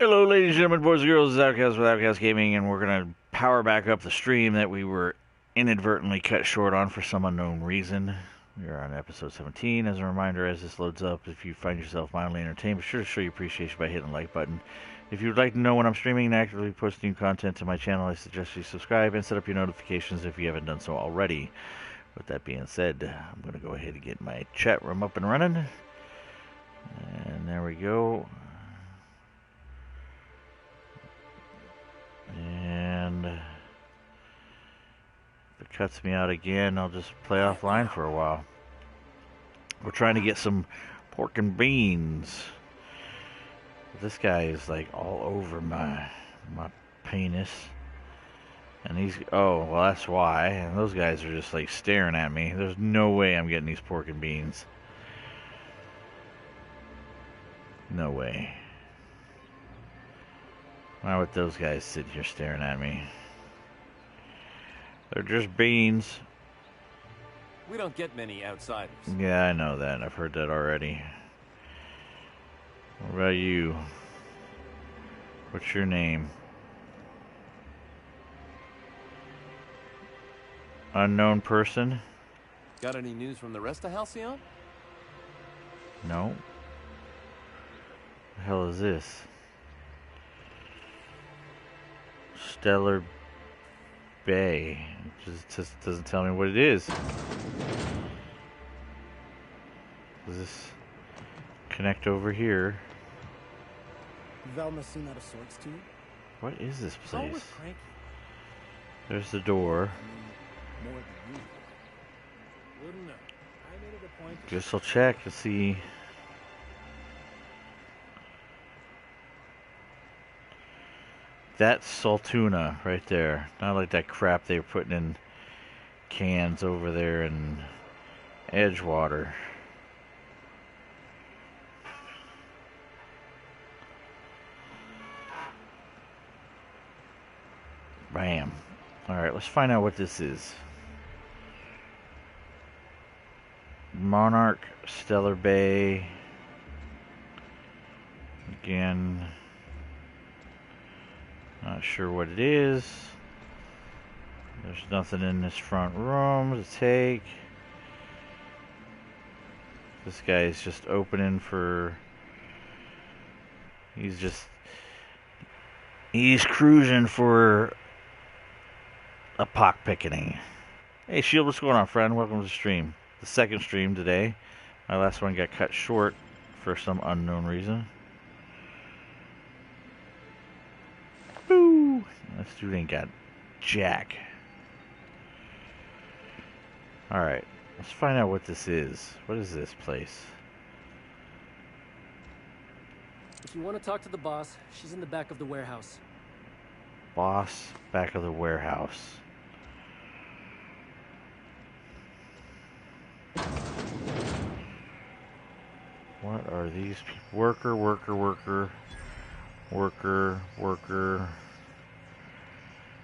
Hello, ladies and gentlemen, boys and girls. This is Outcast with Outcast Gaming, and we're going to power back up the stream that we were inadvertently cut short on for some unknown reason. We are on episode 17. As a reminder, as this loads up, if you find yourself mildly entertained, be sure to show your appreciation by hitting the like button. If you would like to know when I'm streaming and actively posting new content to my channel, I suggest you subscribe and set up your notifications if you haven't done so already. With that being said, I'm going to go ahead and get my chat room up and running. And there we go. And if it cuts me out again, I'll just play offline for a while. We're trying to get some pork and beans. This guy is like all over my penis. And he's, oh, well, that's why. And those guys are just like staring at me. There's no way I'm getting these pork and beans. No way. Why would those guys sit here staring at me? They're just beans. We don't get many outsiders. Yeah, I know that. I've heard that already. What about you? What's your name? Unknown person? Got any news from the rest of Halcyon? No. The hell is this? Stellar Bay. It just doesn't tell me what it is. Does this connect over here? Velma seem out of sorts to you? What is this It's place? always cranky. There's the door. I mean, more than usual. Wouldn't know. I made it a point to Guess I'll check to see. That's Saltuna right there. Not like that crap they were putting in cans over there in Edgewater. Bam. Alright, let's find out what this is. Monarch, Stellar Bay. Again, not sure what it is. There's nothing in this front room to take. This guy is just opening for... He's cruising for a pock picketing. Hey Shield, what's going on, friend? Welcome to the stream. The second stream today. My last one got cut short for some unknown reason. Boo! This dude ain't got jack. Alright, let's find out what this is. What is this place? If you want to talk to the boss, she's in the back of the warehouse. Boss, back of the warehouse. What are these people? Worker.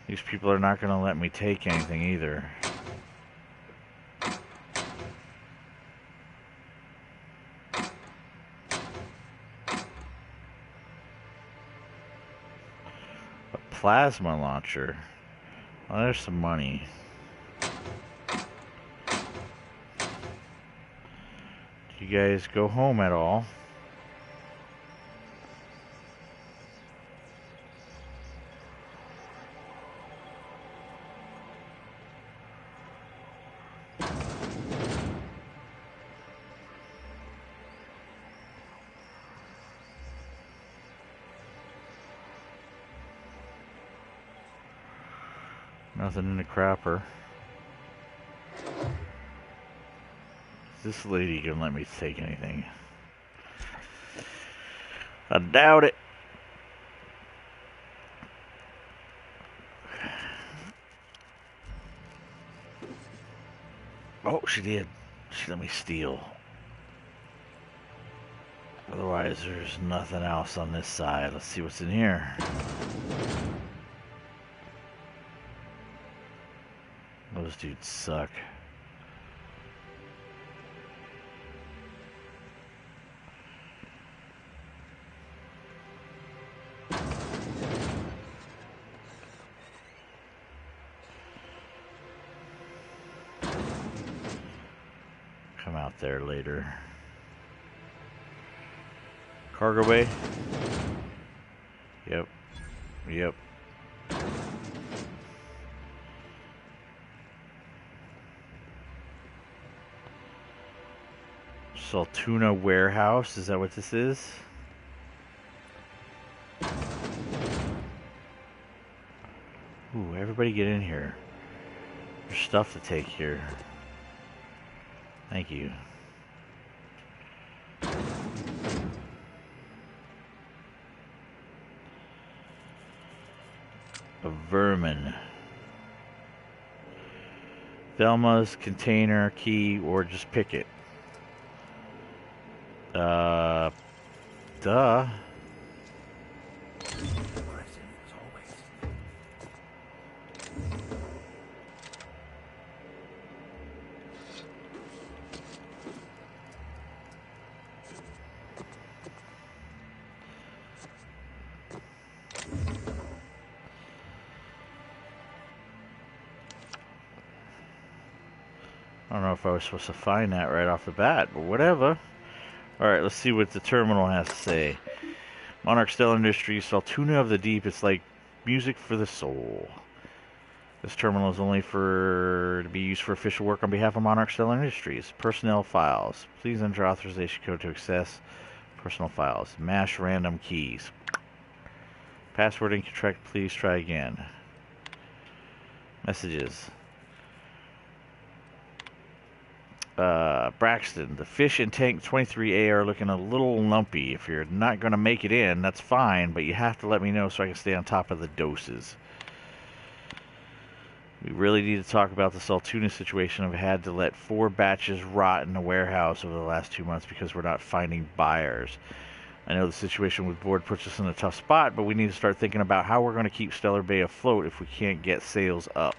These people are not going to let me take anything either. A plasma launcher. Oh, there's some money. Do you guys go home at all? Nothing in the crapper. Is this lady gonna let me take anything? I doubt it. Oh, she did. She let me steal. Otherwise, there's nothing else on this side. Let's see what's in here. Those dudes suck. I'm out there later. Cargo bay? Yep. Yep. Saltuna warehouse, is that what this is? Ooh, everybody get in here. There's stuff to take here. Thank you. A vermin. Velma's container, key, or just pick it. Duh. I don't know if I was supposed to find that right off the bat, but whatever. Alright, let's see what the terminal has to say. Monarch Stellar Industries, Saltuna of the Deep. It's like music for the soul. This terminal is only to be used for official work on behalf of Monarch Stellar Industries. Personnel files. Please enter authorization code to access personal files. Mash random keys. Password incorrect. Please try again. Messages. Braxton, the fish in tank 23A are looking a little lumpy. If you're not going to make it in, that's fine, but you have to let me know so I can stay on top of the doses. We really need to talk about the Saltuna situation. I've had to let 4 batches rot in the warehouse over the last 2 months because we're not finding buyers. I know the situation with board puts us in a tough spot, but we need to start thinking about how we're going to keep Stellar Bay afloat if we can't get sales up.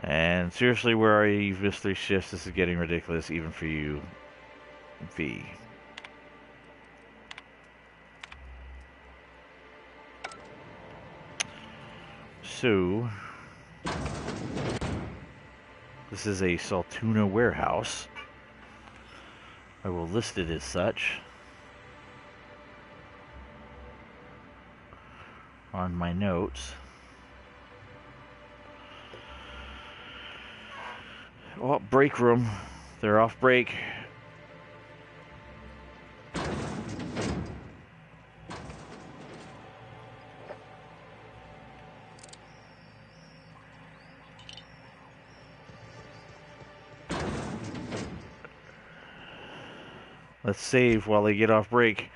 And seriously, where are you? You've missed 3 shifts. This is getting ridiculous, even for you, V. So, this is a Saltuna warehouse. I will list it as such on my notes. Oh, break room. They're off break. Let's save while they get off break.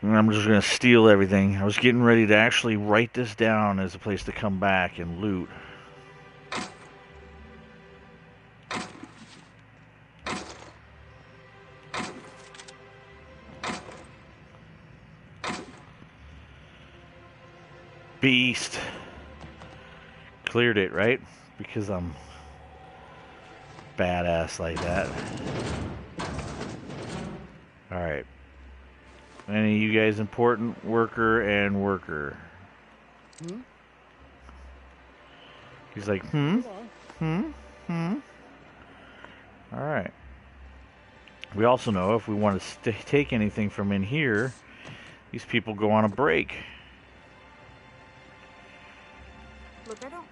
And I'm just going to steal everything. I was getting ready to actually write this down as a place to come back and loot. Beast. Cleared it, right? Because I'm badass like that. Alright. Any of you guys important? Worker and worker. He's like, Alright. We also know if we want to take anything from in here, these people go on a break. Look, I don't...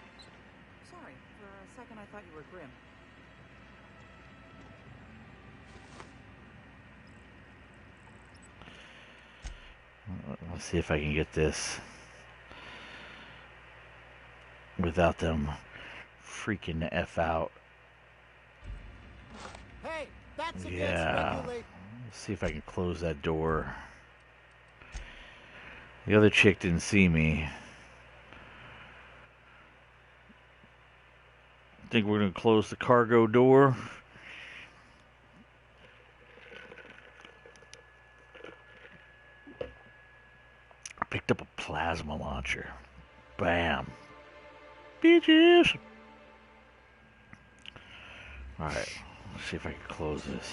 Sorry, for a second I thought you were Grim. Let's see if I can get this without them freaking the F out. Hey, that's Yeah. Let's see if I can close that door. The other chick didn't see me. I think we're going to close the cargo door. I picked up a plasma launcher. Bam. Bitches. Alright. Let's see if I can close this.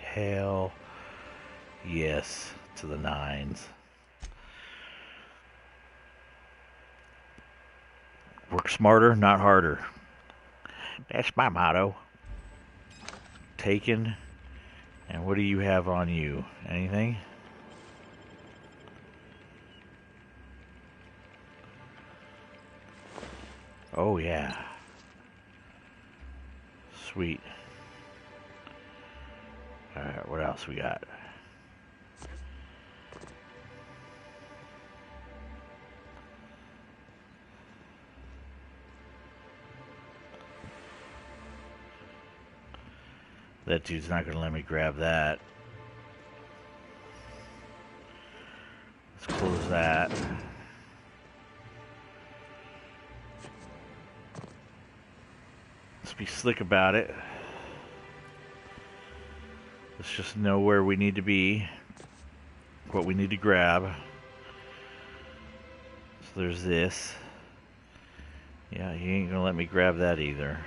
Hell yes to the 9s. Work smarter, not harder. That's my motto. Taken. And what do you have on you? Anything? Oh, yeah. Sweet. Alright, what else we got? That dude's not going to let me grab that. Let's close that. Let's be slick about it. Let's just know where we need to be, what we need to grab. So there's this. Yeah, he ain't gonna let me grab that either.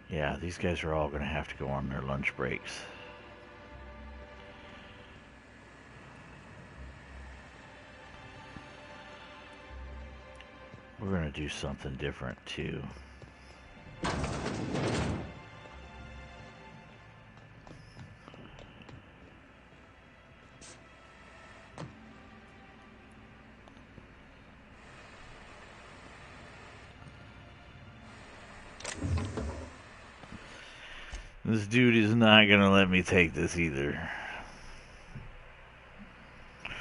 Yeah, these guys are all gonna have to go on their lunch breaks. We're gonna do something different too. This dude is not gonna let me take this either. I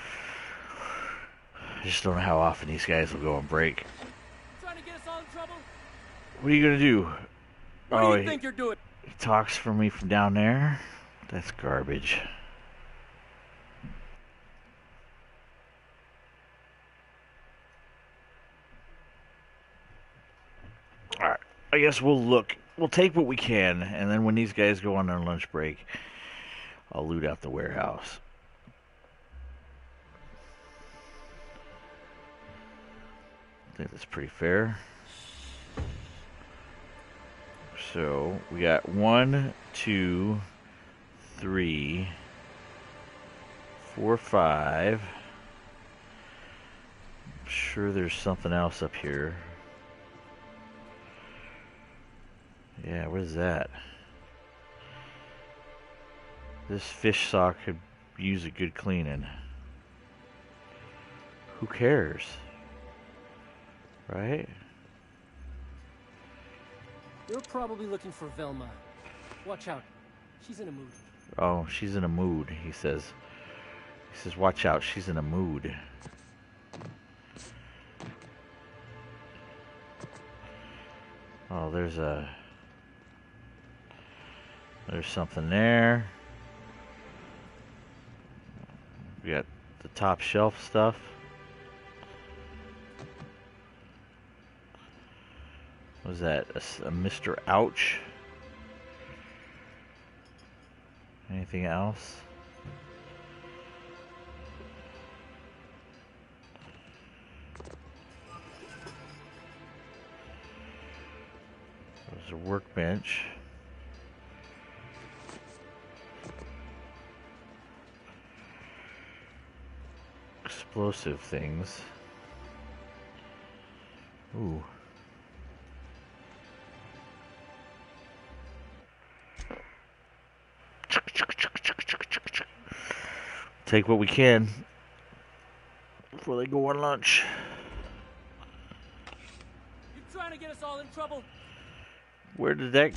just don't know how often these guys will go on break. Trying to get us all in trouble? What are you gonna do? What do you think you're doing? He talks for me from down there? That's garbage. Alright, I guess we'll look. We'll take what we can, and then when these guys go on their lunch break, I'll loot out the warehouse. I think that's pretty fair. So, we got 1, 2, 3, 4, 5. I'm sure there's something else up here. Yeah, what is that? This fish sock could use a good cleaning. Who cares? Right? You're probably looking for Velma. Watch out. She's in a mood. Oh, she's in a mood, he says. He says, watch out, she's in a mood. Oh, there's something there. We got the top shelf stuff. What was that? A Mr. Ouch? Anything else? There's a workbench. Explosive things. Ooh. Take what we can before they go on lunch. You're trying to get us all in trouble? Where did that...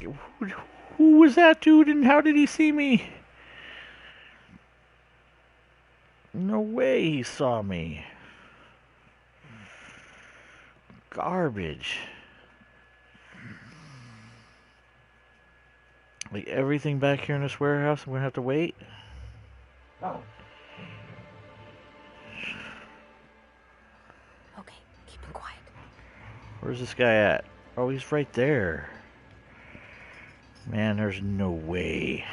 Who was that dude and how did he see me? No way he saw me. Garbage. Like everything back here in this warehouse, I'm gonna have to wait? Okay, keep it quiet. Where's this guy at? Oh, he's right there. Man, there's no way.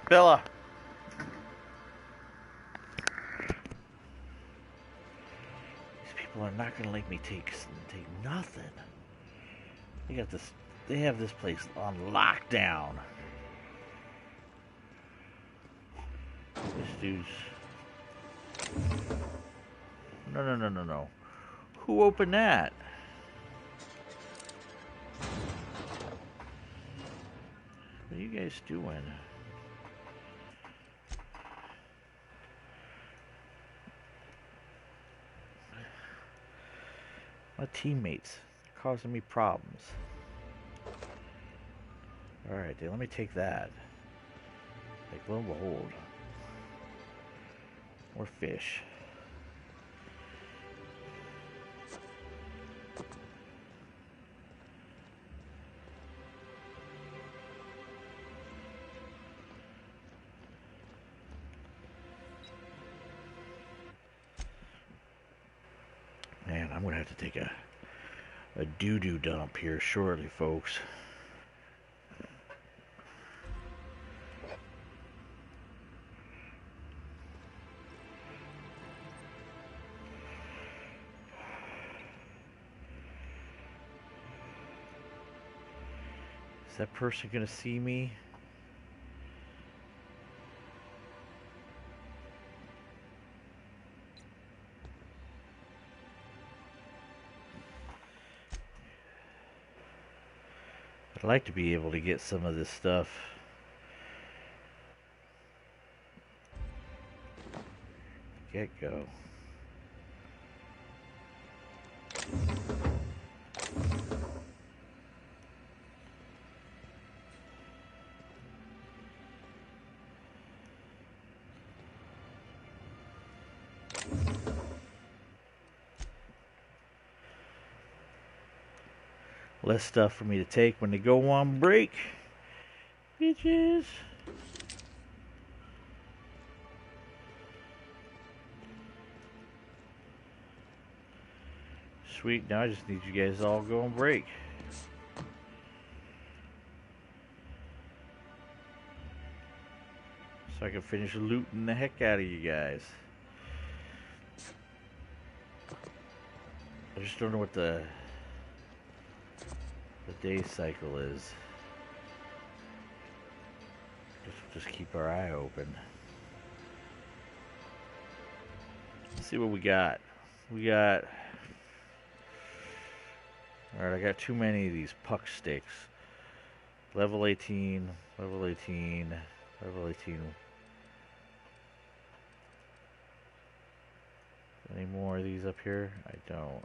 Bella. people are not gonna let me take nothing. They got this. They have this place on lockdown. This dude's. No. Who opened that? What are you guys doing? My teammates are causing me problems. Alright, let me take that. Like, lo and behold. More fish. Man, I'm gonna have to take a doo-doo dump here shortly, folks. Is that person gonna see me? I'd like to be able to get some of this stuff. Get go. Less stuff for me to take when they go on break. Bitches. Sweet, now I just need you guys to all go on break. So I can finish looting the heck out of you guys. I just don't know what the day cycle is. Just keep our eye open. Let's see what we got. Alright, I got too many of these puck sticks. Level 18, level 18, level 18. Any more of these up here? I don't.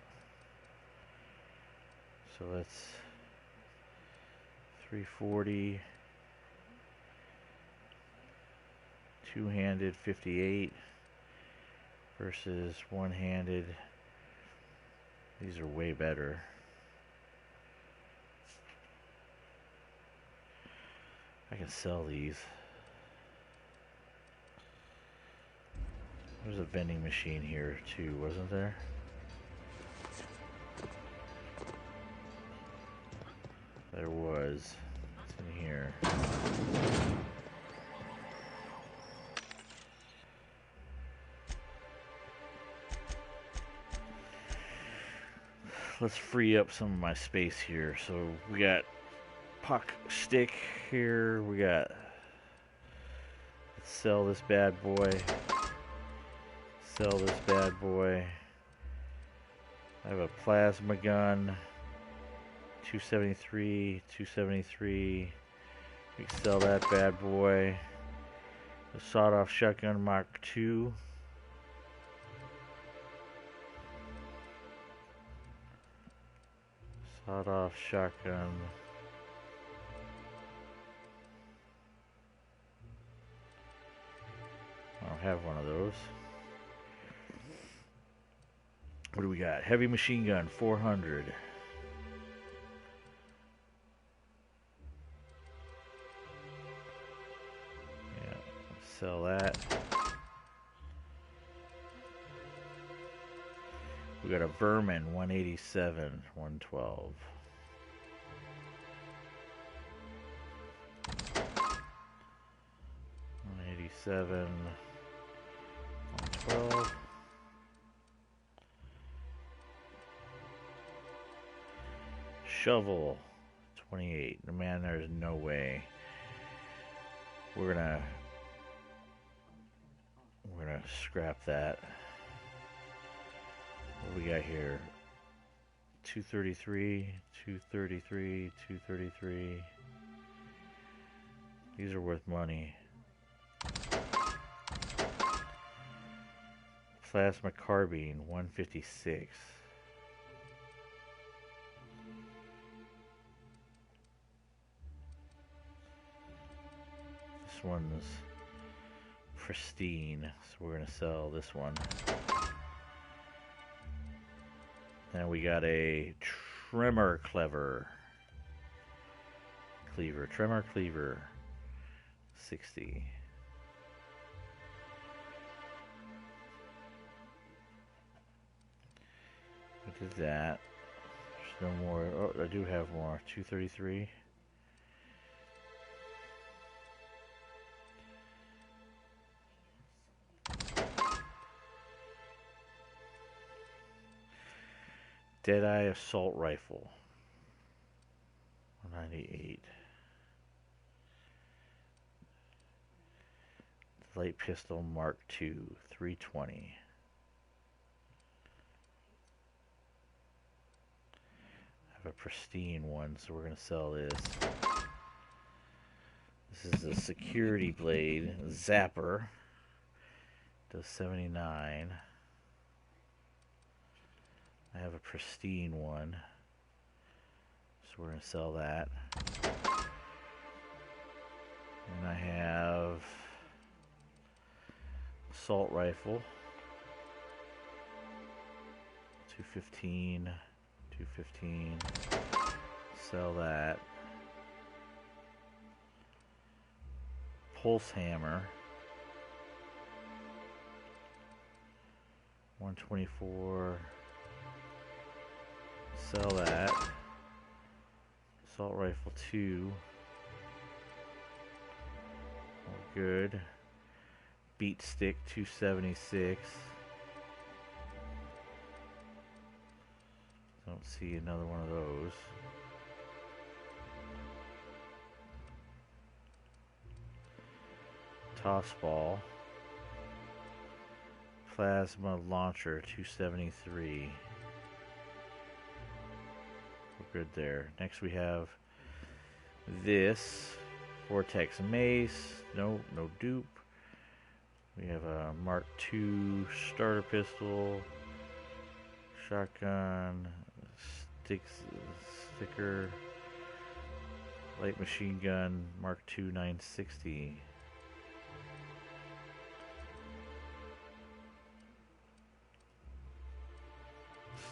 So that's 340. Two-handed 58 versus one-handed. These are way better. I can sell these. There's a vending machine here too, wasn't there? There was. It's in here. Let's free up some of my space here. So we got puck stick here. We got, let's sell this bad boy. Sell this bad boy. I have a plasma gun. 273, 273. We can sell that bad boy. The sawed-off shotgun Mark II. Sawed-off shotgun. I don't have one of those. What do we got? Heavy machine gun, 400. Yeah, let's sell that. We got a Vermin, 187, 112. $187, $112. shovel, 28. Man, there's no way. We're gonna scrap that. What we got here? 233, 233, 233. These are worth money. Plasma carbine, 156. This one's pristine, so we're gonna sell this one. Then we got a trimmer cleaver. Trimmer cleaver, 60. We did that. There's no more. Oh, I do have more. 233. Deadeye assault rifle, 198. Light pistol Mark II, 320. I have a pristine one, so we're going to sell this. This is a security blade, Zapper. Does 79. I have a pristine one, so we're going to sell that. And I have assault rifle, 215, 215, sell that. Pulse hammer, 124, sell that. Assault rifle 2, all good. Beat stick 276. Don't see another one of those. Toss ball. Plasma launcher 273. We're good there. Next we have this Vortex mace. No dupe. We have a Mark II starter pistol, shotgun, sticker, light machine gun, Mark II 960.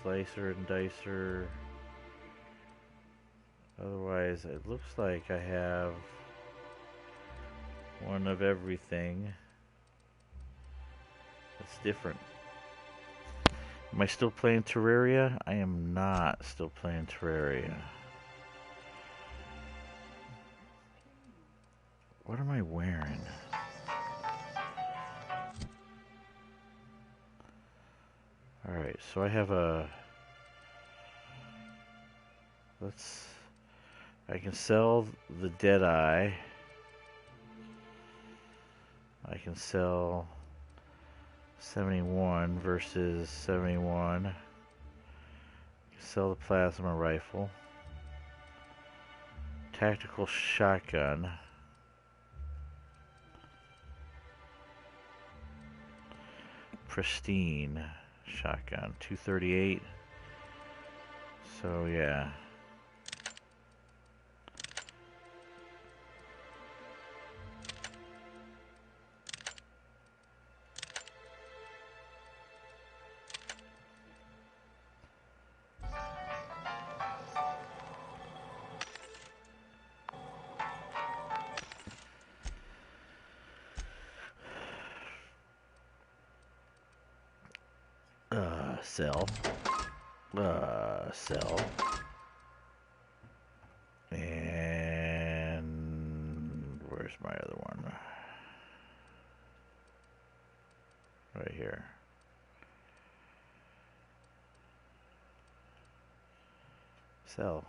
Slicer and dicer. Otherwise, it looks like I have one of everything. It's different. Am I still playing Terraria? I am not still playing Terraria. What am I wearing? Alright, so I have a... I can sell the Deadeye. I can sell 71 versus 71. Sell the plasma rifle. Tactical shotgun. Pristine shotgun. 238. So yeah. Sell. Sell. And where's my other one? Right here. Sell.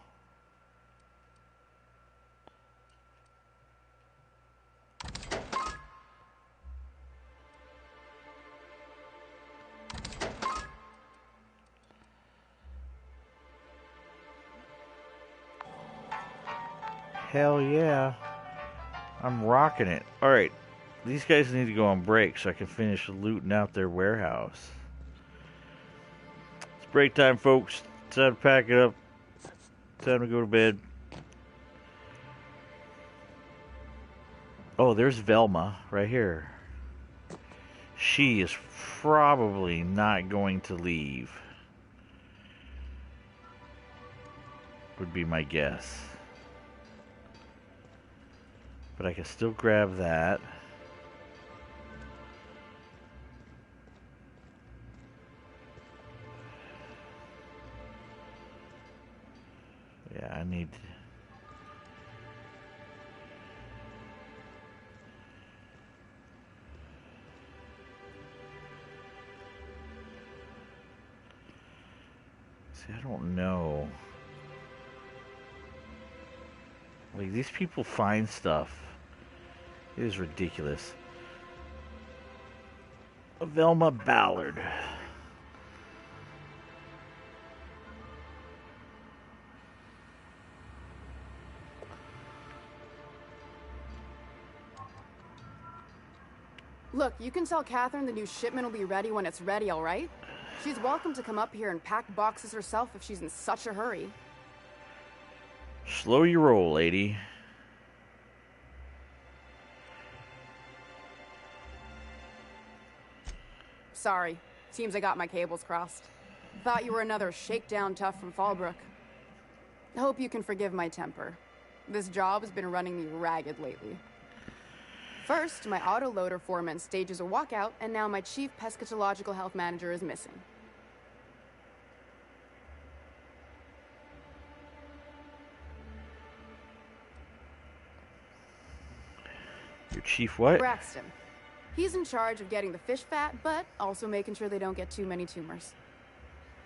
Hell yeah. I'm rocking it. Alright. These guys need to go on break so I can finish looting out their warehouse. It's break time, folks. Time to pack it up. Time to go to bed. Oh, there's Velma right here. She is probably not going to leave. Would be my guess. But I can still grab that. Yeah, I need... See, I don't know. Like, these people find stuff. It is ridiculous. Velma Ballard. Look, you can tell Catherine the new shipment will be ready when it's ready, all right? She's welcome to come up here and pack boxes herself if she's in such a hurry. Slow your roll, lady. Sorry. Seems I got my cables crossed. Thought you were another shakedown tough from Fallbrook. Hope you can forgive my temper. This job has been running me ragged lately. First, my autoloader foreman stages a walkout, and now my chief pescatological health manager is missing. Your chief what? Braxton. He's in charge of getting the fish fat, but also making sure they don't get too many tumors.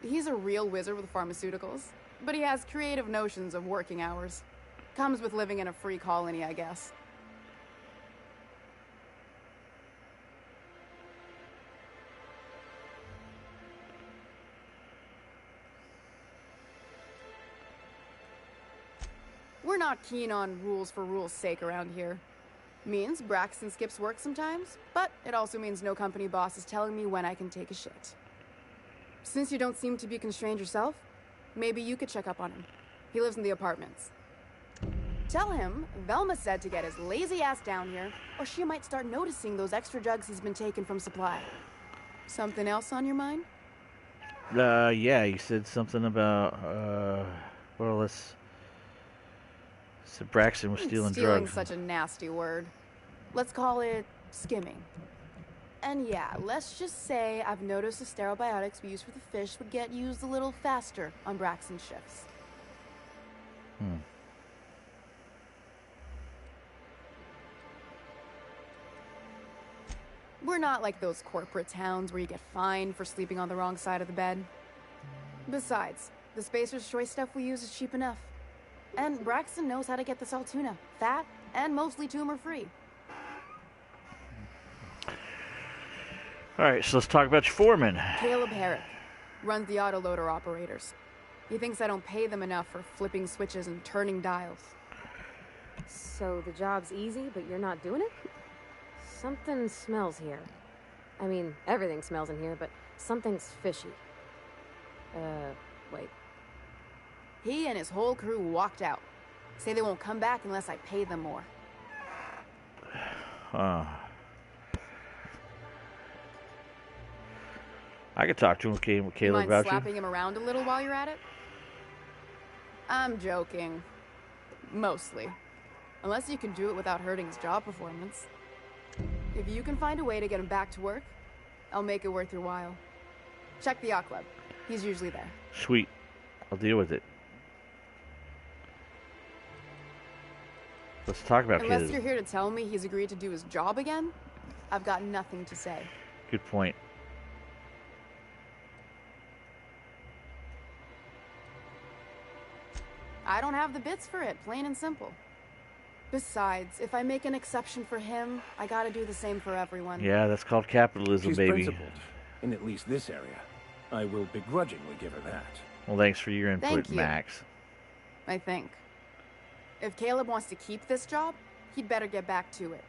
He's a real wizard with pharmaceuticals, but he has creative notions of working hours. Comes with living in a free colony, I guess. We're not keen on rules for rules' sake around here. Means Braxton skips work sometimes, but it also means no company boss is telling me when I can take a shit. Since you don't seem to be constrained yourself, maybe you could check up on him. He lives in the apartments. Tell him Velma said to get his lazy ass down here, or she might start noticing those extra drugs he's been taking from supply. Something else on your mind? Yeah, you said something about, well, let's... So Braxton was stealing drugs. Stealing's such a nasty word. Let's call it skimming. And yeah, let's just say I've noticed the sterile biotics we use for the fish would get used a little faster on Braxton's shifts. We're not like those corporate towns where you get fined for sleeping on the wrong side of the bed. Besides, the Spacer's Choice stuff we use is cheap enough. And Braxton knows how to get the salt tuna, fat and mostly tumor-free. Alright, so let's talk about your foreman. Caleb Herrick runs the autoloader operators. He thinks I don't pay them enough for flipping switches and turning dials. So the job's easy, but you're not doing it? Something smells here. I mean, everything smells in here, but something's fishy. Wait. He and his whole crew walked out. Say they won't come back unless I pay them more. I could talk to him, Caleb, Mind about you. slapping him around a little while you're at it? I'm joking. Mostly. Unless you can do it without hurting his job performance. If you can find a way to get him back to work, I'll make it worth your while. Check the yacht club. He's usually there. Sweet. I'll deal with it. Let's talk about Unless Caleb. you're here to tell me he's agreed to do his job again, I've got nothing to say. Good point. I don't have the bits for it, plain and simple. Besides, if I make an exception for him, I gotta do the same for everyone. Yeah, that's called capitalism, She's baby. principled, in at least this area. I will begrudgingly give her that. Well, thanks for your input, Thank you. Max. I think. If Caleb wants to keep this job, he'd better get back to it.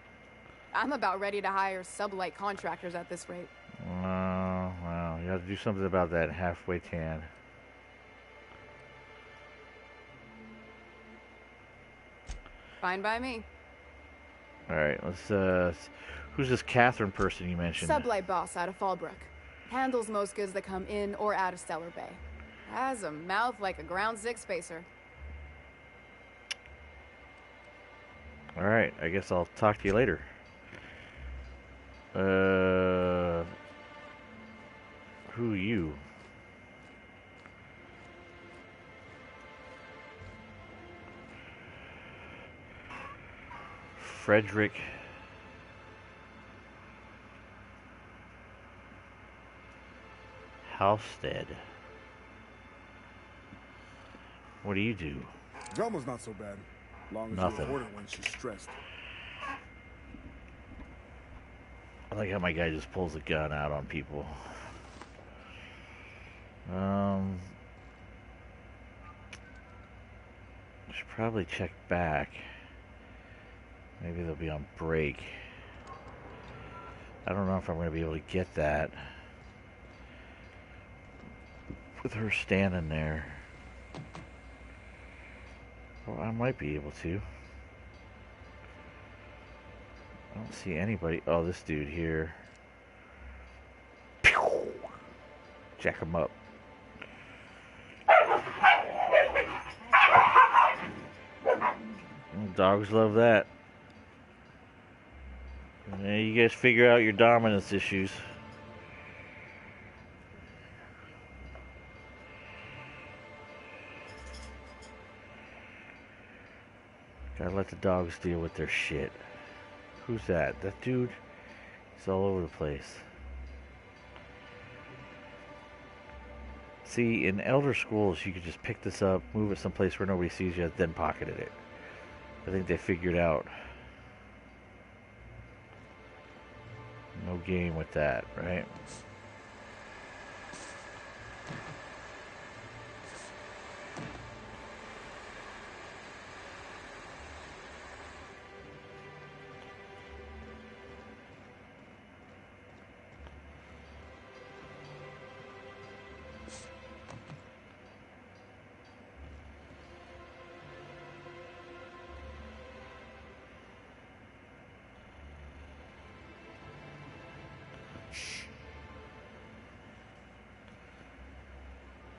I'm about ready to hire sublight contractors at this rate. Well, you have to do something about that halfway tan. Fine by me. Alright, who's this Catherine person you mentioned? Sublight boss out of Fallbrook. Handles most goods that come in or out of Stellar Bay. Has a mouth like a Ground Six spacer. Alright, I guess I'll talk to you later. Who are you? Frederick Halstead. What do you do? Velma's not so bad. Long as Nothing. you report it when she's stressed. I like how my guy just pulls a gun out on people. Should probably check back. Maybe they'll be on break. I don't know if I'm going to be able to get that with her standing there. Well, I might be able to. I don't see anybody. Oh, this dude here. Pew! Jack him up. Dogs love that. Yeah, you guys figure out your dominance issues. Gotta let the dogs deal with their shit. Who's that? That dude? He's all over the place. See, in elder schools, you could just pick this up, move it someplace where nobody sees you, then pocketed it. I think they figured out. No game with that, right?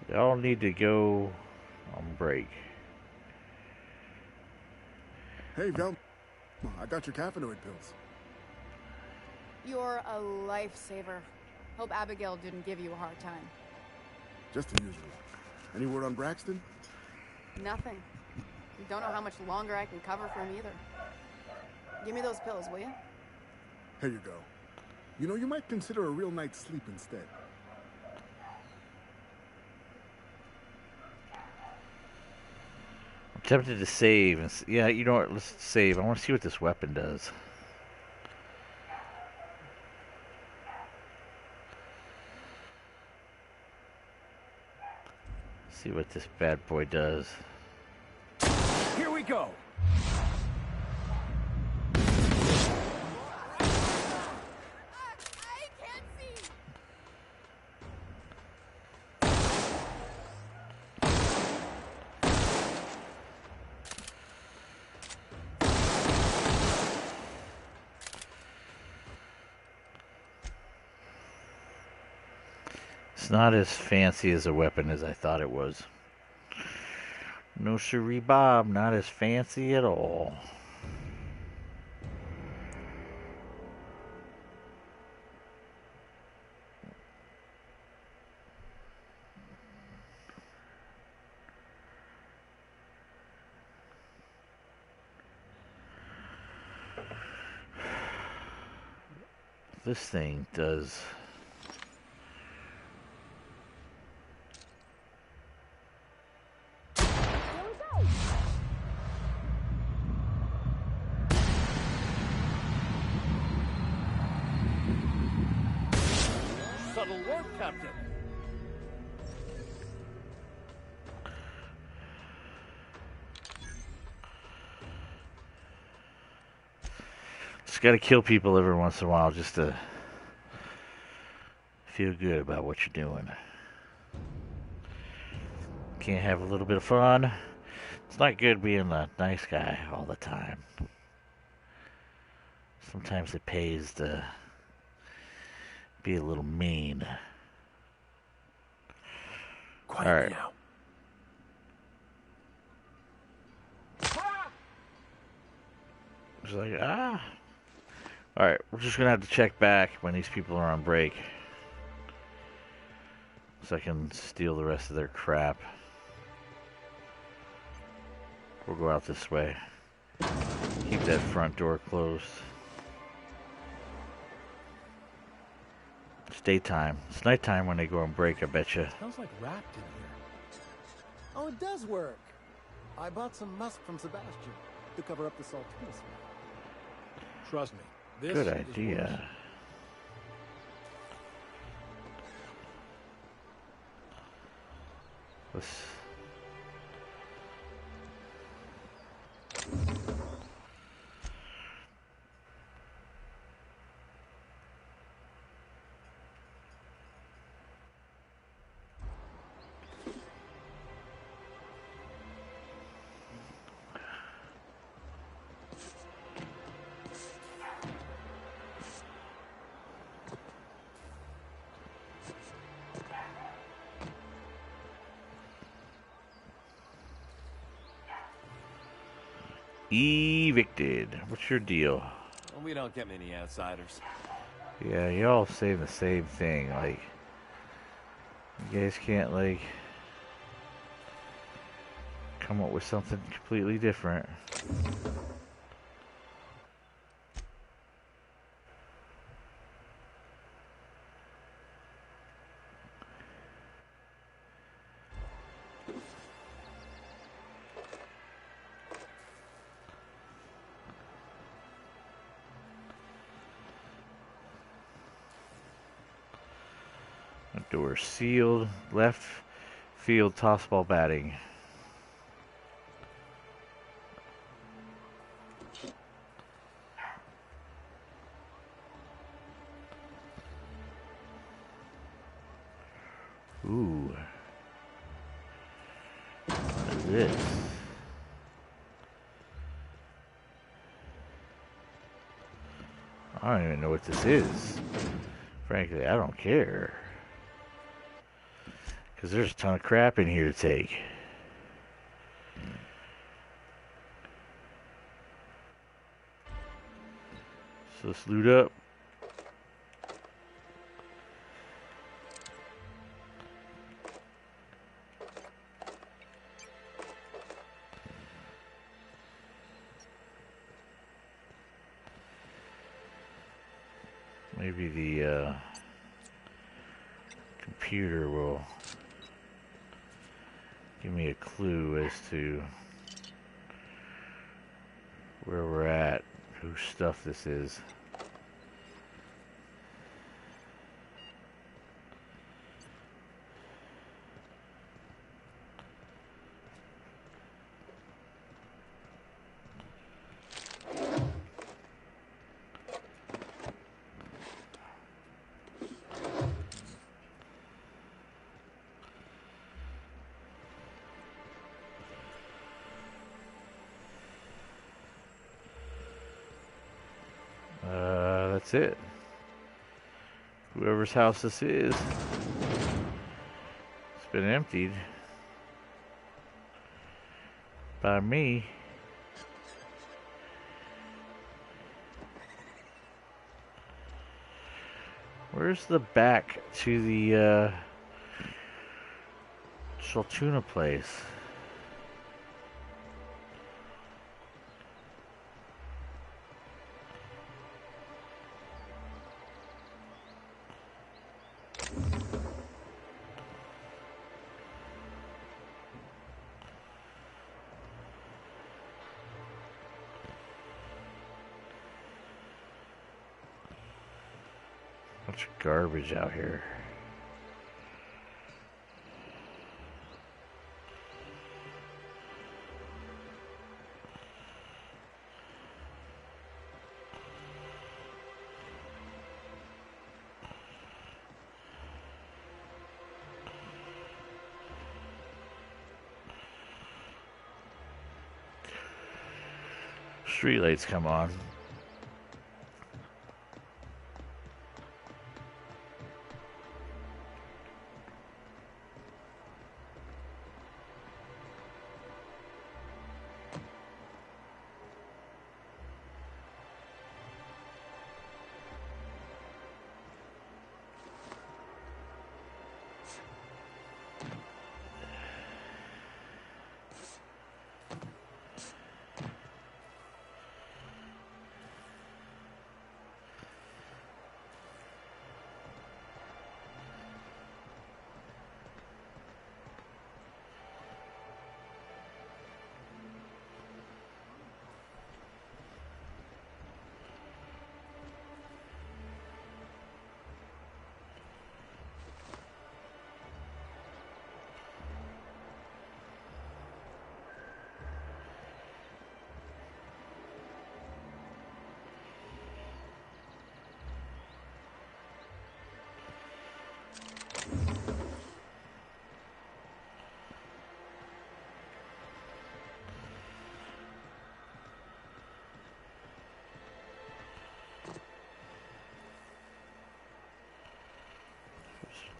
They all need to go on break. Hey, Velma. I got your caffeinoid pills. You're a lifesaver. Hope Abigail didn't give you a hard time. Just the usual. Any word on Braxton? Nothing. Don't know how much longer I can cover for him either. Give me those pills, will you? Here you go. You know, you might consider a real night's sleep instead. I'm tempted to save. And yeah, you know what? Let's save. I want to see what this weapon does. See what this bad boy does. Here we go. It's not as fancy as a weapon as I thought it was. No siree, Bob, not as fancy at all. This thing does... Subtle work, Captain. Just gotta kill people every once in a while just to feel good about what you're doing. Can't have a little bit of fun. It's not good being a nice guy all the time. Sometimes it pays to be a little mean. Quiet All right. now. It's like, ah. Alright, we're just gonna have to check back when these people are on break. So I can steal the rest of their crap. We'll go out this way. Keep that front door closed. It's daytime. It's nighttime when they go on break, I betcha. Smells like wrapped in here. Oh, it does work. I bought some musk from Sebastian to cover up the saltiness smell. Trust me, this Good is idea. worse. Let's... Evicted. What's your deal? Well, we don't get many outsiders. Yeah, y'all say the same thing. Like, you guys can't, like, come up with something completely different. Door sealed. Left field tossball batting. Ooh. What is this? I don't even know what this is. Frankly, I don't care. Because there's a ton of crap in here to take. So let's loot up. Maybe the computer will give me a clue as to where we're at, whose stuff this is. That's it. Whoever's house this is, it's been emptied by me. Where's the back to the Saltuna place? Bunch of garbage out here. Streetlights come on.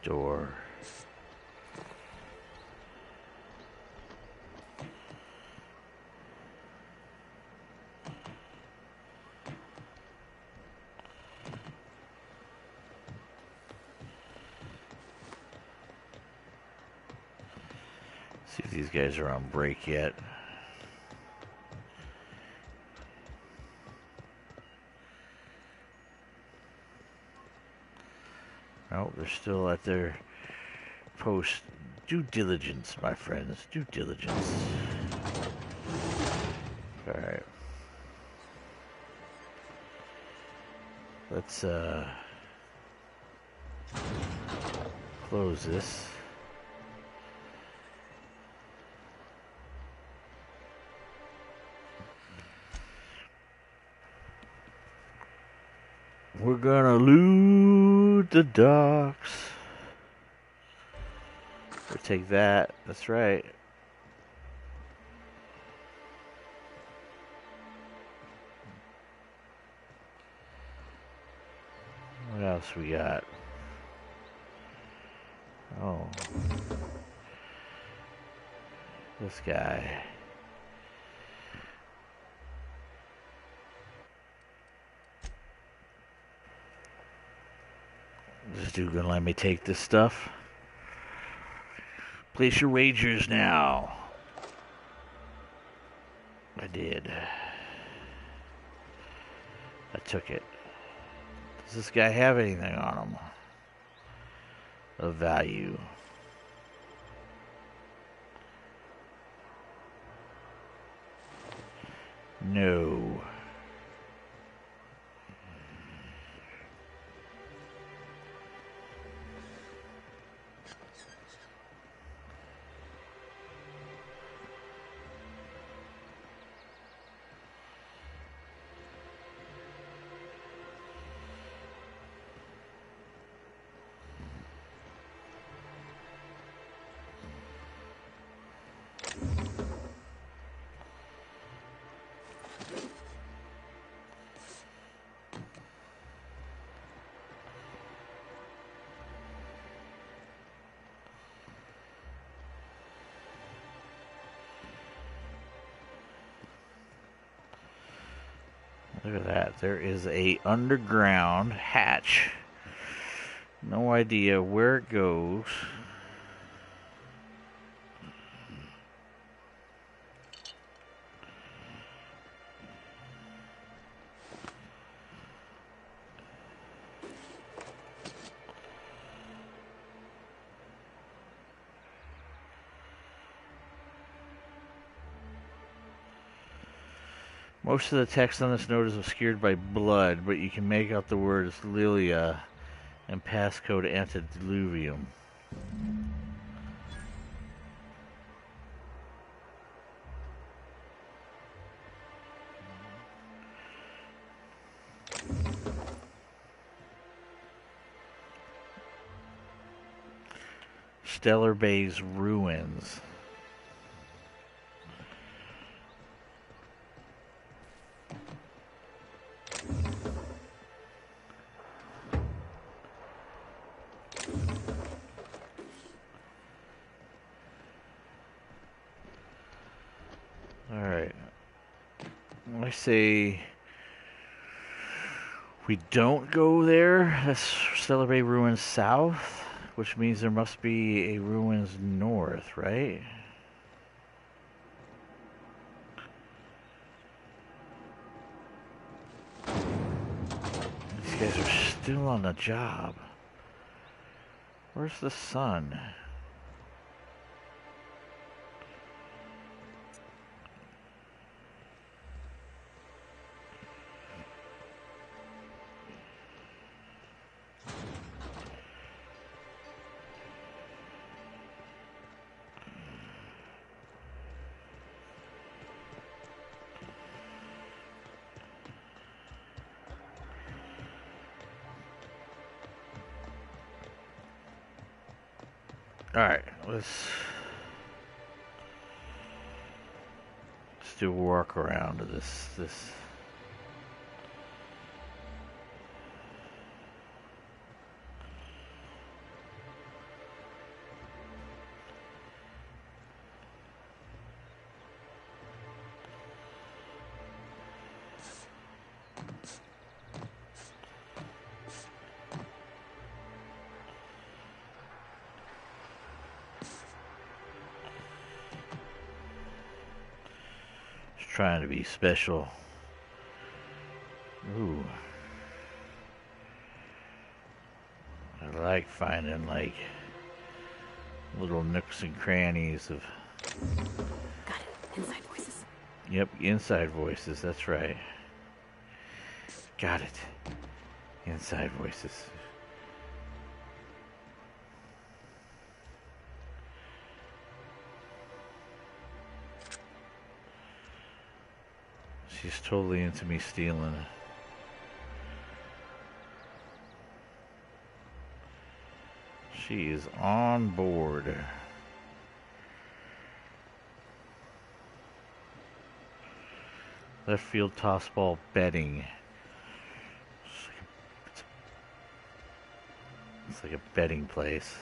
Door. See if these guys are on break yet. No, they're still at their post. Due diligence, my friends. Due diligence. Alright. Let's, close this. We're gonna loot the docks. Or take that. That's right. What else we got? Oh. This guy. This dude gonna let me take this stuff? Place your wagers now. I did. I took it. Does this guy have anything on him of value? No. Look at that. There is a underground hatch. No idea where it goes. Most of the text on this note is obscured by blood, but you can make out the words Lilia and passcode Antediluvium. Stellar Bay's ruins. I say we don't go there. Let's celebrate ruins south, which means there must be a ruins north, right? These guys are still on the job. Where's the sun? Alright, let's do a walk around of this. Trying to be special. Ooh. I like finding like little nooks and crannies of. Got it. Inside voices. Yep, inside voices, that's right. Got it. Inside voices. She's totally into me stealing. She is on board. Left field toss ball betting. It's like a betting place.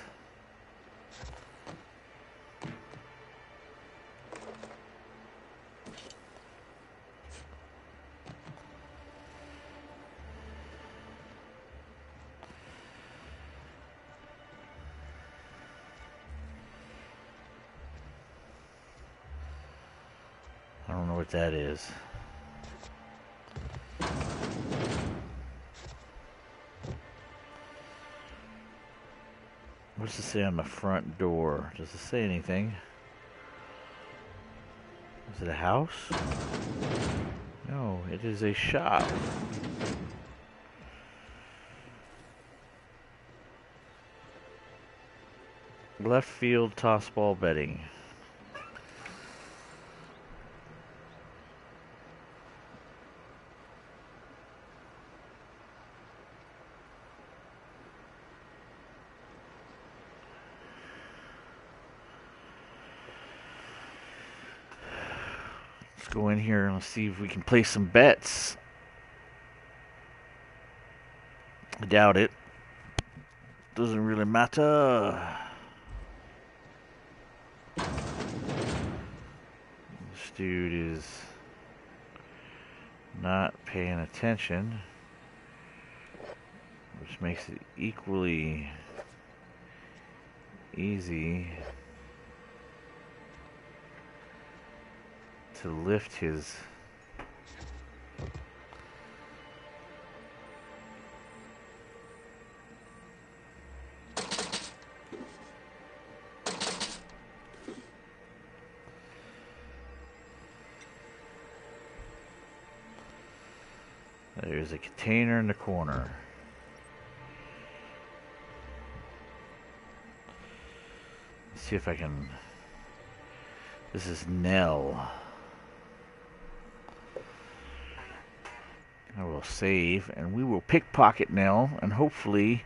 I don't know what that is. What does it say on the front door? Does it say anything? Is it a house? No, it is a shop. Left field toss ball betting. Let's go in here and let's see if we can place some bets. I doubt it. Doesn't really matter. This dude is not paying attention, which makes it equally easy to lift his There's a container in the corner. Let's see if I can. This is Nell. I will save and we will pickpocket Nell and hopefully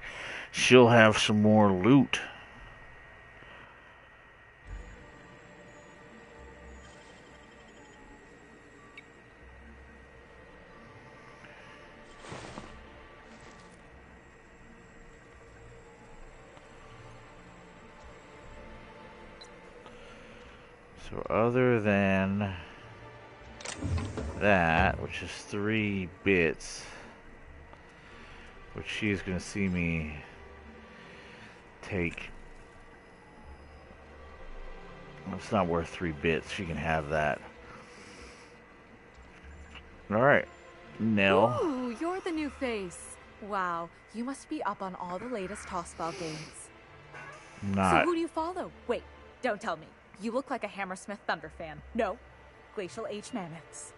she'll have some more loot. So other than that, which is 3 bits, which she's going to see me take. It's not worth 3 bits. She can have that. Alright. Nell. Ooh, you're the new face. Wow, you must be up on all the latest tossball games. Not. So who do you follow? Wait, don't tell me. You look like a Hammersmith Thunder fan. No, Glacial Age Mammoths.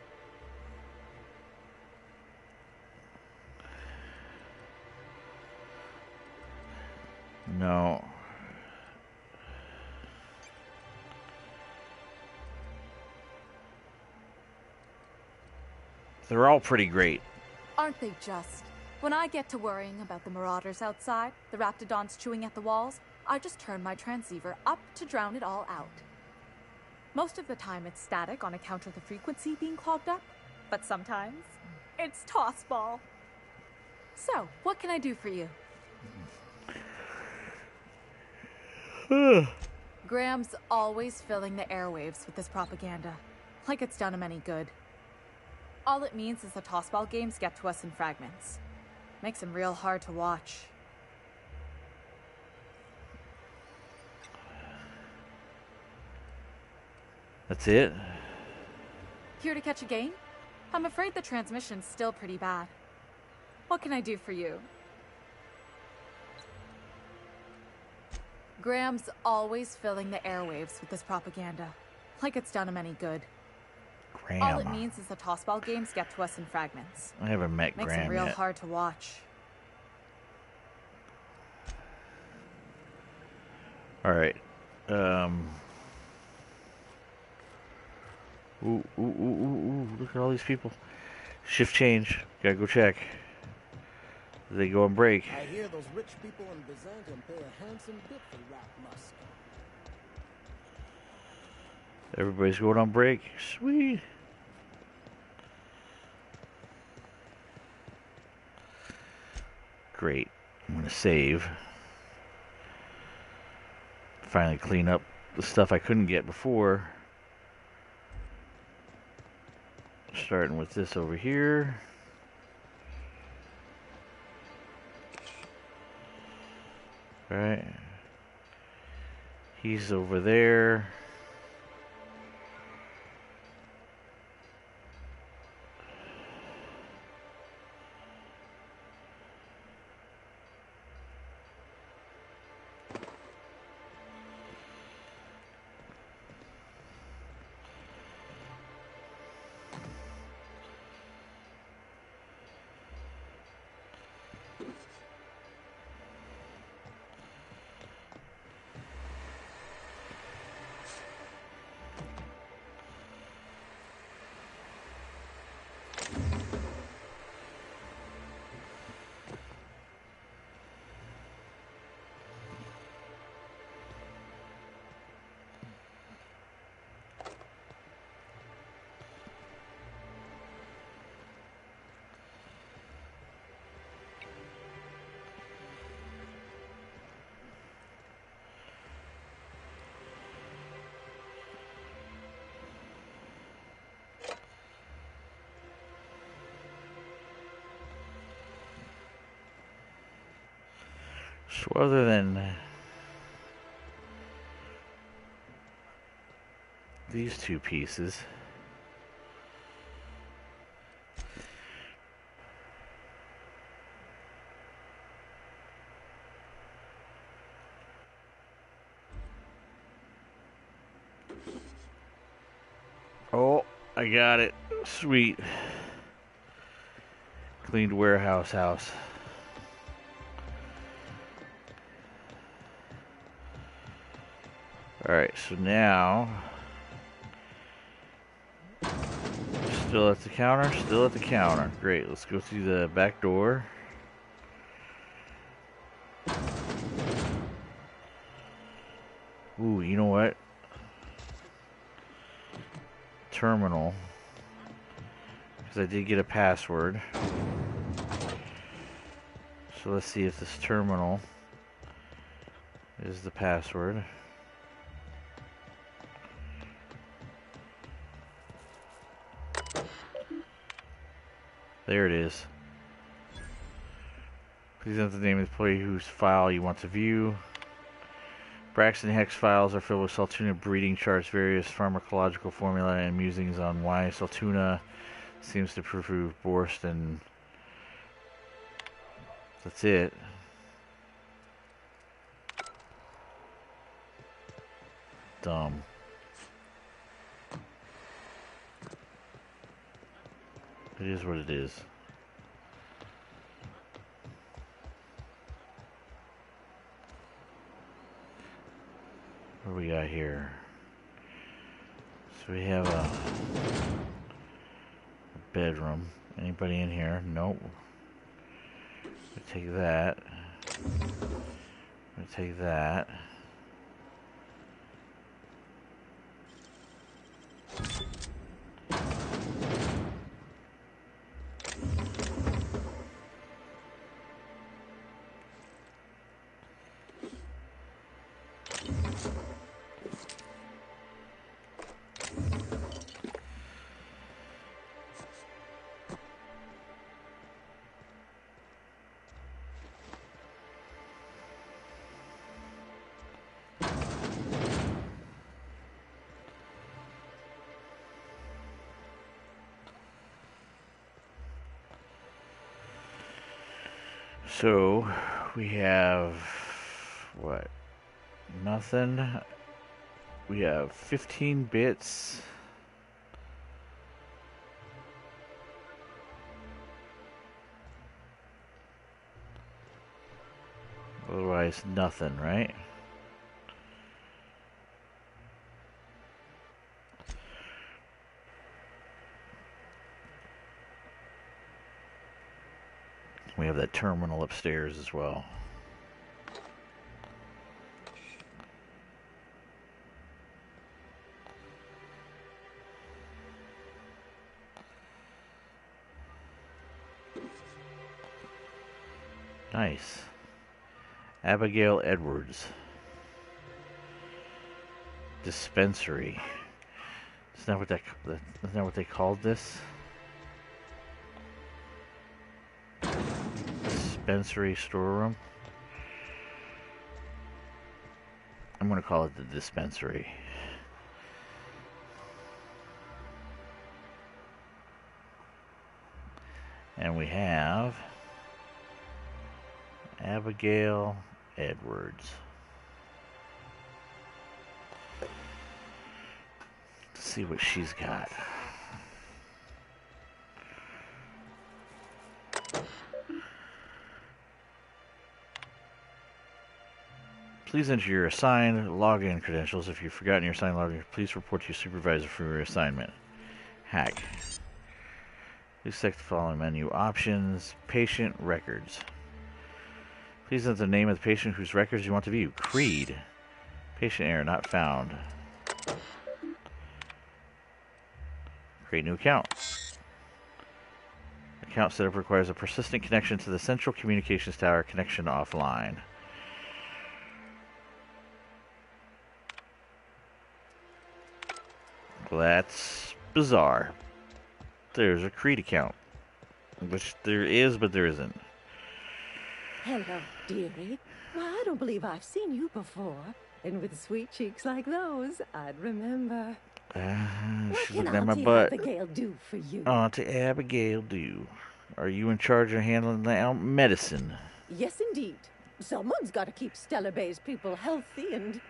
No. They're all pretty great. Aren't they just? When I get to worrying about the marauders outside, the raptidons chewing at the walls, I just turn my transceiver up to drown it all out. Most of the time it's static on account of the frequency being clogged up, but sometimes it's tossball. So, what can I do for you? Graham's always filling the airwaves with this propaganda, like it's done him any good. All it means is the tossball games get to us in fragments. Makes them real hard to watch. That's it? Here to catch a game? I'm afraid the transmission's still pretty bad. What can I do for you? Graham's always filling the airwaves with this propaganda, like it's done him any good. Graham. All it means is the tossball games get to us in fragments. I haven't met Makes Graham them real yet. hard to watch. Alright. Ooh, look at all these people. Shift change. Gotta go check. They go on break. I hear those rich people in Byzantium pay a handsome bit for rat musk. Everybody's going on break. Sweet. Great. I'm gonna save. Finally clean up the stuff I couldn't get before. Starting with this over here. Right. He's over there. So other than these two pieces, oh, I got it. Sweet. Cleaned warehouse house. Alright, so now, still at the counter, still at the counter. Great, let's go through the back door. Ooh, you know what? Terminal. Because I did get a password. So let's see if this terminal is the password. There it is. Please enter the name of the employee whose file you want to view. Braxton Hex files are filled with Saltuna breeding charts, various pharmacological formula, and musings on why Saltuna seems to prove Borst, and that's it. Dumb. It is what it is. What do we got here? So we have a bedroom. Anybody in here? Nope. We take that. We take that. So, we have, what, nothing. We have 15 bits. Otherwise, nothing, right? We have that terminal upstairs as well. Nice. Abigail Edwards. Dispensary. Isn't that what they called this? Dispensary storeroom. I'm gonna call it the dispensary. And we have Abigail Edwards. Let's see what she's got. Please enter your assigned login credentials. If you've forgotten your assigned login, please report to your supervisor for your assignment. Hack. Please select the following menu options. Patient records. Please enter the name of the patient whose records you want to view. Creed. Patient error not found. Create new account. Account setup requires a persistent connection to the central communications tower. Connection offline. Well, that's bizarre. There's a Creed account. Which there is, but there isn't. Hello, dearie. Why, I don't believe I've seen you before. And with sweet cheeks like those, I'd remember. What She's can looking at my Auntie butt. Abigail do for you? Auntie Abigail do. Are you in charge of handling the medicine? Yes, indeed. Someone's got to keep Stellar Bay's people healthy and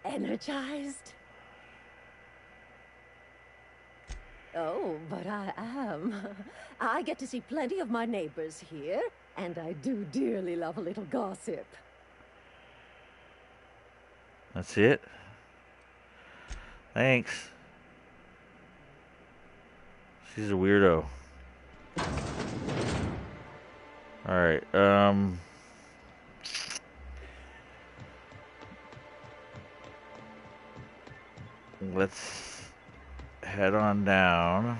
energized. Oh, but I am. I get to see plenty of my neighbors here, and I do dearly love a little gossip. That's it? Thanks. She's a weirdo. Alright, let's head on down.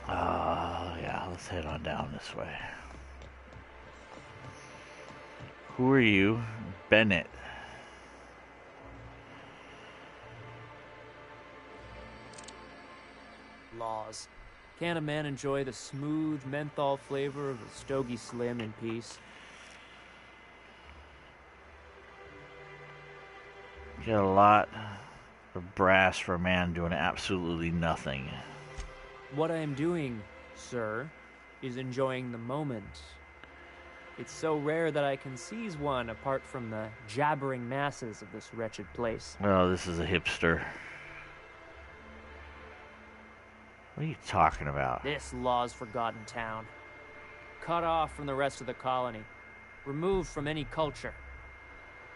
Yeah, let's head on down this way. Who are you? Bennett. Laws. Can a man enjoy the smooth menthol flavor of a Stogie Slim in peace? Get a lot of brass for a man doing absolutely nothing. What I am doing, sir, is enjoying the moment. It's so rare that I can seize one apart from the jabbering masses of this wretched place. Oh, this is a hipster. What are you talking about? This law's forgotten town. Cut off from the rest of the colony. Removed from any culture.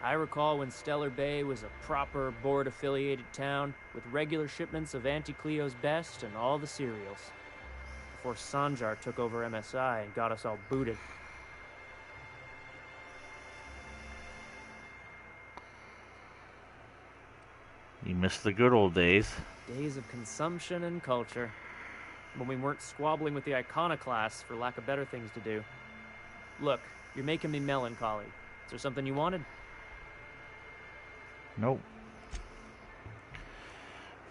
I recall when Stellar Bay was a proper board-affiliated town with regular shipments of Auntie Cleo's best and all the cereals. Before Sanjar took over MSI and got us all booted. You missed the good old days. Days of consumption and culture. When we weren't squabbling with the iconoclasts for lack of better things to do. Look, you're making me melancholy. Is there something you wanted? Nope.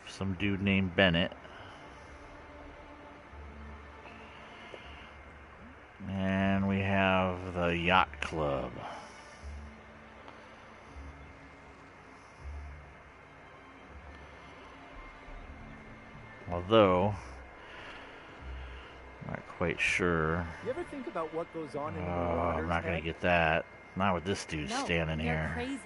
Some dude named Bennett. And we have the Yacht Club. Although, I'm not quite sure. You ever think about what goes on in the I'm not going to get that. Not with this dude No, standing they're here. crazy.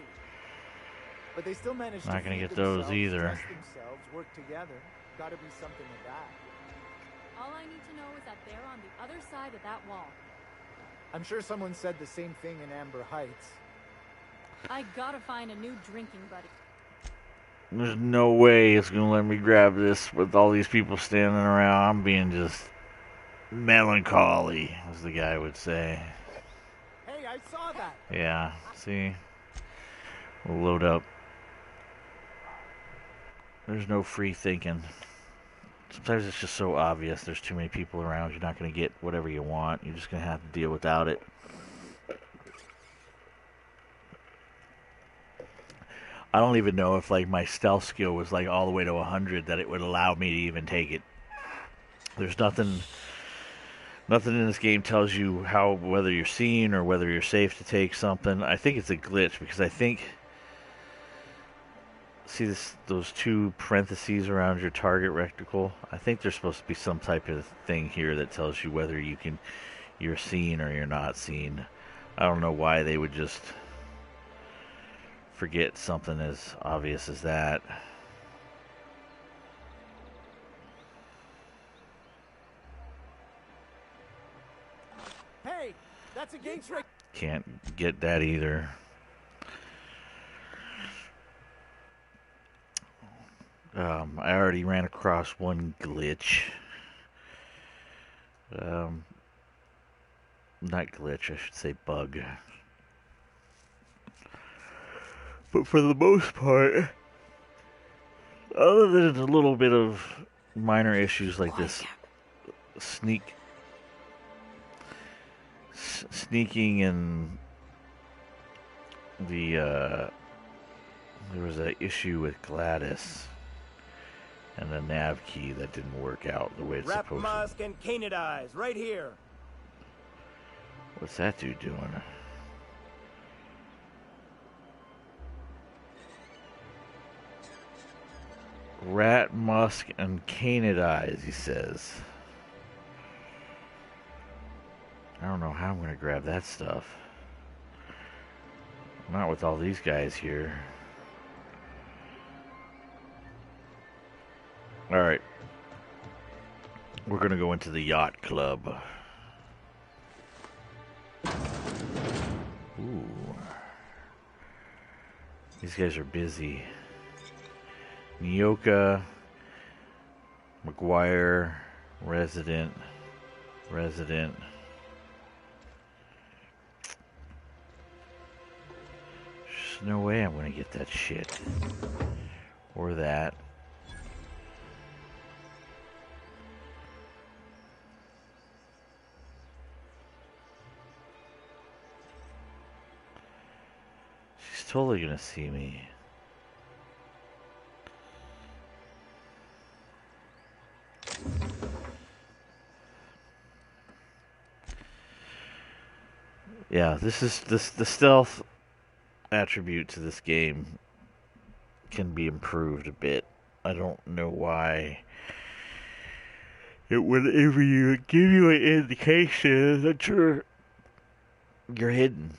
But they still manage Not to gonna feed get those themselves, either. dress themselves, work together. Gotta be something of that. All I need to know is that they're on the other side of that wall. I'm sure someone said the same thing in Amber Heights. I gotta find a new drinking buddy. There's no way it's going to let me grab this with all these people standing around. I'm being just melancholy, as the guy would say. Hey, I saw that! Yeah, see? We'll load up. There's no free thinking. Sometimes it's just so obvious. There's too many people around. You're not going to get whatever you want. You're just going to have to deal without it. I don't even know if like my stealth skill was like all the way to 100 that it would allow me to even take it. There's nothing in this game tells you how whether you're seen or whether you're safe to take something. I think it's a glitch because I think see those two parentheses around your target reticle. I think there's supposed to be some type of thing here that tells you whether you're seen or you're not seen. I don't know why they would just forget something as obvious as that. Hey, that's a gate trick. Can't get that either. I already ran across one glitch. Not glitch, I should say bug. But for the most part, other than a little bit of minor issues like this, sneaking and there was an issue with Gladys and the nav key that didn't work out the way it's Wrap supposed musk and canid eyes right here. to. What's that dude doing? Rat musk and canid eyes, he says. I don't know how I'm going to grab that stuff. Not with all these guys here. Alright. We're going to go into the yacht club. Ooh. These guys are busy. Nyoka, McGuire, Resident. There's no way I'm gonna get that shit. Or that. totally gonna see me. Yeah, this is the stealth attribute to this game can be improved a bit. I don't know why it would even give you an indication that you're hidden,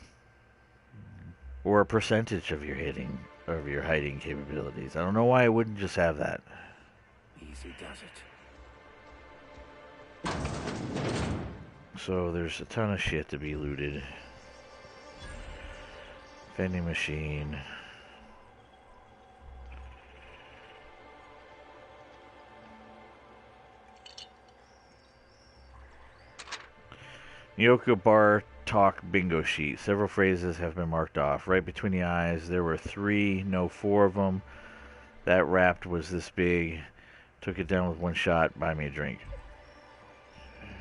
or a percentage of your hiding capabilities. I don't know why it wouldn't just have that. Easy does it. So there's a ton of shit to be looted. Vending machine. Nyoko Bar Talk Bingo Sheet. Several phrases have been marked off. Right between the eyes, there were 3, no 4 of them. That wrapped was this big. Took it down with one shot. Buy me a drink.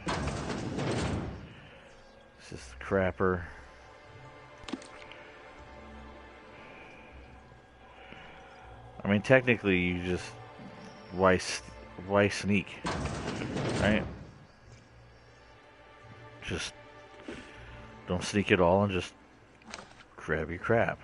This is the crapper. I mean, technically, you just why sneak, right? Just don't sneak at all and just grab your crap.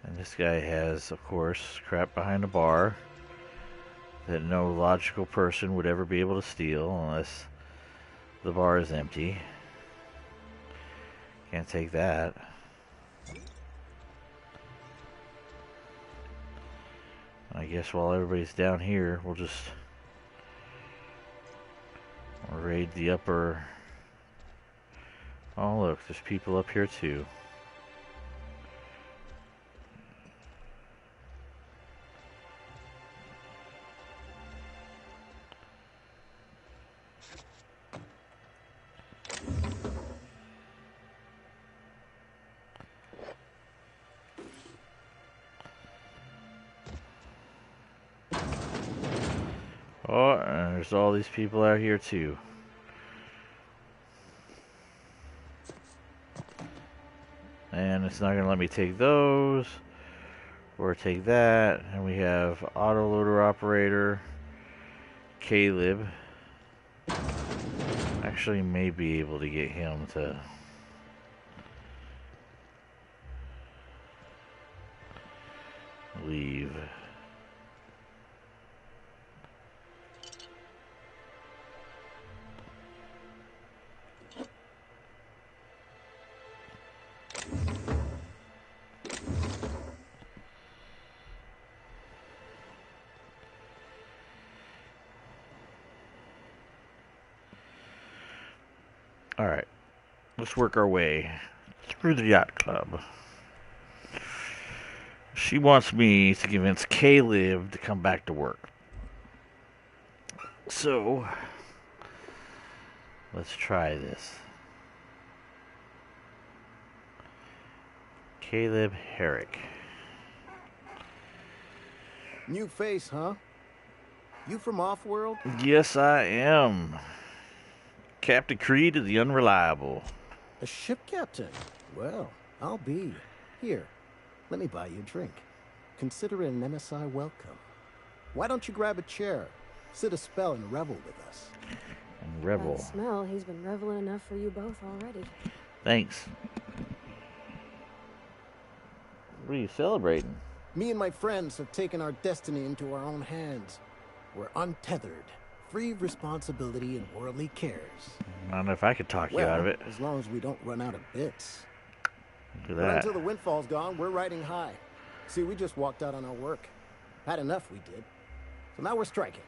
And this guy has, of course, crap behind the bar that no logical person would ever be able to steal unless the bar is empty. Can't take that. I guess while everybody's down here, we'll just raid the upper. Oh look, there's people up here too. Oh, and there's all these people out here too. And it's not going to let me take those or take that. And we have autoloader operator, Caleb. Actually may be able to get him to leave. Alright, let's work our way through the yacht club. She wants me to convince Caleb to come back to work. So, let's try this. Caleb Herrick. New face, huh? You from Offworld? Yes, I am. Captain Creed of the Unreliable. A ship captain? Well, I'll be. Here, let me buy you a drink. Consider it an MSI welcome. Why don't you grab a chair, sit a spell, and revel with us? And revel. By the smell, he's been reveling enough for you both already. Thanks. What are you celebrating? Me and my friends have taken our destiny into our own hands. We're untethered, free of responsibility and worldly cares. I don't know if I could talk you out of it. As long as we don't run out of bits. Look at But that. until the windfall's gone, we're riding high. See, we just walked out on our work. Had enough, we did. So now we're striking.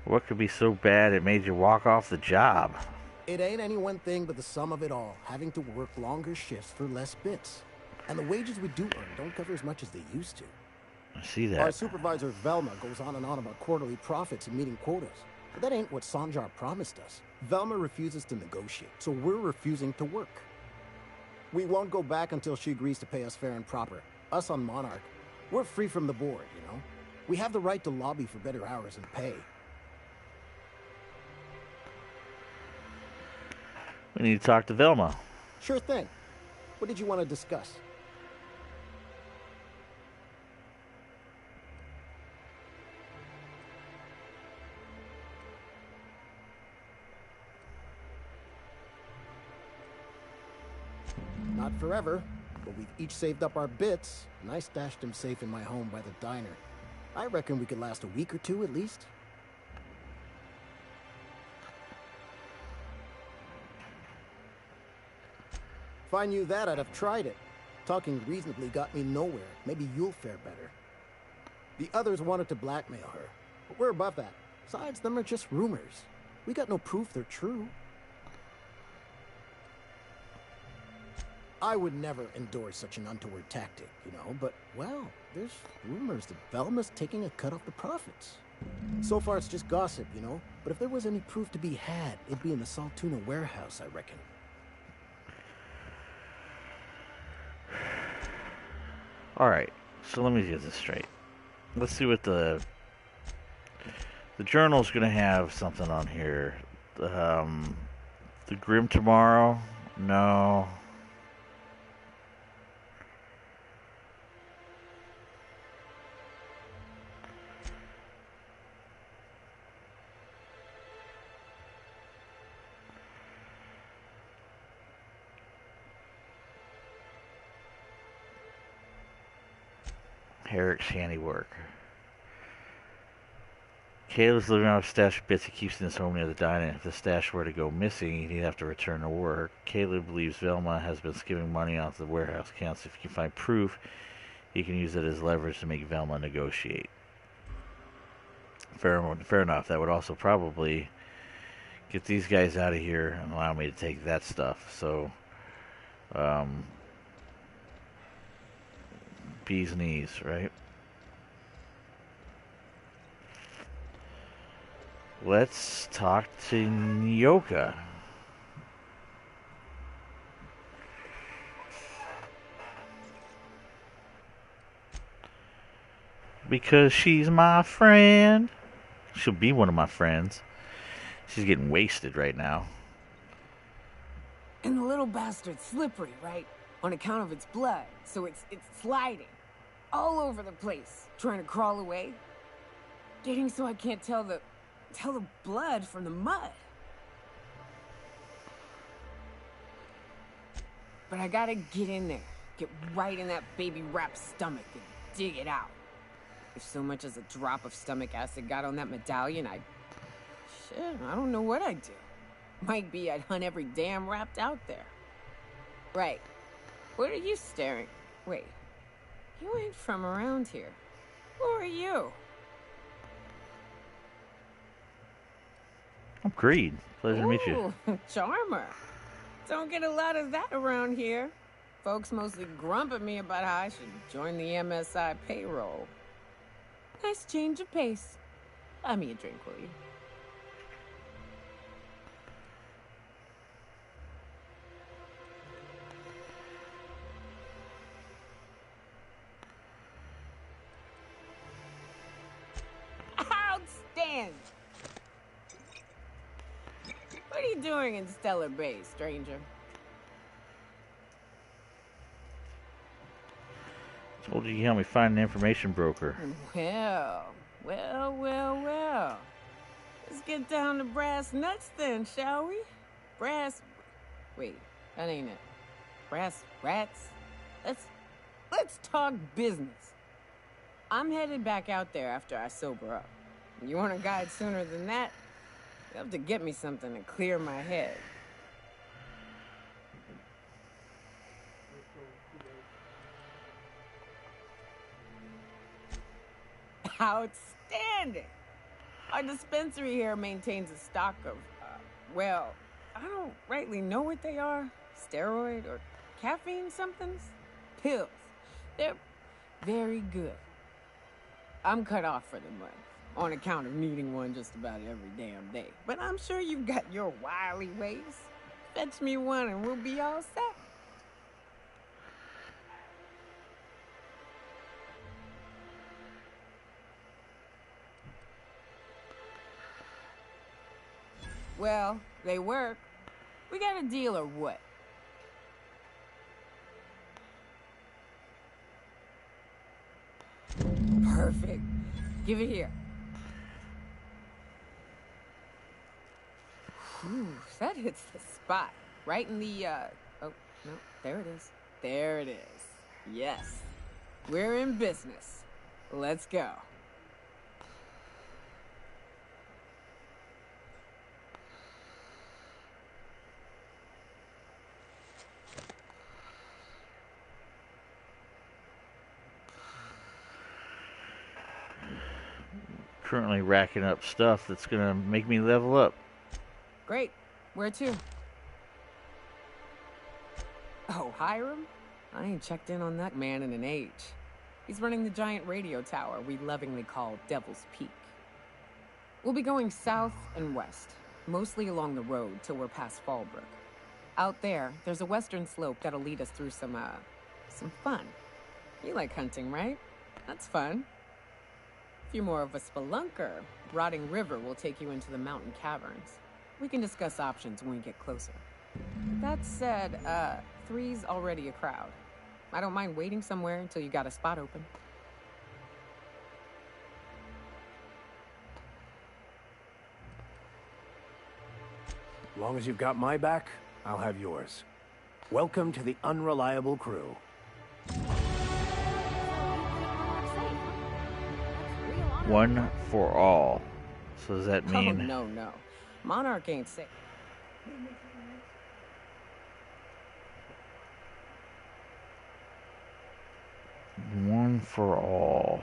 What could be so bad it made you walk off the job? It ain't any one thing but the sum of it all, having to work longer shifts for less bits. And the wages we do earn don't cover as much as they used to. I see that. Our supervisor Velma goes on and on about quarterly profits and meeting quotas. But that ain't what Sanjar promised us. Velma refuses to negotiate, so we're refusing to work. We won't go back until she agrees to pay us fair and proper. Us on Monarch. We're free from the board, you know? We have the right to lobby for better hours and pay. We need to talk to Velma. Sure thing. What did you want to discuss? Not forever, but we've each saved up our bits, and I stashed them safe in my home by the diner. I reckon we could last a week or two at least. If I knew that, I'd have tried it. Talking reasonably got me nowhere. Maybe you'll fare better. The others wanted to blackmail her, but we're above that. Besides, them are just rumors. We got no proof they're true. I would never endorse such an untoward tactic, you know, but, well, there's rumors that Velma's taking a cut off the profits. So far, it's just gossip, you know, but if there was any proof to be had, it'd be in the Saltuna warehouse, I reckon. Alright, so let me get this straight. Let's see what the journal's gonna have something on here. The Grim tomorrow? No. Eric's handiwork. Caleb's living off stash of bits he keeps in his home near the diner. If the stash were to go missing, he'd have to return to work. Caleb believes Velma has been skimming money off the warehouse accounts. If he can find proof, he can use it as leverage to make Velma negotiate. Fair enough. That would also probably get these guys out of here and allow me to take that stuff. So, bee's knees, right? Let's talk to Nyoka. Because she's my friend. She'll be one of my friends. She's getting wasted right now. And the little bastard's slippery, right? On account of its blood, so it's sliding all over the place, trying to crawl away. Getting so I can't tell the blood from the mud. But I gotta get in there, get right in that baby rap's stomach and dig it out. If so much as a drop of stomach acid got on that medallion, I don't know what I'd do. Might be I'd hunt every damn rapt out there. Right. What are you staring? Wait. You ain't from around here. Who are you? I'm Creed. Pleasure to meet you. Charmer. Don't get a lot of that around here. Folks mostly grump at me about how I should join the MSI payroll. Nice change of pace. Buy me a drink, will you? Outstanding! What are you doing in Stellar Bay, stranger? Told you help me find an information broker. Well. Let's get down to brass nuts then, shall we? Wait, that ain't it. Brass rats? Let's talk business. I'm headed back out there after I sober up. You want a guide sooner than that? You have to get me something to clear my head. Outstanding! Our dispensary here maintains a stock of, well, I don't rightly know what they are. Steroid or caffeine somethings? Pills. They're very good. I'm cut off for the month, on account of needing one just about every damn day. But I'm sure you've got your wily ways. Fetch me one and we'll be all set. Well, they work. We got a deal or what? Perfect. Give it here. Whew, that hits the spot. Right in the, oh, no, there it is. There it is. Yes. We're in business. Let's go. Currently racking up stuff that's gonna make me level up. Great. Where to? Oh, Hiram? I ain't checked in on that man in an age. He's running the giant radio tower we lovingly call Devil's Peak. We'll be going south and west, mostly along the road till we're past Fallbrook. Out there, there's a western slope that'll lead us through some fun. You like hunting, right? That's fun. If you're more of a spelunker, Rotting River will take you into the mountain caverns. We can discuss options when we get closer. That said, 3's already a crowd. I don't mind waiting somewhere until you got a spot open. As long as you've got my back, I'll have yours. Welcome to the unreliable crew. One for all. So does that mean? Oh, no. Monarch ain't safe. One for all.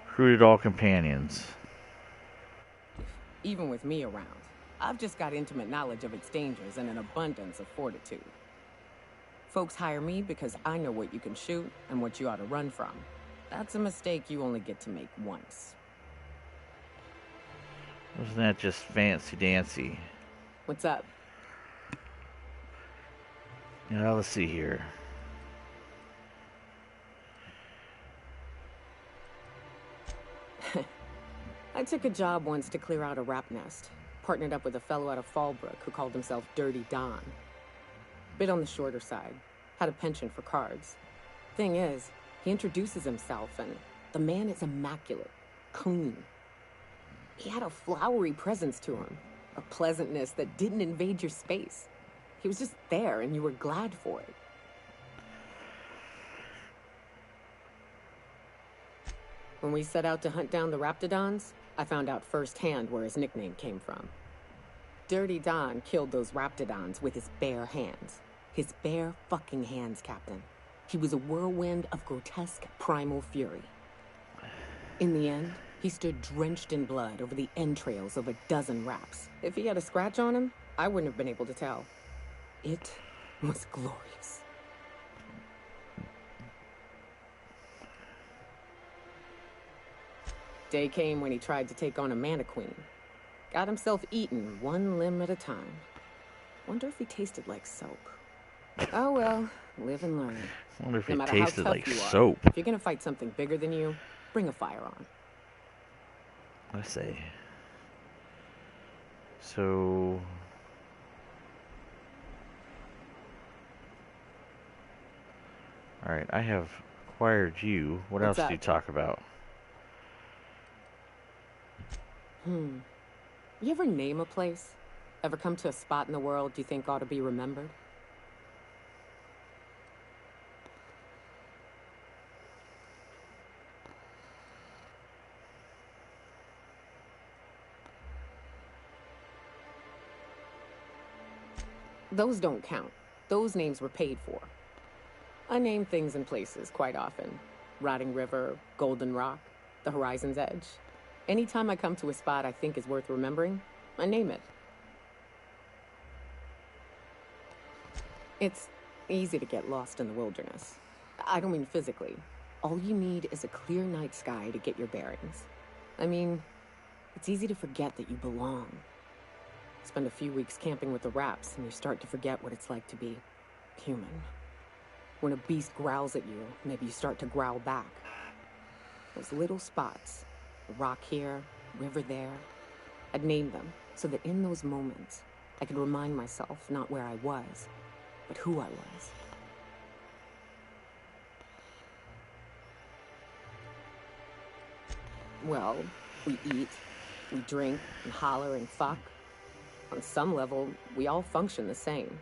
Recruited all companions. Even with me around, I've just got intimate knowledge of its dangers and an abundance of fortitude. Folks hire me because I know what you can shoot and what you ought to run from. That's a mistake you only get to make once. Wasn't that just fancy dancy? What's up? Now let's see here. I took a job once to clear out a rap nest. Partnered up with a fellow out of Fallbrook who called himself Dirty Don. Bit on the shorter side. Had a penchant for cards. Thing is, he introduces himself and the man is immaculate. Clean. He had a flowery presence to him. A pleasantness that didn't invade your space. He was just there and you were glad for it. When we set out to hunt down the Raptidons, I found out firsthand where his nickname came from. Dirty Don killed those Raptidons with his bare hands. His bare fucking hands, Captain. He was a whirlwind of grotesque primal fury. In the end, he stood drenched in blood over the entrails of a dozen raps. If he had a scratch on him, I wouldn't have been able to tell. It was glorious. Day came when he tried to take on a mannequin. Got himself eaten one limb at a time. Wonder if he tasted like soap. Oh well, live and learn. Wonder if no it matter how tasted tough like you are, soap. If you're gonna fight something bigger than you, bring a firearm. I say. So. Alright, I have acquired you. What What's else do you up? talk about? You ever name a place? Ever come to a spot in the world you think ought to be remembered? Those don't count. Those names were paid for. I name things and places quite often. Rotting River, Golden Rock, the Horizon's Edge. Anytime I come to a spot I think is worth remembering, I name it. It's easy to get lost in the wilderness. I don't mean physically. All you need is a clear night sky to get your bearings. I mean, it's easy to forget that you belong. Spend a few weeks camping with the Raps and you start to forget what it's like to be human. When a beast growls at you, maybe you start to growl back. Those little spots, a rock here, river there. I'd name them so that in those moments, I could remind myself not where I was, but who I was. Well, we eat, we drink, and holler and fuck. On some level, we all function the same.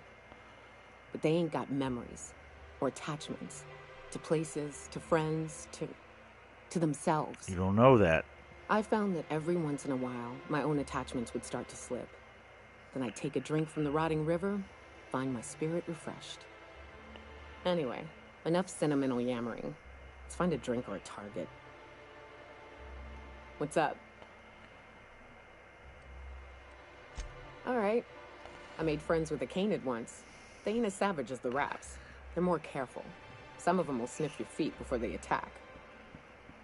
But they ain't got memories or attachments to places, to friends, to themselves. You don't know that. I found that every once in a while, my own attachments would start to slip. Then I'd take a drink from the rotting river, find my spirit refreshed. Anyway, enough sentimental yammering. Let's find a drink or a target. What's up? All right. I made friends with a canid once. They ain't as savage as the raps. They're more careful. Some of them will sniff your feet before they attack.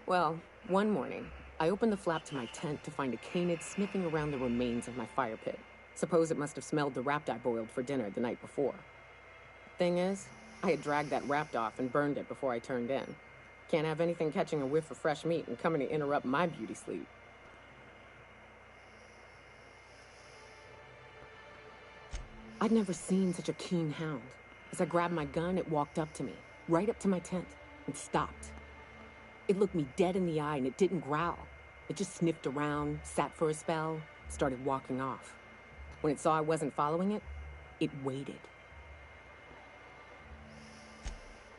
Well, one morning, I opened the flap to my tent to find a canid sniffing around the remains of my fire pit. Suppose it must have smelled the rapt I boiled for dinner the night before. Thing is, I had dragged that rapt off and burned it before I turned in. Can't have anything catching a whiff of fresh meat and coming to interrupt my beauty sleep. I'd never seen such a keen hound. As I grabbed my gun, it walked up to me, right up to my tent, and stopped. It looked me dead in the eye and it didn't growl. It just sniffed around, sat for a spell, started walking off. When it saw I wasn't following it, it waited.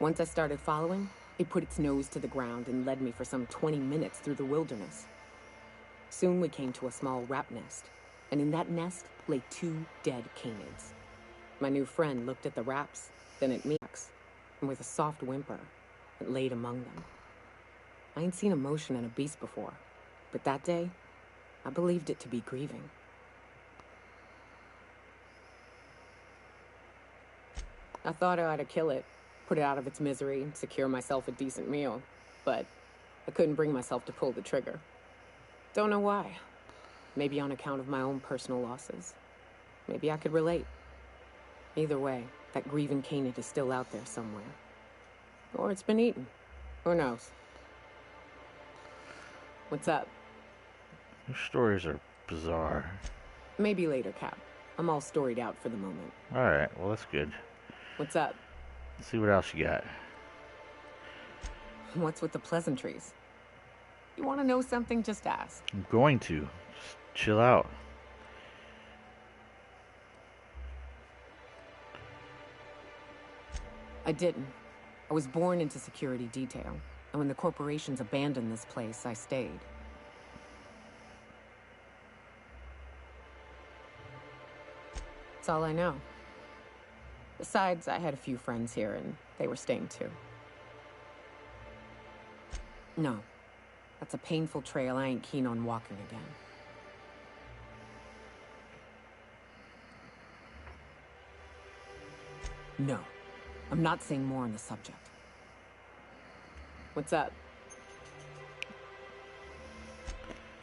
Once I started following, it put its nose to the ground and led me for some 20 minutes through the wilderness. Soon we came to a small rat nest, and in that nest lay 2 dead canids. My new friend looked at the raps, then at me, and with a soft whimper, it laid among them. I ain't seen emotion in a beast before, but that day, I believed it to be grieving. I thought I ought to kill it, put it out of its misery, and secure myself a decent meal, but I couldn't bring myself to pull the trigger. Don't know why. Maybe on account of my own personal losses. Maybe I could relate. Either way, that grieving canid is still out there somewhere. Or it's been eaten. Who knows? What's up? Your stories are bizarre. Maybe later, Cap. I'm all storied out for the moment. Alright, well that's good. What's up? Let's see what else you got. What's with the pleasantries? You want to know something? Just ask. I'm going to. Just chill out. I didn't. I was born into security detail, and when the corporations abandoned this place, I stayed. That's all I know. Besides, I had a few friends here, and they were staying too. No. That's a painful trail I ain't keen on walking again. No. I'm not saying more on the subject. What's up?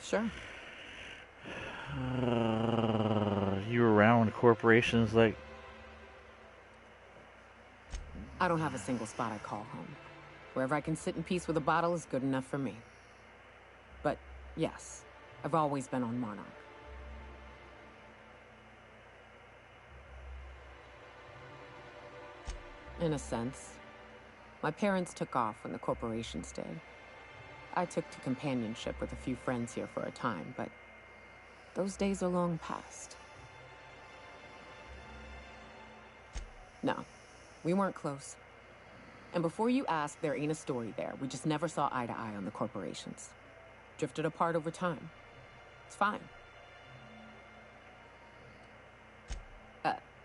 Sure. You were around when corporations like... I don't have a single spot I call home. Wherever I can sit in peace with a bottle is good enough for me. But, yes, I've always been on Monarch. In a sense. My parents took off when the corporations did. I took to companionship with a few friends here for a time, but those days are long past. No, we weren't close. And before you ask, there ain't a story there. We just never saw eye to eye on the corporations. Drifted apart over time. It's fine.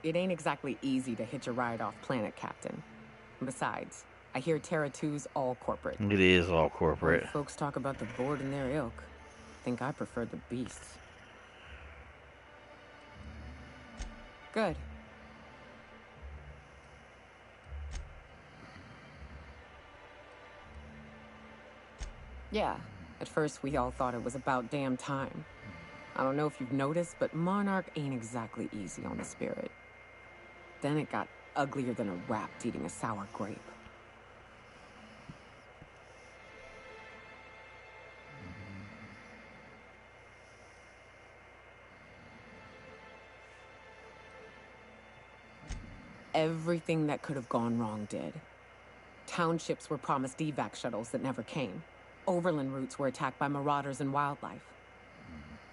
It ain't exactly easy to hitch a ride off planet, Captain. Besides, I hear Terra 2's all corporate. It is all corporate. When folks talk about the board and their ilk, think I prefer the beasts. Good. Yeah, at first we all thought it was about damn time. I don't know if you've noticed, but Monarch ain't exactly easy on the spirit. Then it got uglier than a rat eating a sour grape. Everything that could have gone wrong did. Townships were promised evac shuttles that never came. Overland routes were attacked by marauders and wildlife.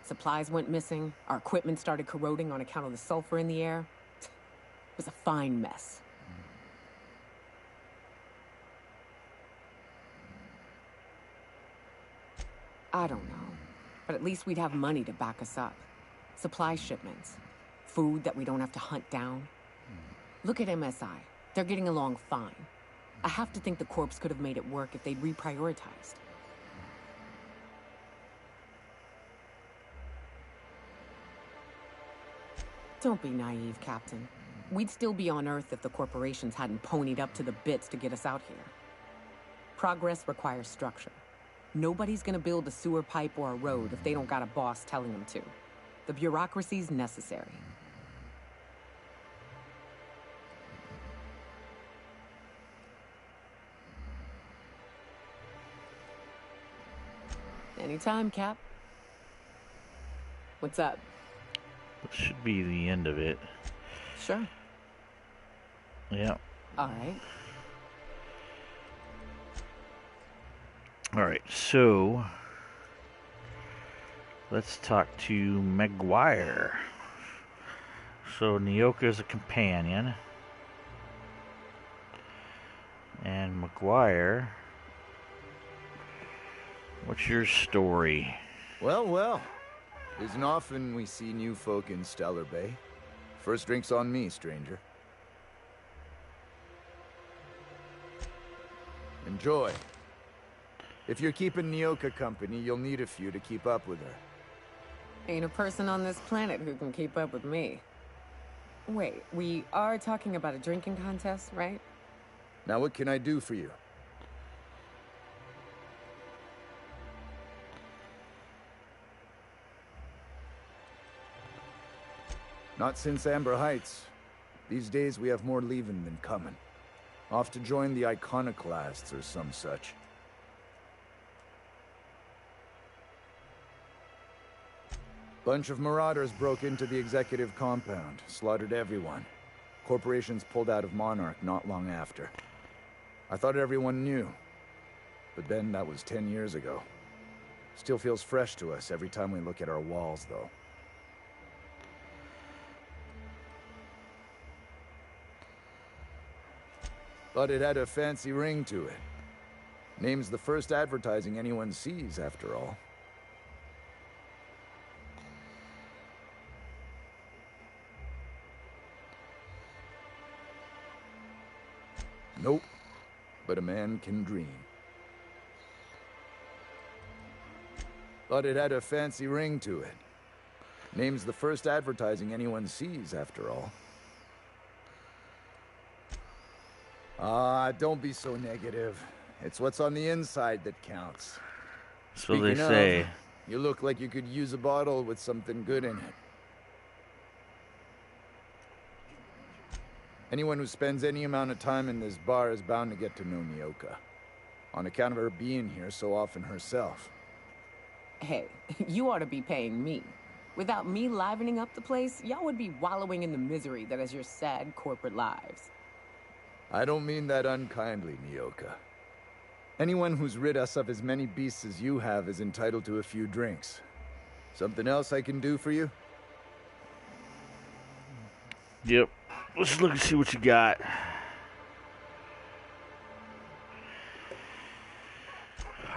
Supplies went missing. Our equipment started corroding on account of the sulfur in the air. It was a fine mess. I don't know, but at least we'd have money to back us up. Supply shipments. Food that we don't have to hunt down. Look at MSI. They're getting along fine. I have to think the Corps could have made it work if they'd reprioritized. Don't be naive, Captain. We'd still be on Earth if the corporations hadn't ponied up to the bits to get us out here. Progress requires structure. Nobody's gonna build a sewer pipe or a road if they don't got a boss telling them to. The bureaucracy's necessary. Anytime, Cap. What's up? That should be the end of it. Sure. Yeah. All right. Alright, so let's talk to McGuire. So Nyoka is a companion. And McGuire, what's your story? Well. Isn't often we see new folk in Stellar Bay. First drink's on me, stranger. Enjoy. If you're keeping Nyoka company, you'll need a few to keep up with her. Ain't a person on this planet who can keep up with me. Wait, we are talking about a drinking contest, right? Now what can I do for you? Not since Amber Heights. These days we have more leaving than coming. Off to join the Iconoclasts or some such. Bunch of marauders broke into the executive compound, slaughtered everyone. Corporations pulled out of Monarch not long after. I thought everyone knew. But then that was 10 years ago. Still feels fresh to us every time we look at our walls, though. Thought it had a fancy ring to it. Name's the first advertising anyone sees, after all. Nope. But a man can dream. Thought it had a fancy ring to it. Name's the first advertising anyone sees, after all. Don't be so negative. It's what's on the inside that counts. So they say. You look like you could use a bottle with something good in it. Anyone who spends any amount of time in this bar is bound to get to know Nyoka. On account of her being here so often herself. Hey, you ought to be paying me. Without me livening up the place, y'all would be wallowing in the misery that is your sad corporate lives. I don't mean that unkindly, Nyoka. Anyone who's rid us of as many beasts as you have is entitled to a few drinks. Something else I can do for you? Yep. Let's look and see what you got.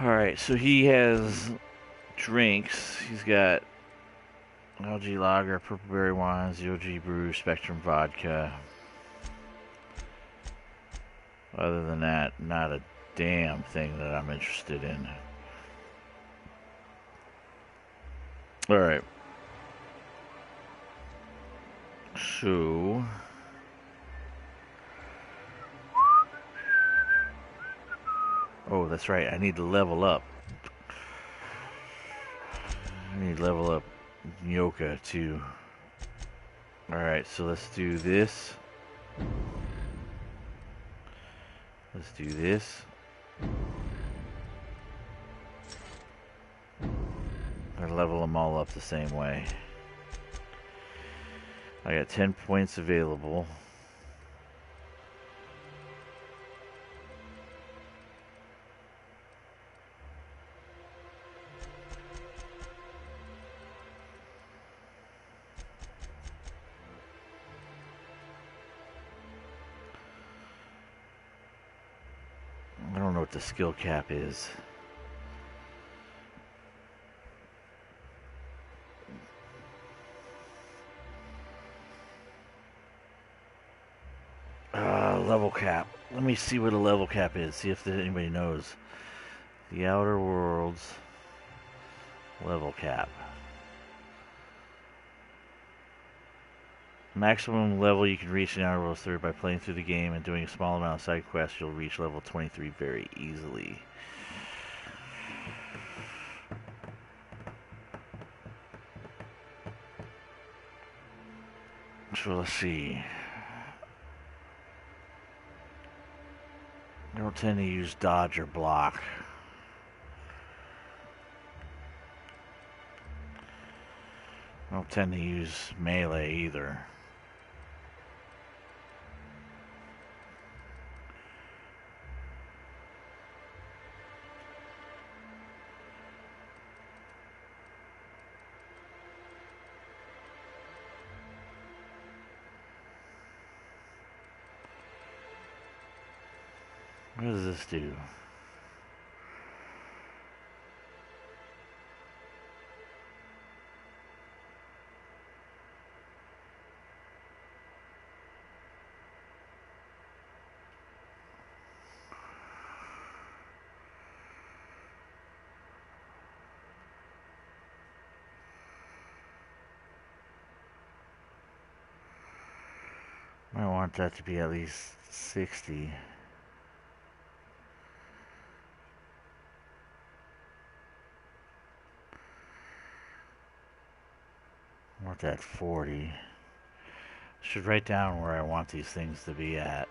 Alright, so he has drinks. He's got algae lager, purple berry wine, ZOG brew, Spectrum vodka. Other than that, not a damn thing that I'm interested in. Alright. So... oh, that's right. I need to level up. I need to level up Nyoka too. Alright, so let's do this. Let's do this. I level them all up the same way. I got 10 points available. what the skill cap is. Level cap. Let me see what a level cap is. See if anybody knows. The Outer Worlds level cap. Maximum level you can reach in Outer Worlds 3 by playing through the game and doing a small amount of side quests. You'll reach level 23 very easily. So let's see. I don't tend to use dodge or block. I don't tend to use melee either. What does this do? I want that to be at least 60. I want that 40. Should write down where I want these things to be at.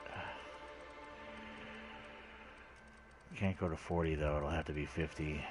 Can't go to 40 though, it'll have to be 50.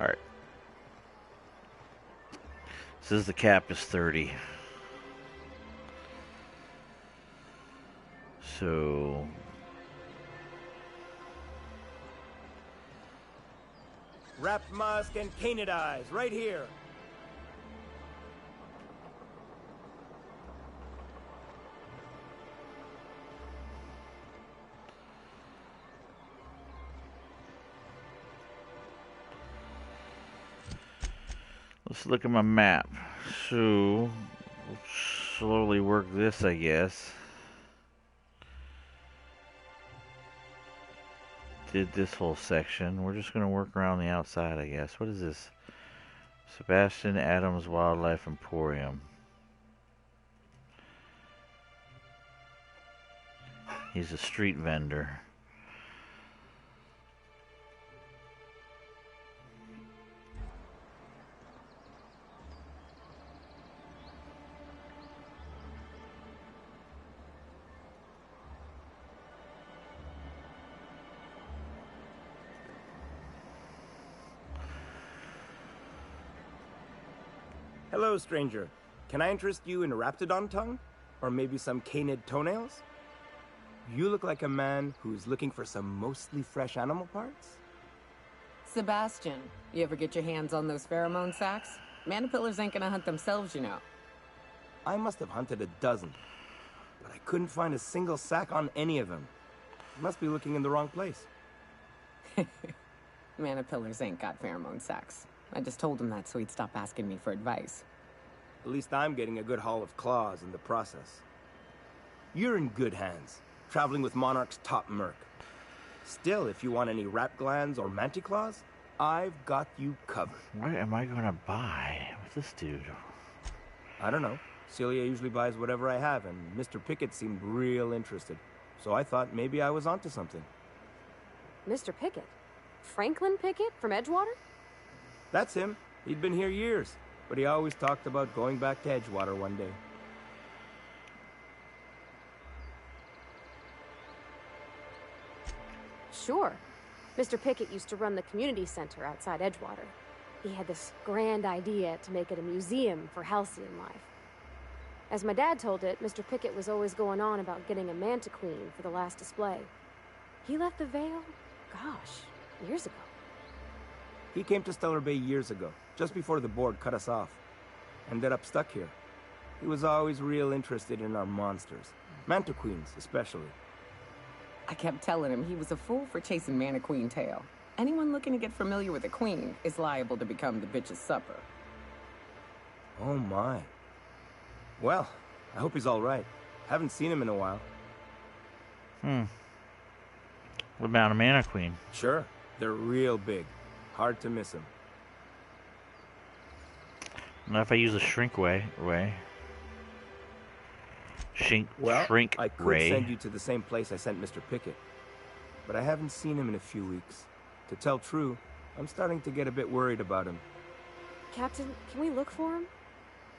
Alright. Says the cap is 30. So Wrap Musk and Canid Eyes, right here. let's look at my map. So we'll slowly work this, I guess. Did this whole section. We're just going to work around the outside, I guess. What is this? Sebastian Adams Wildlife Emporium. He's a street vendor. Hello, stranger. Can I interest you in Raptidon tongue? Or maybe some canid toenails? You look like a man who's looking for some mostly fresh animal parts? Sebastian, you ever get your hands on those pheromone sacks? Manipillars ain't gonna hunt themselves, you know. I must have hunted a dozen, but I couldn't find a single sack on any of them. You must be looking in the wrong place. Manipillars ain't got pheromone sacks. I just told him that so he'd stop asking me for advice. At least I'm getting a good haul of claws in the process. You're in good hands, traveling with Monarch's top merc. Still, if you want any rat glands or manticlaws, I've got you covered. What am I gonna buy with this dude? I don't know. Celia usually buys whatever I have, and Mr. Pickett seemed real interested. So I thought maybe I was onto something. Mr. Pickett? Franklin Pickett from Edgewater? That's him. He'd been here years, but he always talked about going back to Edgewater one day. Sure. Mr. Pickett used to run the community center outside Edgewater. He had this grand idea to make it a museum for halcyon life. As my dad told it, Mr. Pickett was always going on about getting a manta queen for the last display. He left the Vale, gosh, years ago. He came to Stellar Bay years ago, just before the board cut us off. Ended up stuck here. He was always real interested in our monsters. Manta queens, especially. I kept telling him he was a fool for chasing Mana Queen tail. Anyone looking to get familiar with a queen is liable to become the bitch's supper. Oh my. Well, I hope he's all right. Haven't seen him in a while. What about a Mana Queen? Sure. They're real big. Hard to miss him. Now if I use a shrink ray. Shrink I could ray. send you to the same place I sent Mr. Pickett. But I haven't seen him in a few weeks. To tell true, I'm starting to get a bit worried about him. Captain, can we look for him?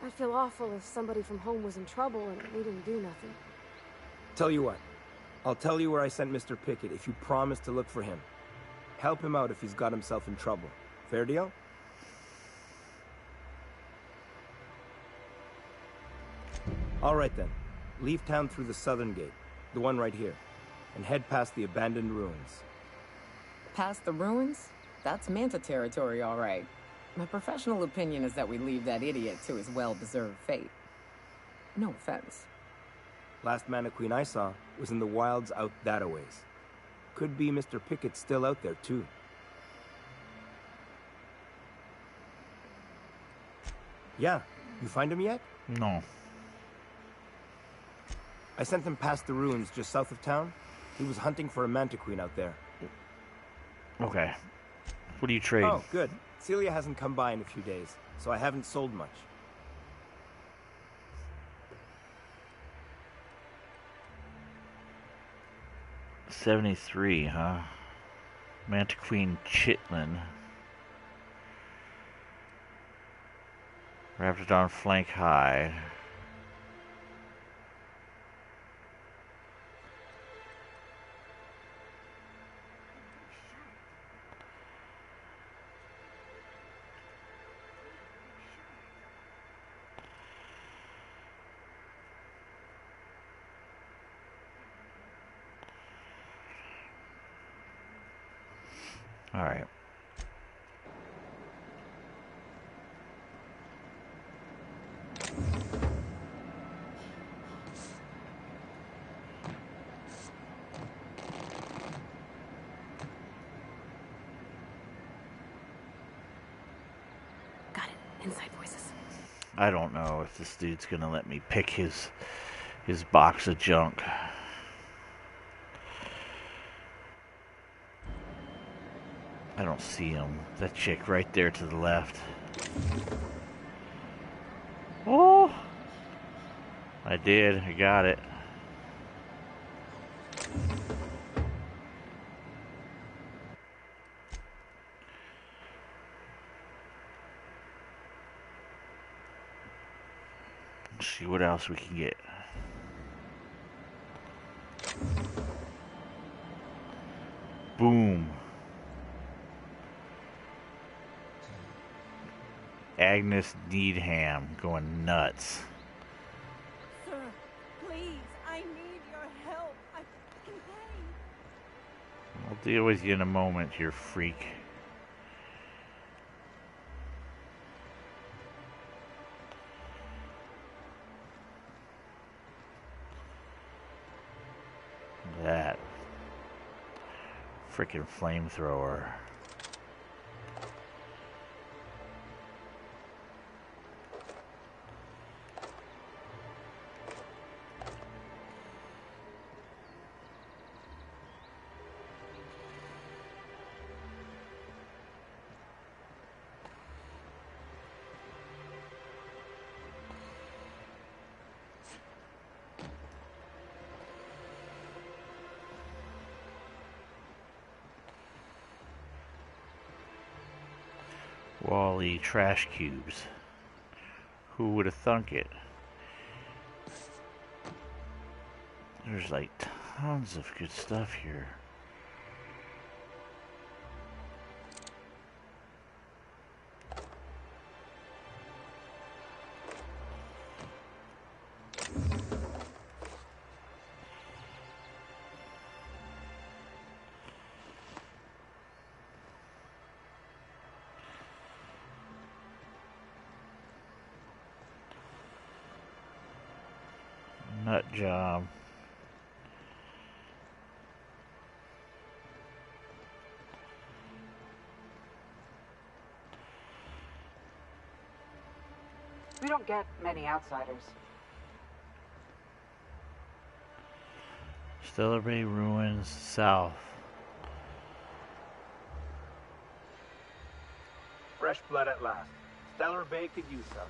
I'd feel awful if somebody from home was in trouble and we didn't do nothing. Tell you what, I'll tell you where I sent Mr. Pickett if you promise to look for him. Help him out if he's got himself in trouble. Fair deal? All right then. Leave town through the southern gate, the one right here, and head past the abandoned ruins. Past the ruins? That's Manta territory, all right. My professional opinion is that we leave that idiot to his well-deserved fate. No offense. Last Mana Queen I saw was in the wilds out that-a-ways. Could be Mr. Pickett still out there, too. Yeah, you find him yet? No. I sent him past the ruins just south of town. He was hunting for a Manta Queen out there. Okay. What do you trade? Oh, good. Celia hasn't come by in a few days, so I haven't sold much. $73, huh? Manta Queen Chitlin. Raptidon Flank High. All right. Got it. Inside voices. I don't know if this dude's gonna let me pick his box of junk. I don't see him. That chick right there to the left. Oh! I did. I got it. Let's see what else we can get. Boom. Agnes Needham going nuts. Sir, please, I need your help. I can pay. I'll deal with you in a moment, you freak. That frickin' flamethrower. Wally trash cubes. Who would have thunk it? There's like tons of good stuff here. Nut job. We don't get many outsiders. Stellar Bay Ruins South. Fresh blood at last. Stellar Bay could use some.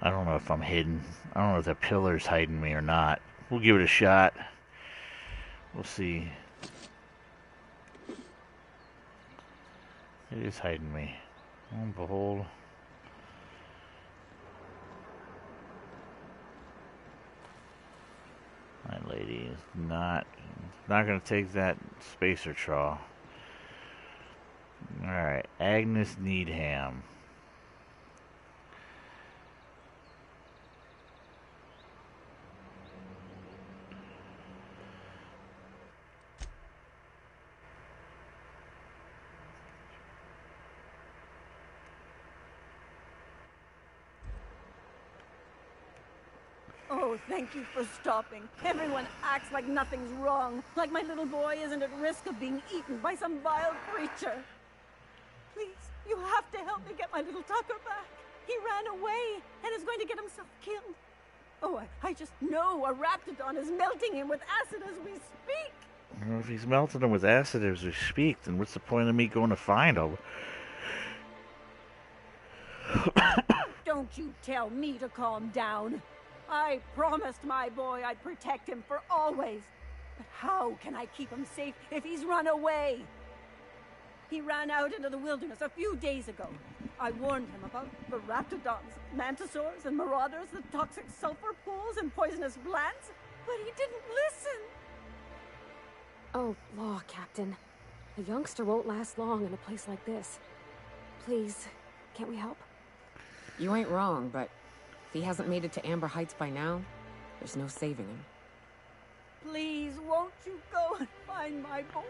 I don't know if I'm hidden. I don't know if the pillar's hiding me or not. We'll give it a shot. We'll see. It is hiding me. Lo and behold. My lady is not going to take that spacer traw. Alright, Agnes Needham. Oh, thank you for stopping. Everyone acts like nothing's wrong, like my little boy isn't at risk of being eaten by some vile creature. Please, you have to help me get my little Tucker back. He ran away and is going to get himself killed. Oh, I just know a Raptidon is melting him with acid as we speak. Well, if he's melting him with acid as we speak, then what's the point of me going to find him? Don't you tell me to calm down. I promised my boy I'd protect him for always. But how can I keep him safe if he's run away? He ran out into the wilderness a few days ago. I warned him about the Raptidons, Mantisaurs, and Marauders, the toxic sulfur pools and poisonous glands, but he didn't listen. Oh, law, Captain. A youngster won't last long in a place like this. Please, can't we help? You ain't wrong, but if he hasn't made it to Amber Heights by now, there's no saving him. Please, won't you go and find my boy?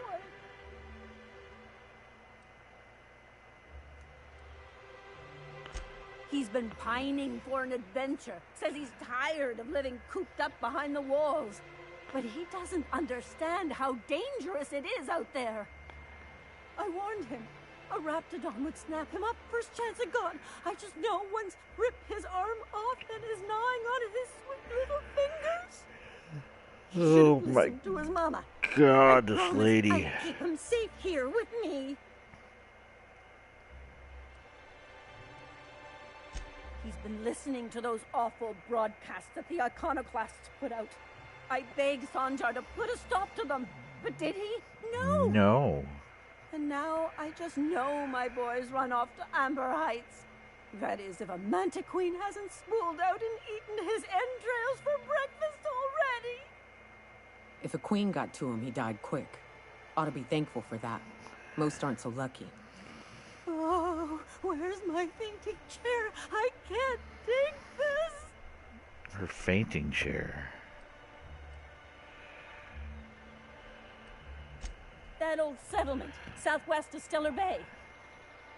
He's been pining for an adventure. Says he's tired of living cooped up behind the walls. But he doesn't understand how dangerous it is out there. I warned him. A Raptidon would snap him up first chance it got. I just know once ripped his arm off and is gnawing on his sweet little fingers. He Oh should've my listened to his mama. God, I this promised lady. I'd keep him safe here with me. He's been listening to those awful broadcasts that the iconoclasts put out. I begged Sanjar to put a stop to them, but did he? No. No. And now I just know my boy's run off to Amber Heights. That is, if a Mantiqueen hasn't spooled out and eaten his entrails for breakfast already. If a queen got to him, he died quick. Ought to be thankful for that. Most aren't so lucky. Oh, where's my fainting chair? I can't take this. Her fainting chair. That old settlement, southwest of Stellar Bay.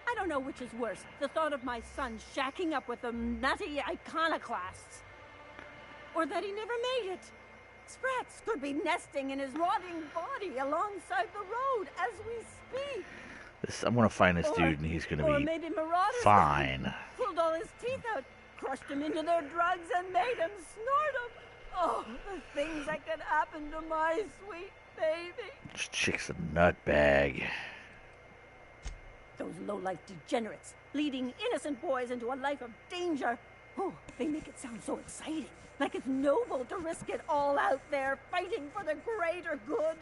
I don't know which is worse, the thought of my son shacking up with the nutty iconoclasts, or that he never made it. Sprats could be nesting in his rotting body alongside the road as we speak. I'm gonna find this dude and he's gonna Or be maybe Marauders fine. pulled all his teeth out, crushed him into their drugs, and made him snort them. Oh, the things that could happen to my sweet baby. This chick's a nutbag. Those low-life degenerates, leading innocent boys into a life of danger. Oh, they make it sound so exciting, like it's noble to risk it all out there, fighting for the greater good.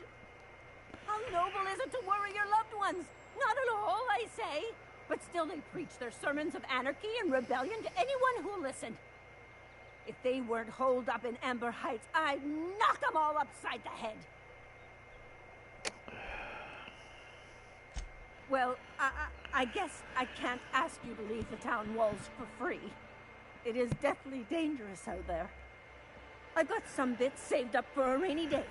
How noble is it to worry your loved ones? Not at all, I say. But still they preach their sermons of anarchy and rebellion to anyone who'll listen. If they weren't holed up in Amber Heights, I'd knock them all upside the head. Well, I guess I can't ask you to leave the town walls for free. It is deathly dangerous out there. I've got some bits saved up for a rainy day.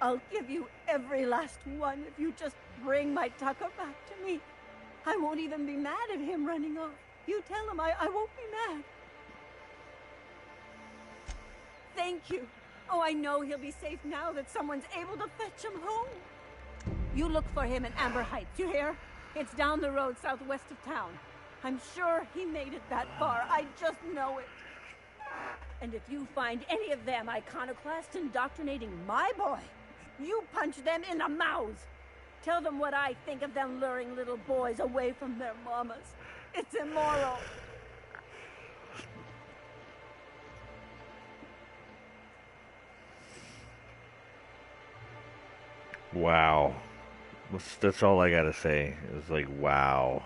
I'll give you every last one if you just bring my Tucker back to me. I won't even be mad at him running off. You tell him I won't be mad. Thank you. Oh, I know he'll be safe now that someone's able to fetch him home. You look for him in Amber Heights, you hear? It's down the road southwest of town. I'm sure he made it that far. I just know it. And if you find any of them iconoclasts indoctrinating my boy, you punch them in the mouths. Tell them what I think of them luring little boys away from their mamas. It's immoral. Wow. That's all I gotta say. It's like, wow.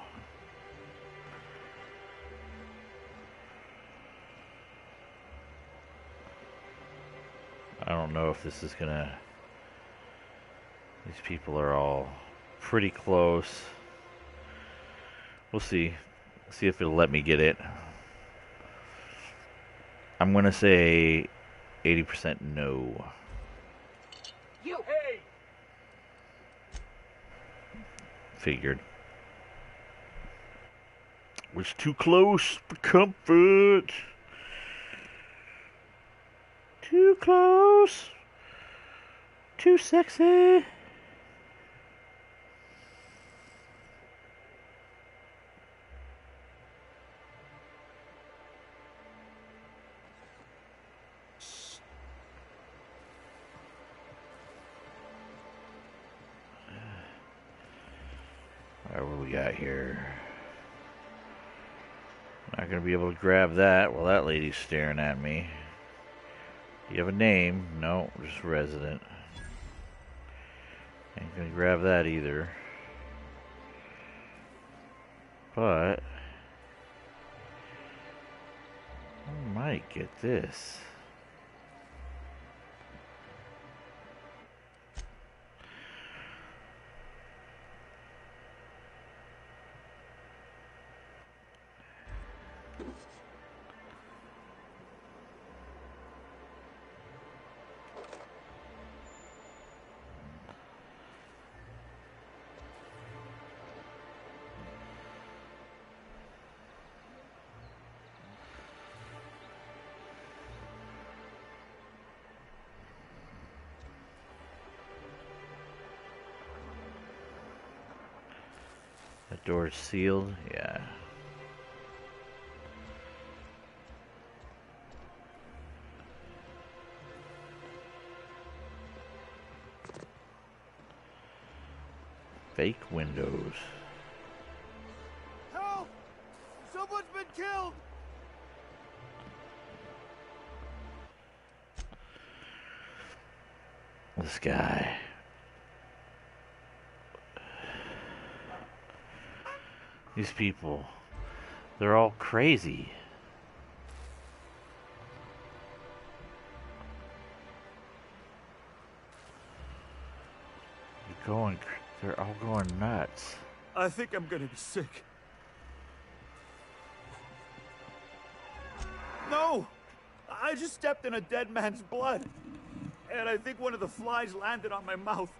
I don't know if this is gonna... These people are all pretty close. We'll see. See if it'll let me get it. I'm gonna say 80% no. You. Hey. Figured. Was too close for comfort. Too close. Too sexy. Alright, what do we got here? Not gonna be able to grab that while that lady's staring at me. Do you have a name? No, just resident. Ain't gonna grab that either. But I might get this. That door's sealed? Yeah. Fake windows. Help! Someone's been killed! This guy. These people, they're all crazy. They're all going nuts. I think I'm gonna be sick. No! I just stepped in a dead man's blood. And I think one of the flies landed on my mouth.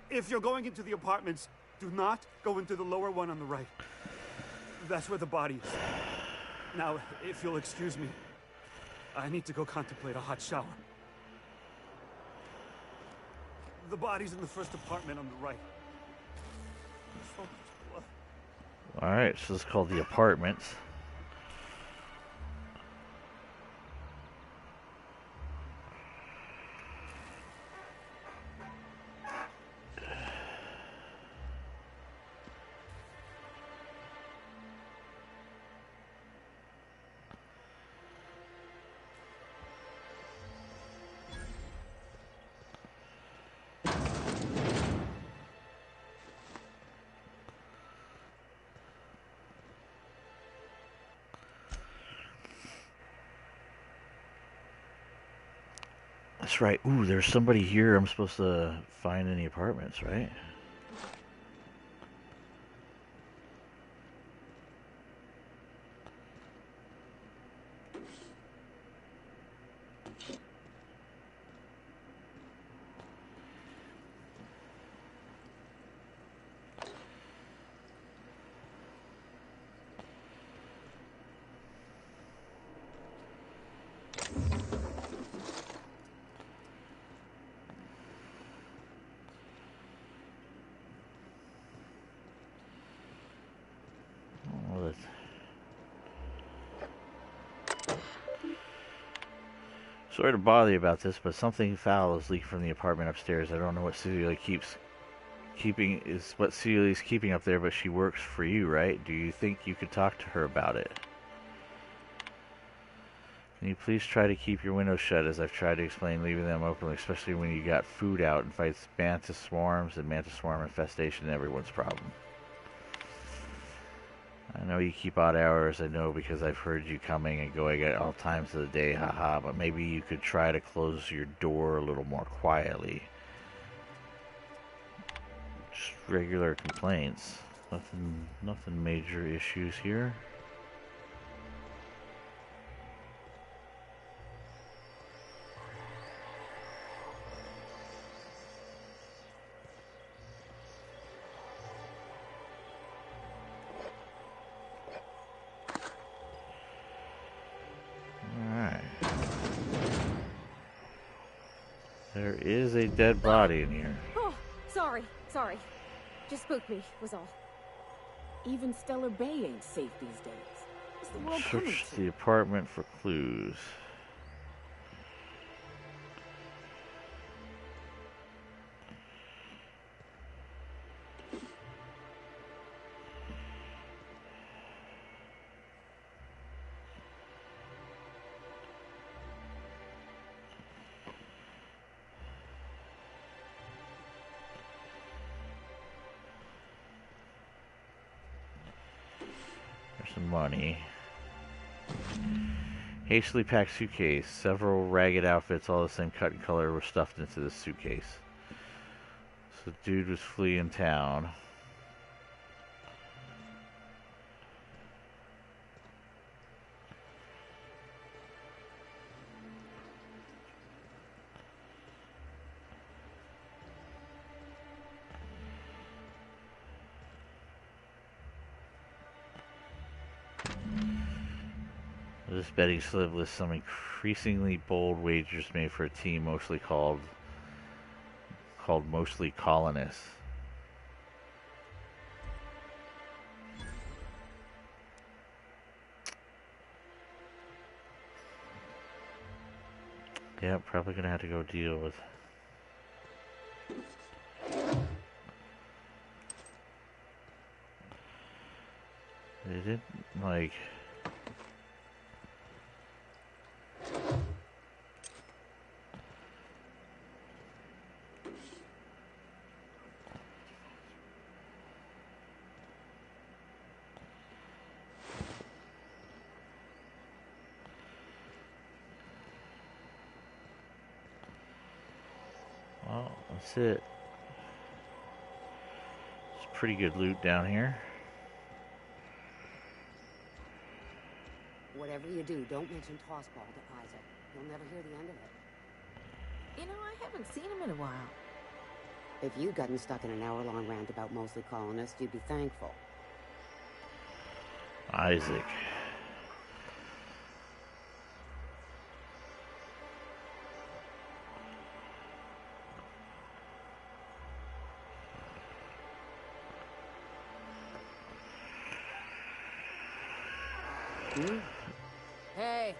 If you're going into the apartments, do not go into the lower one on the right. That's where the body is. Now, if you'll excuse me, I need to go contemplate a hot shower. The body's in the first apartment on the right. So much blood. Alright, so it's called the apartments. that's right. Ooh, there's somebody here I'm supposed to find in the apartments, right? Sorry to bother you about this, but something foul is leaking from the apartment upstairs. I don't know what Cecily's keeping up there, but she works for you, right? Do you think you could talk to her about it? Can you please try to keep your windows shut, as I've tried to explain, leaving them open, especially when you got food out and fights mantis swarms and mantis swarm infestation, everyone's problem. I know you keep odd hours, I know, because I've heard you coming and going at all times of the day, haha, but maybe you could try to close your door a little more quietly. Just regular complaints. Nothing major issues here. There is a dead body in here. Oh, sorry. Just spooked me, was all. Even Stellar Bay ain't safe these days. What's the world coming Search to? the apartment for clues. Some money. Hastily packed suitcase. Several ragged outfits, all the same cut and color, were stuffed into the suitcase. So the dude was fleeing town. This betting slip lists some increasingly bold wagers made for a team mostly called mostly colonists. Yeah, probably gonna have to go deal with. They didn't like. Well, that's it. It's pretty good loot down here. Whatever you do, don't mention Tossball to Isaac. You'll never hear the end of it. You know, I haven't seen him in a while. If you'd gotten stuck in an hour-long rant about mostly colonists, you'd be thankful. Isaac. Hey!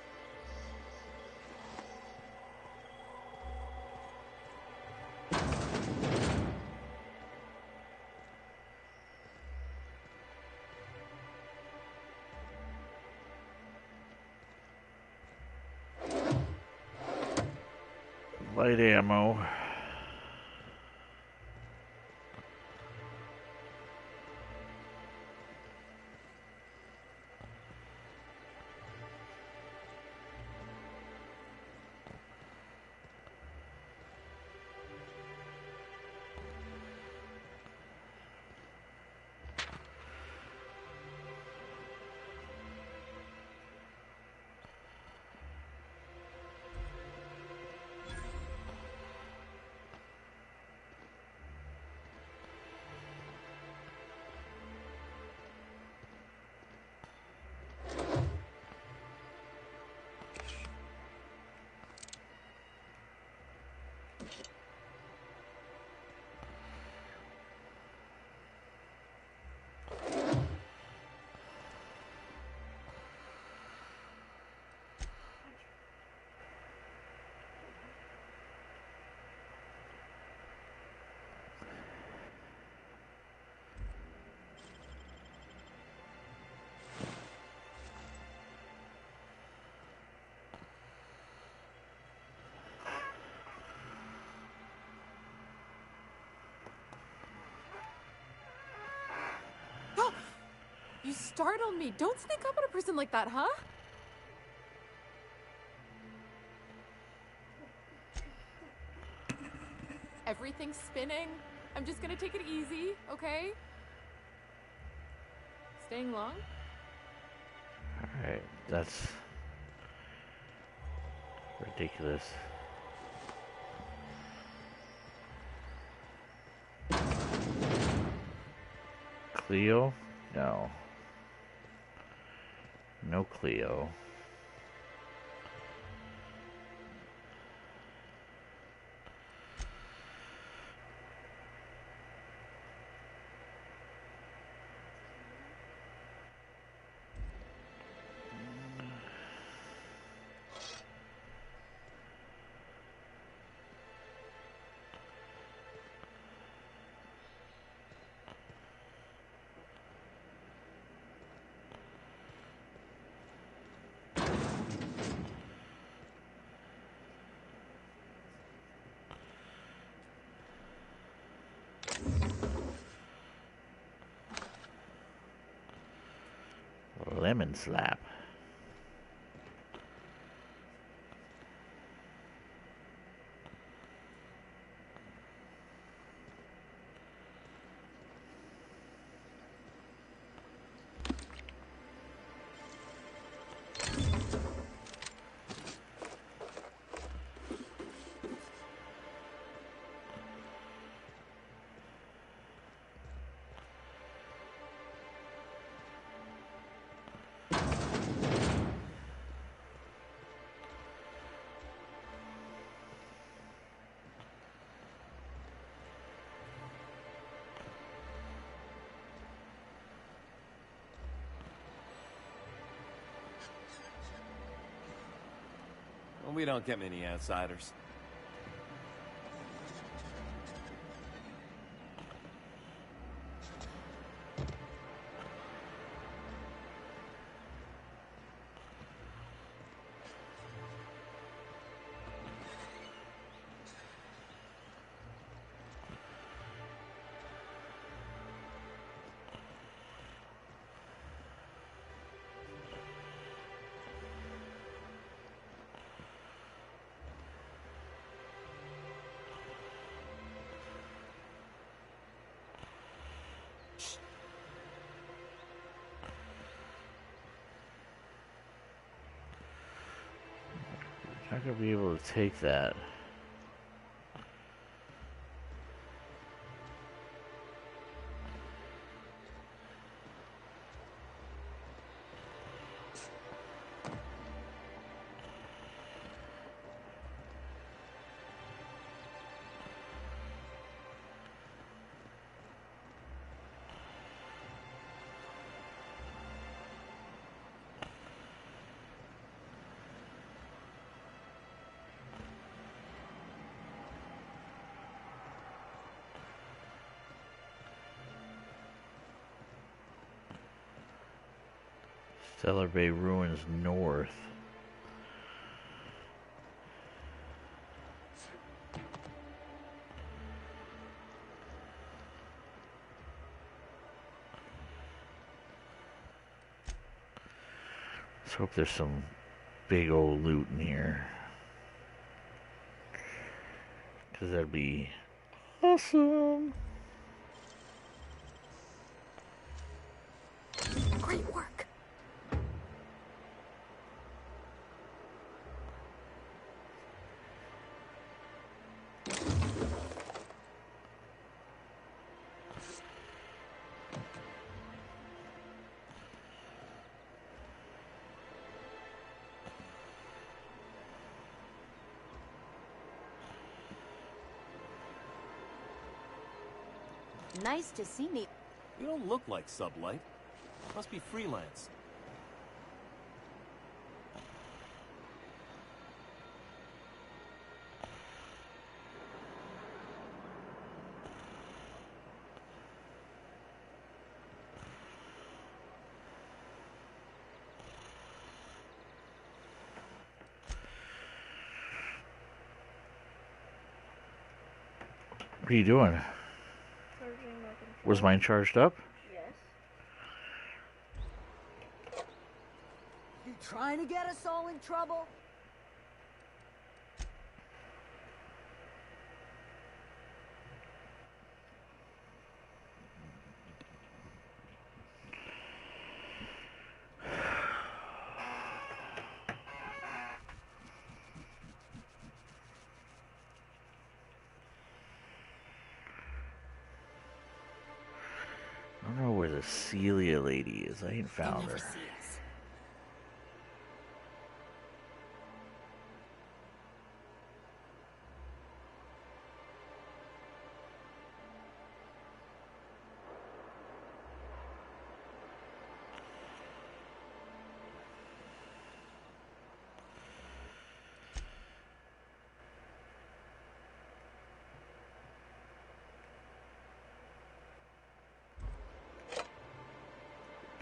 Light ammo. You startled me. Don't sneak up on a person like that, huh? Everything's spinning. I'm just gonna take it easy, okay? Staying long? Alright, that's ridiculous. Cleo? No. No Cleo. Lemon slap. Well, we don't get many outsiders. Not gonna be able to take that. Stellar Bay Ruins North. Let's hope there's some big old loot in here. Because that'd be awesome. Great work. Nice to see me. You don't look like Sublight. Must be freelance. What are you doing? Was mine charged up? Yes. trying to get us all in trouble? I don't know where the Celia lady is. I ain't found her.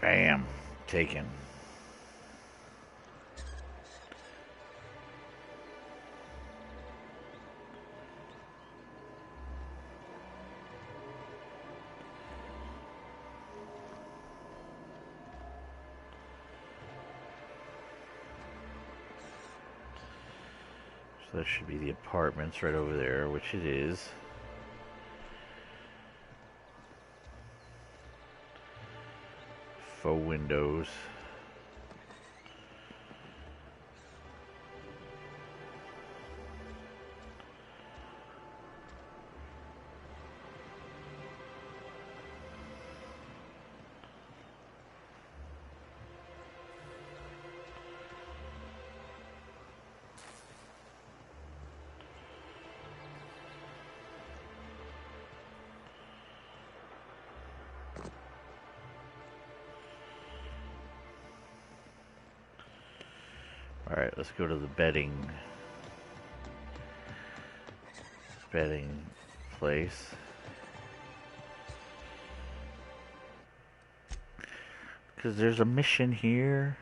Bam. Taken. So that should be the apartments right over there, which it is. Faux windows. Alright, let's go to the betting place. Because there's a mission here.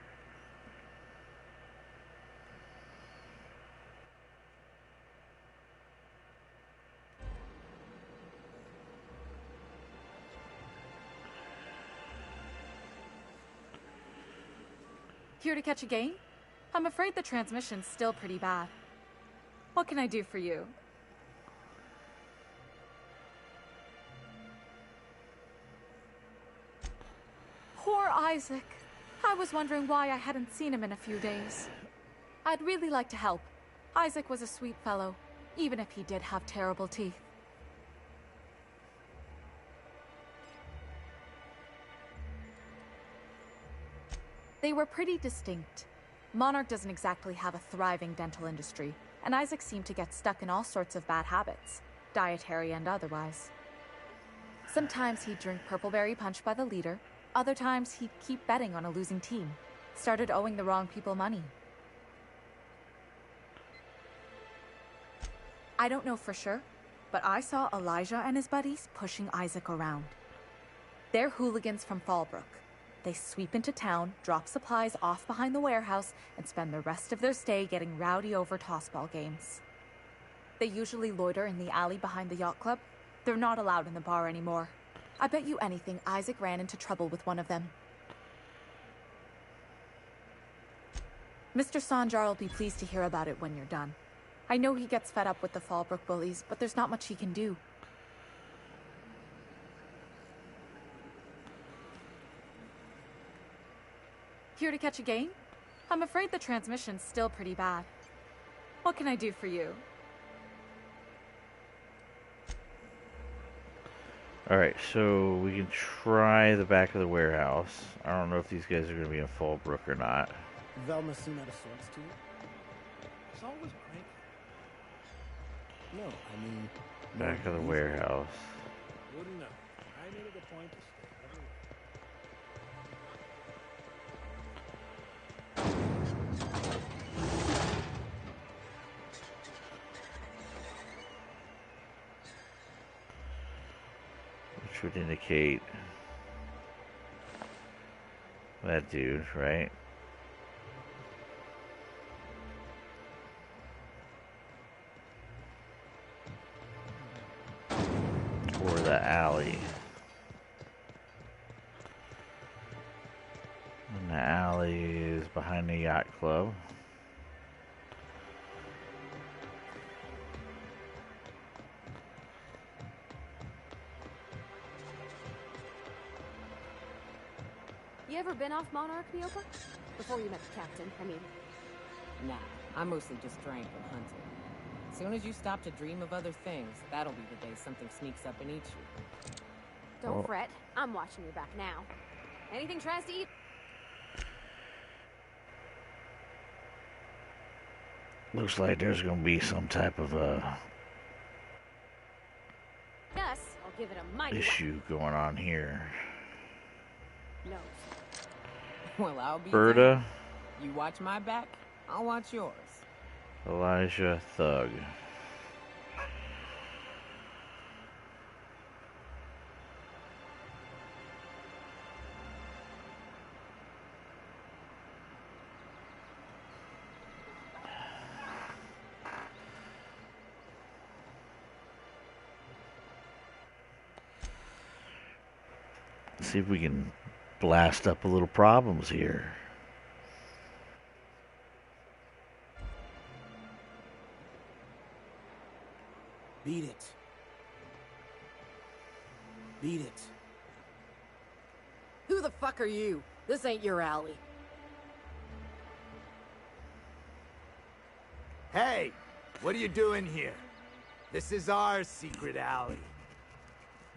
Here to catch a game? I'm afraid the transmission's still pretty bad. What can I do for you? Poor Isaac. I was wondering why I hadn't seen him in a few days. I'd really like to help. Isaac was a sweet fellow, even if he did have terrible teeth. They were pretty distinct. Monarch doesn't exactly have a thriving dental industry, and Isaac seemed to get stuck in all sorts of bad habits, dietary and otherwise. Sometimes he'd drink purpleberry punch by the liter, other times he'd keep betting on a losing team, started owing the wrong people money. I don't know for sure, but I saw Elijah and his buddies pushing Isaac around. They're hooligans from Fallbrook. They sweep into town, drop supplies off behind the warehouse, and spend the rest of their stay getting rowdy over tossball games. They usually loiter in the alley behind the yacht club. They're not allowed in the bar anymore. I bet you anything Isaac ran into trouble with one of them. Mr. Sanjar will be pleased to hear about it when you're done. I know he gets fed up with the Fallbrook bullies, but there's not much he can do. Here to catch a game? I'm afraid the transmission's still pretty bad. What can I do for you? Alright, so we can try the back of the warehouse. I don't know if these guys are going to be in Fallbrook or not. Velma seem out of sorts to you? It's always cranky. No, I mean... Back of the warehouse. Wouldn't know. I made it a point to stay every way. Which would indicate that dude, right? Or the alley. And the alley is is behind the yacht club. You ever been off Monarch, Mioka? Before you met the captain, I mean. Nah, I mostly just drank and hunted. As soon as you stop to dream of other things, that'll be the day something sneaks up and eats you. Don't fret. I'm watching your back now. Anything tries to eat... Looks like there's gonna be some type of Yes, I'll give it a mighty issue going on here. No. Well, I'll be Berta, damned. You watch my back, I'll watch yours. Elijah, Thug. See if we can blast up a little problems here. Beat it. Beat it. Who the fuck are you? This ain't your alley. Hey, what are you doing here? This is our secret alley.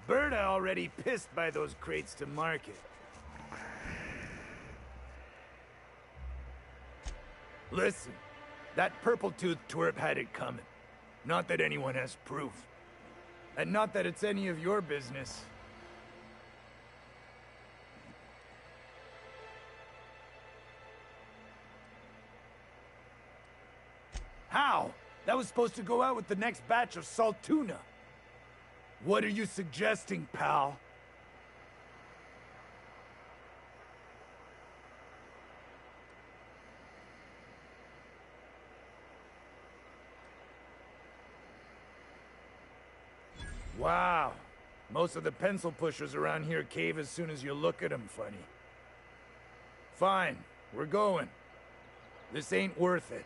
Berta already pissed by those crates to market. Listen, that purple-toothed twerp had it coming. Not that anyone has proof. And not that it's any of your business. How? That was supposed to go out with the next batch of salt tuna. What are you suggesting, pal? Wow. Most of the pencil pushers around here cave as soon as you look at them funny. Fine, we're going. This ain't worth it.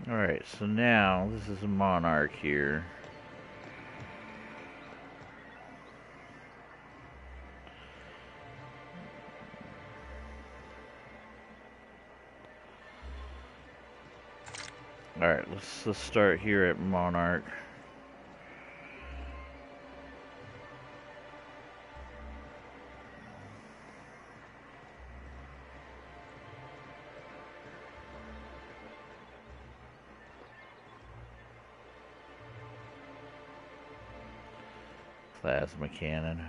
Alright, so now this is a Monarch here. Alright, let's start here at Monarch. Plasma cannon.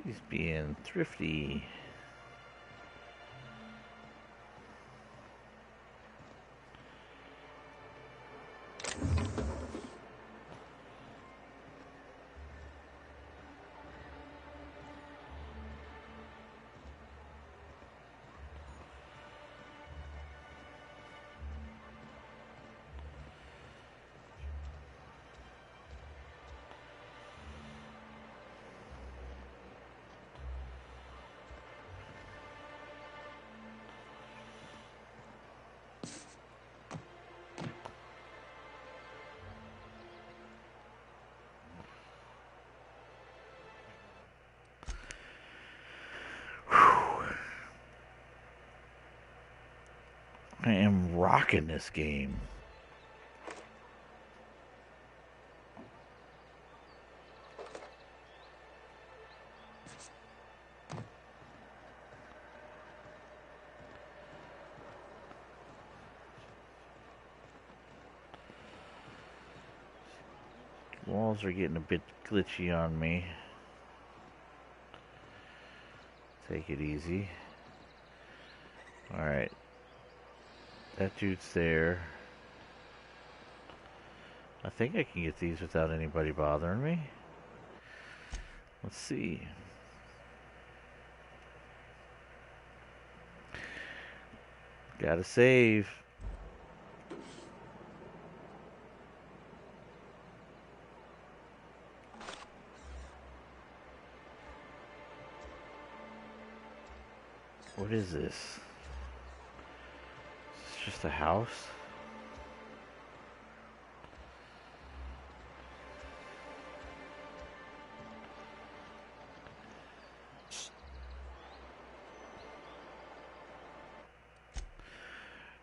She's being thrifty. I am rocking this game. Walls are getting a bit glitchy on me. Take it easy. Alright. That dude's there. I think I can get these without anybody bothering me. Let's see. Gotta save. What is this? Is this just a house?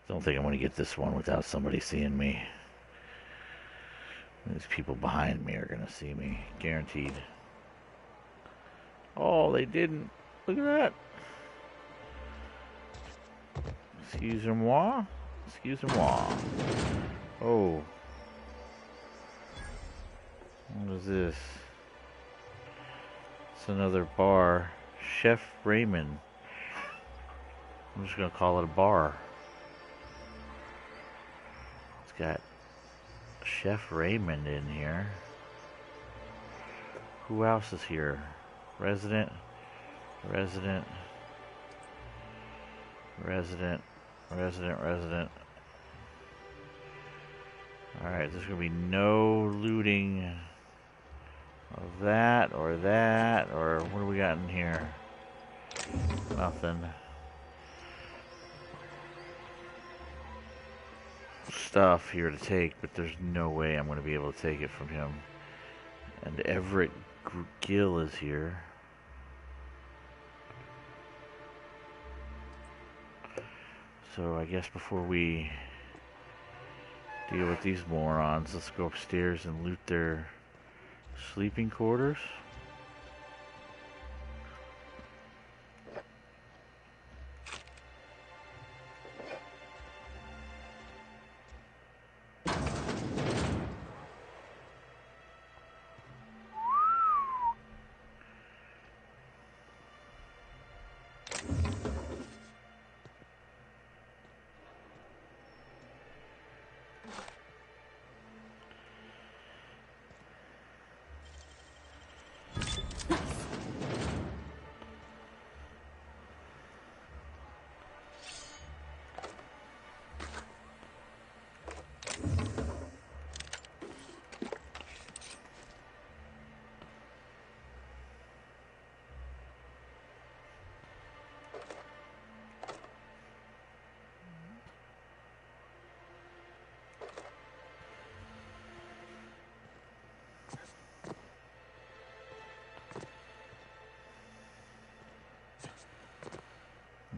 Don't think I'm going to get this one without somebody seeing me. These people behind me are going to see me. Guaranteed. Oh, they didn't. Look at that. Excusez-moi. Excusez-moi. Oh. What is this? It's another bar. Chef Raymond. I'm just going to call it a bar. It's got Chef Raymond in here. Who else is here? Resident. Resident. Resident. Resident. Resident. Alright, there's going to be no looting of that, or what do we got in here? Nothing. Stuff here to take, but there's no way I'm going to be able to take it from him. And Everett Gill is here. So I guess before we deal with these morons, let's go upstairs and loot their sleeping quarters.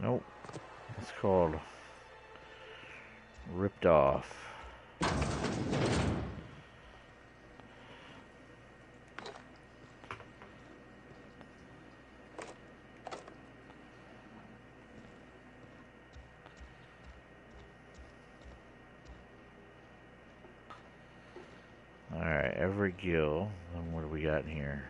Nope. It's called Ripped Off. Alright, Everett Gill. And what do we got in here?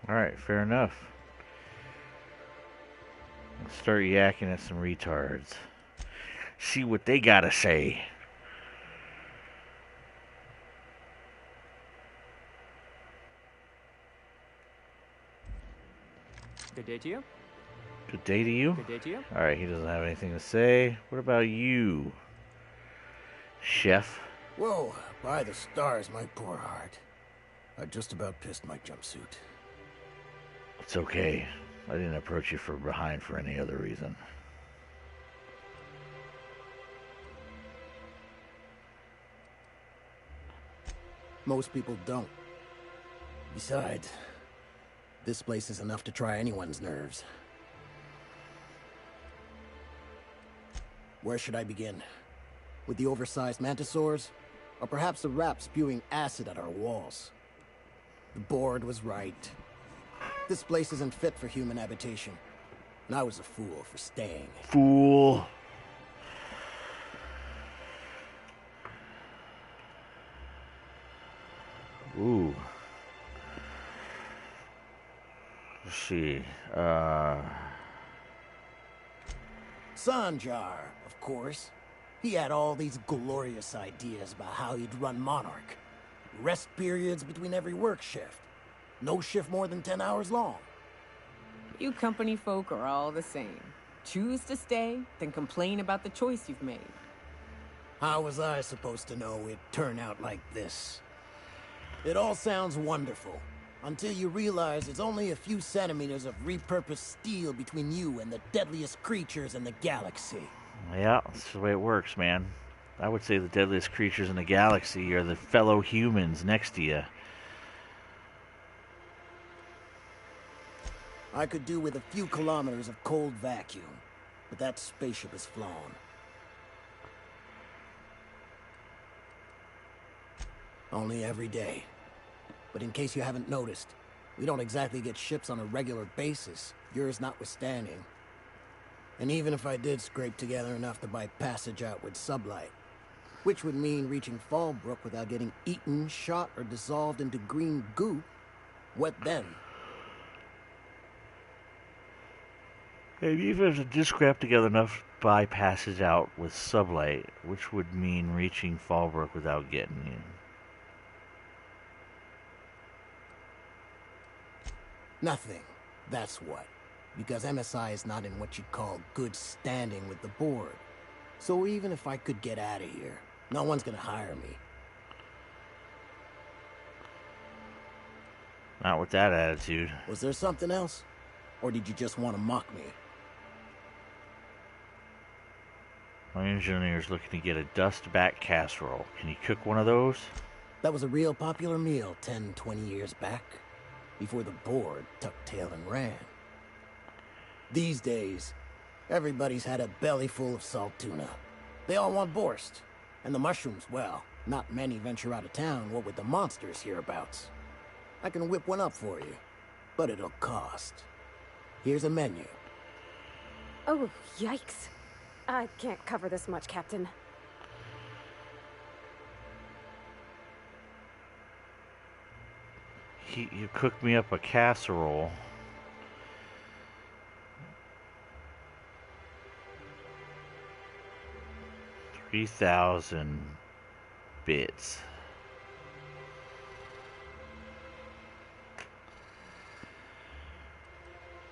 Alright, fair enough. Let's start yakking at some retards. See what they gotta say. Good day to you. Good day to you? Good day to you. Alright, he doesn't have anything to say. What about you, Chef? Whoa, by the stars, my poor heart. I just about pissed my jumpsuit. It's okay. I didn't approach you from behind for any other reason. Most people don't. Besides, this place is enough to try anyone's nerves. Where should I begin? With the oversized mantisaurs? Or perhaps the rap spewing acid at our walls? The board was right. This place isn't fit for human habitation. And I was a fool for staying. Fool. Ooh. Let's see. Sanjar, of course. He had all these glorious ideas about how he'd run Monarch. Rest periods between every work shift. No shift more than 10 hours long. You company folk are all the same. Choose to stay, then complain about the choice you've made. How was I supposed to know it'd turn out like this? It all sounds wonderful, until you realize it's only a few centimeters of repurposed steel between you and the deadliest creatures in the galaxy. Yeah, that's the way it works, man. I would say the deadliest creatures in the galaxy are the fellow humans next to you. I could do with a few kilometers of cold vacuum, but that spaceship is flown. Only every day. But in case you haven't noticed, we don't exactly get ships on a regular basis, yours notwithstanding. And even if I did scrape together enough to buy passage out with sublight, which would mean reaching Fallbrook without getting eaten, shot, or dissolved into green goo, what then? And even if it did scrap together enough to buy passage out with sublight, which would mean reaching Fallbrook without getting in. Nothing. That's what. Because MSI is not in what you'd call good standing with the board. So even if I could get out of here, no one's gonna hire me. Not with that attitude. Was there something else? Or did you just want to mock me? My engineer's looking to get a dust-back casserole. Can you cook one of those? That was a real popular meal 10, 20 years back. Before the board tucked tail and ran. These days, everybody's had a belly full of salt tuna. They all want borscht. And the mushrooms, well, not many venture out of town, what with the monsters hereabouts. I can whip one up for you, but it'll cost. Here's a menu. Oh, yikes. I can't cover this much, Captain. You cooked me up a casserole. $3,000 bits.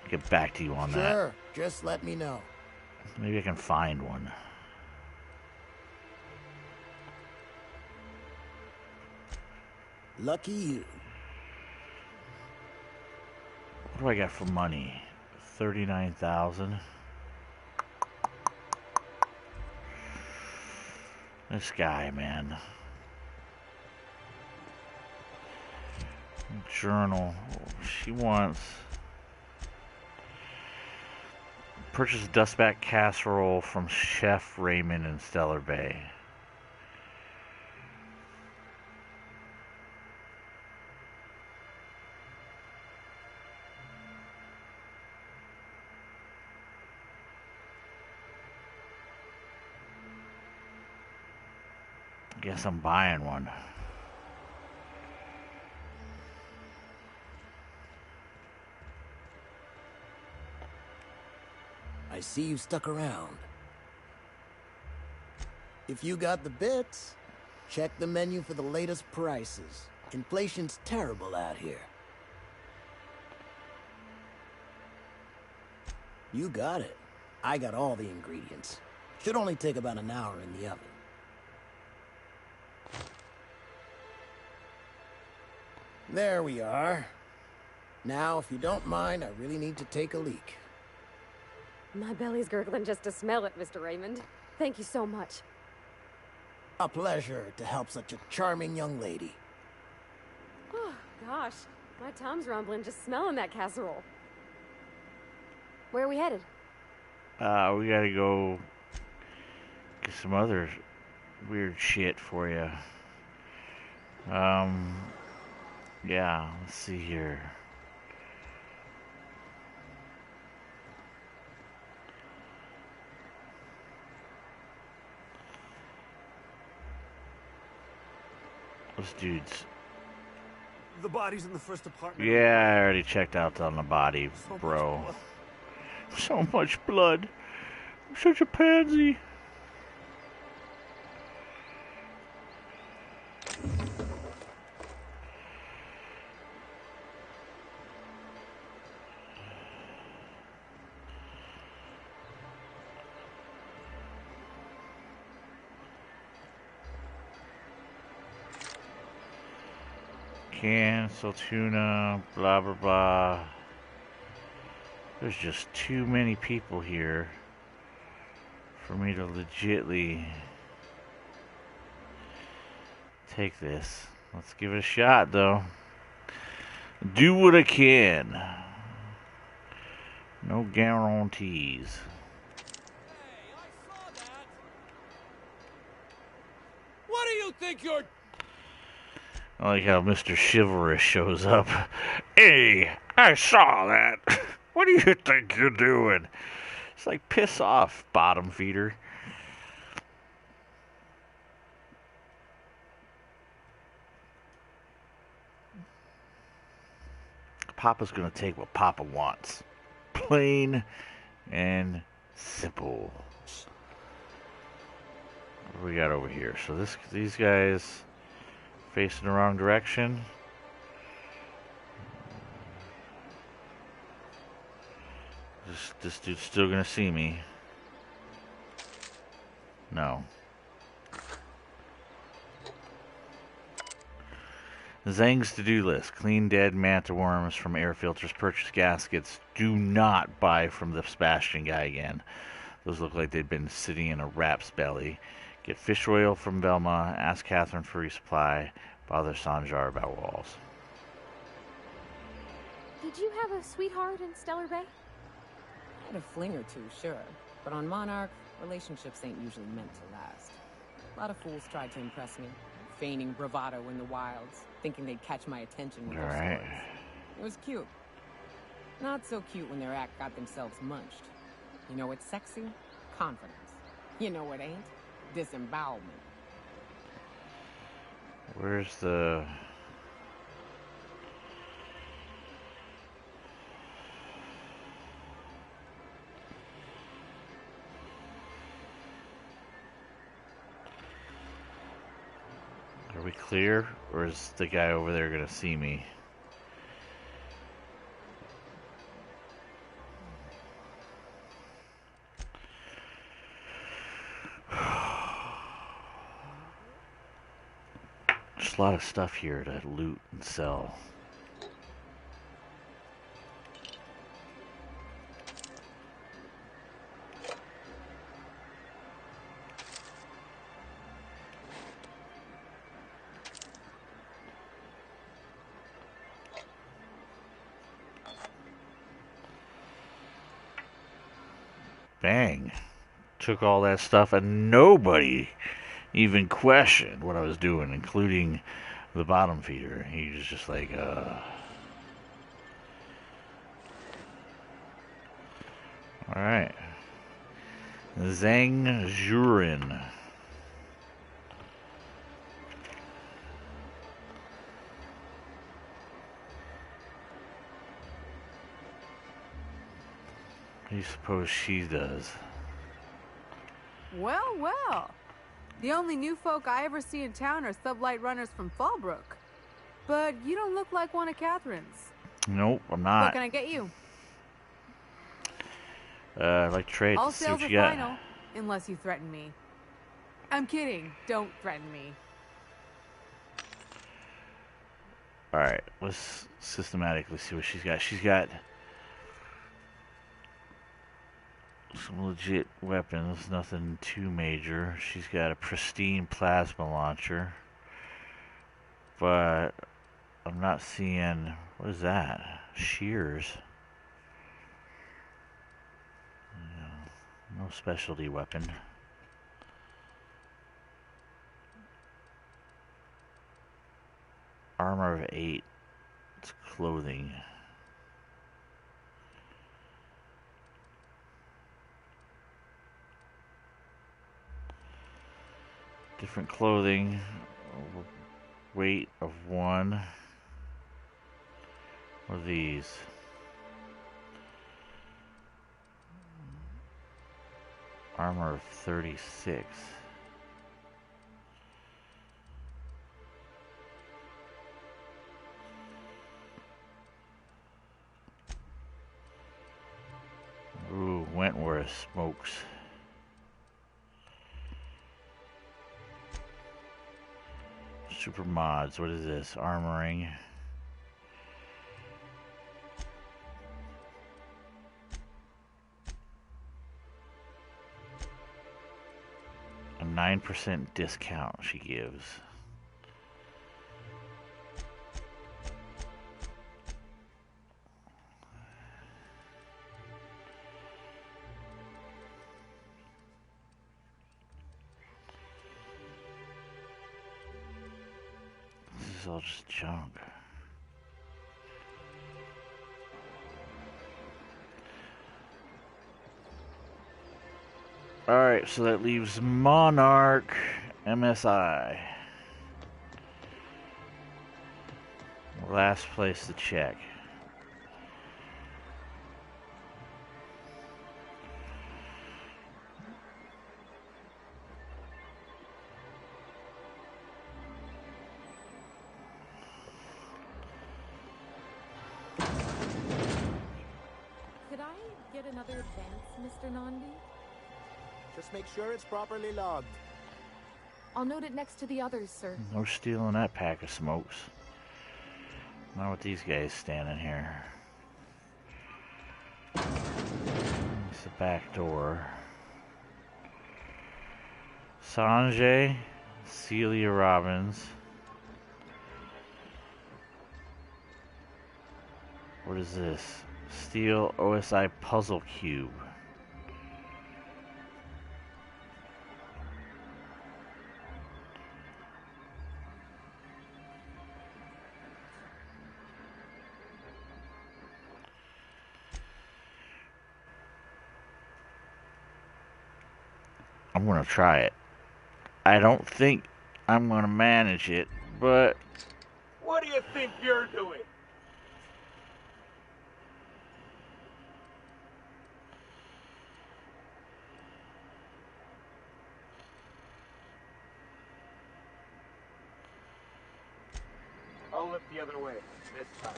Get back to you on that. Sure, just let me know. Maybe I can find one. Lucky you. What do I got for money? 39,000. This guy, man. Journal. She wants... Purchase a dustback casserole from Chef Raymond in Stellar Bay. Guess I'm buying one. I see you stuck around. If you got the bits, check the menu for the latest prices. Inflation's terrible out here. You got it. I got all the ingredients. Should only take about an hour in the oven. There we are. Now, if you don't mind, I really need to take a leak. My belly's gurgling just to smell it, Mr. Raymond. Thank you so much. A pleasure to help such a charming young lady. Oh, gosh. My tum's rumbling just smelling that casserole. Where are we headed? We gotta go get some other weird shit for you. Yeah, let's see here. Those dudes. The body's in the first apartment. Yeah, I already checked out on the body, bro. So much blood. I'm such a pansy. Cancel tuna, blah blah blah. There's just too many people here for me to legitly take this. Let's give it a shot though. Do what I can. No guarantees. What do you think you're... I like how Mr. Chivalrous shows up. Hey, I saw that. What do you think you're doing? It's like, piss off, bottom feeder. Papa's gonna take what Papa wants. Plain and simple. What do we got over here? So these guys facing the wrong direction. This dude's still gonna see me. No. Zhang's to-do list. Clean dead manta worms from air filters. Purchase gaskets. Do not buy from the Sebastian guy again. Those look like they've been sitting in a rap's belly. Get fish oil from Velma. Ask Catherine for resupply. Bother Sanjar about walls. Did you have a sweetheart in Stellar Bay? I had a fling or two, sure. But on Monarch, relationships ain't usually meant to last. A lot of fools tried to impress me, feigning bravado in the wilds, thinking they'd catch my attention with their stories. It was cute. Not so cute when their act got themselves munched. You know what's sexy? Confidence. You know what ain't? Disembowelment. Where's the... Are we clear? Or is the guy over there gonna see me? There's a lot of stuff here to loot and sell. Bang. Took all that stuff and nobody even questioned what I was doing, including the bottom feeder. He was just like, Alright. Zhang Jurin. I suppose she does. Well, well. The only new folk I ever see in town are sublight runners from Fallbrook. But you don't look like one of Catherine's. Nope, I'm not. What can I get you? I'd like to trade. All See sales what are you got. final, unless you threaten me. I'm kidding. Don't threaten me. Alright, let's systematically see what she's got. She's got some legit weapons, nothing too major. She's got a pristine plasma launcher. But I'm not seeing... What is that? Shears. No specialty weapon. Armor of 8. It's clothing. Different clothing. Weight of 1. What are these? Armor of 36. Ooh, Wentworth smokes. Super mods. What is this? Armoring. A 9% discount she gives. This is all just junk. Alright, so that leaves Monarch MSI. Last place to check. Could I get another advance, Mr. Nandi? Just make sure it's properly logged. I'll note it next to the others, sir. No stealing that pack of smokes. Not with these guys standing here. It's the back door. Sanjay, Celia Robbins. What is this? Steel OSI puzzle cube. I'm gonna try it. I don't think I'm gonna manage it, but What do you think you're doing? I'll lift the other way this time.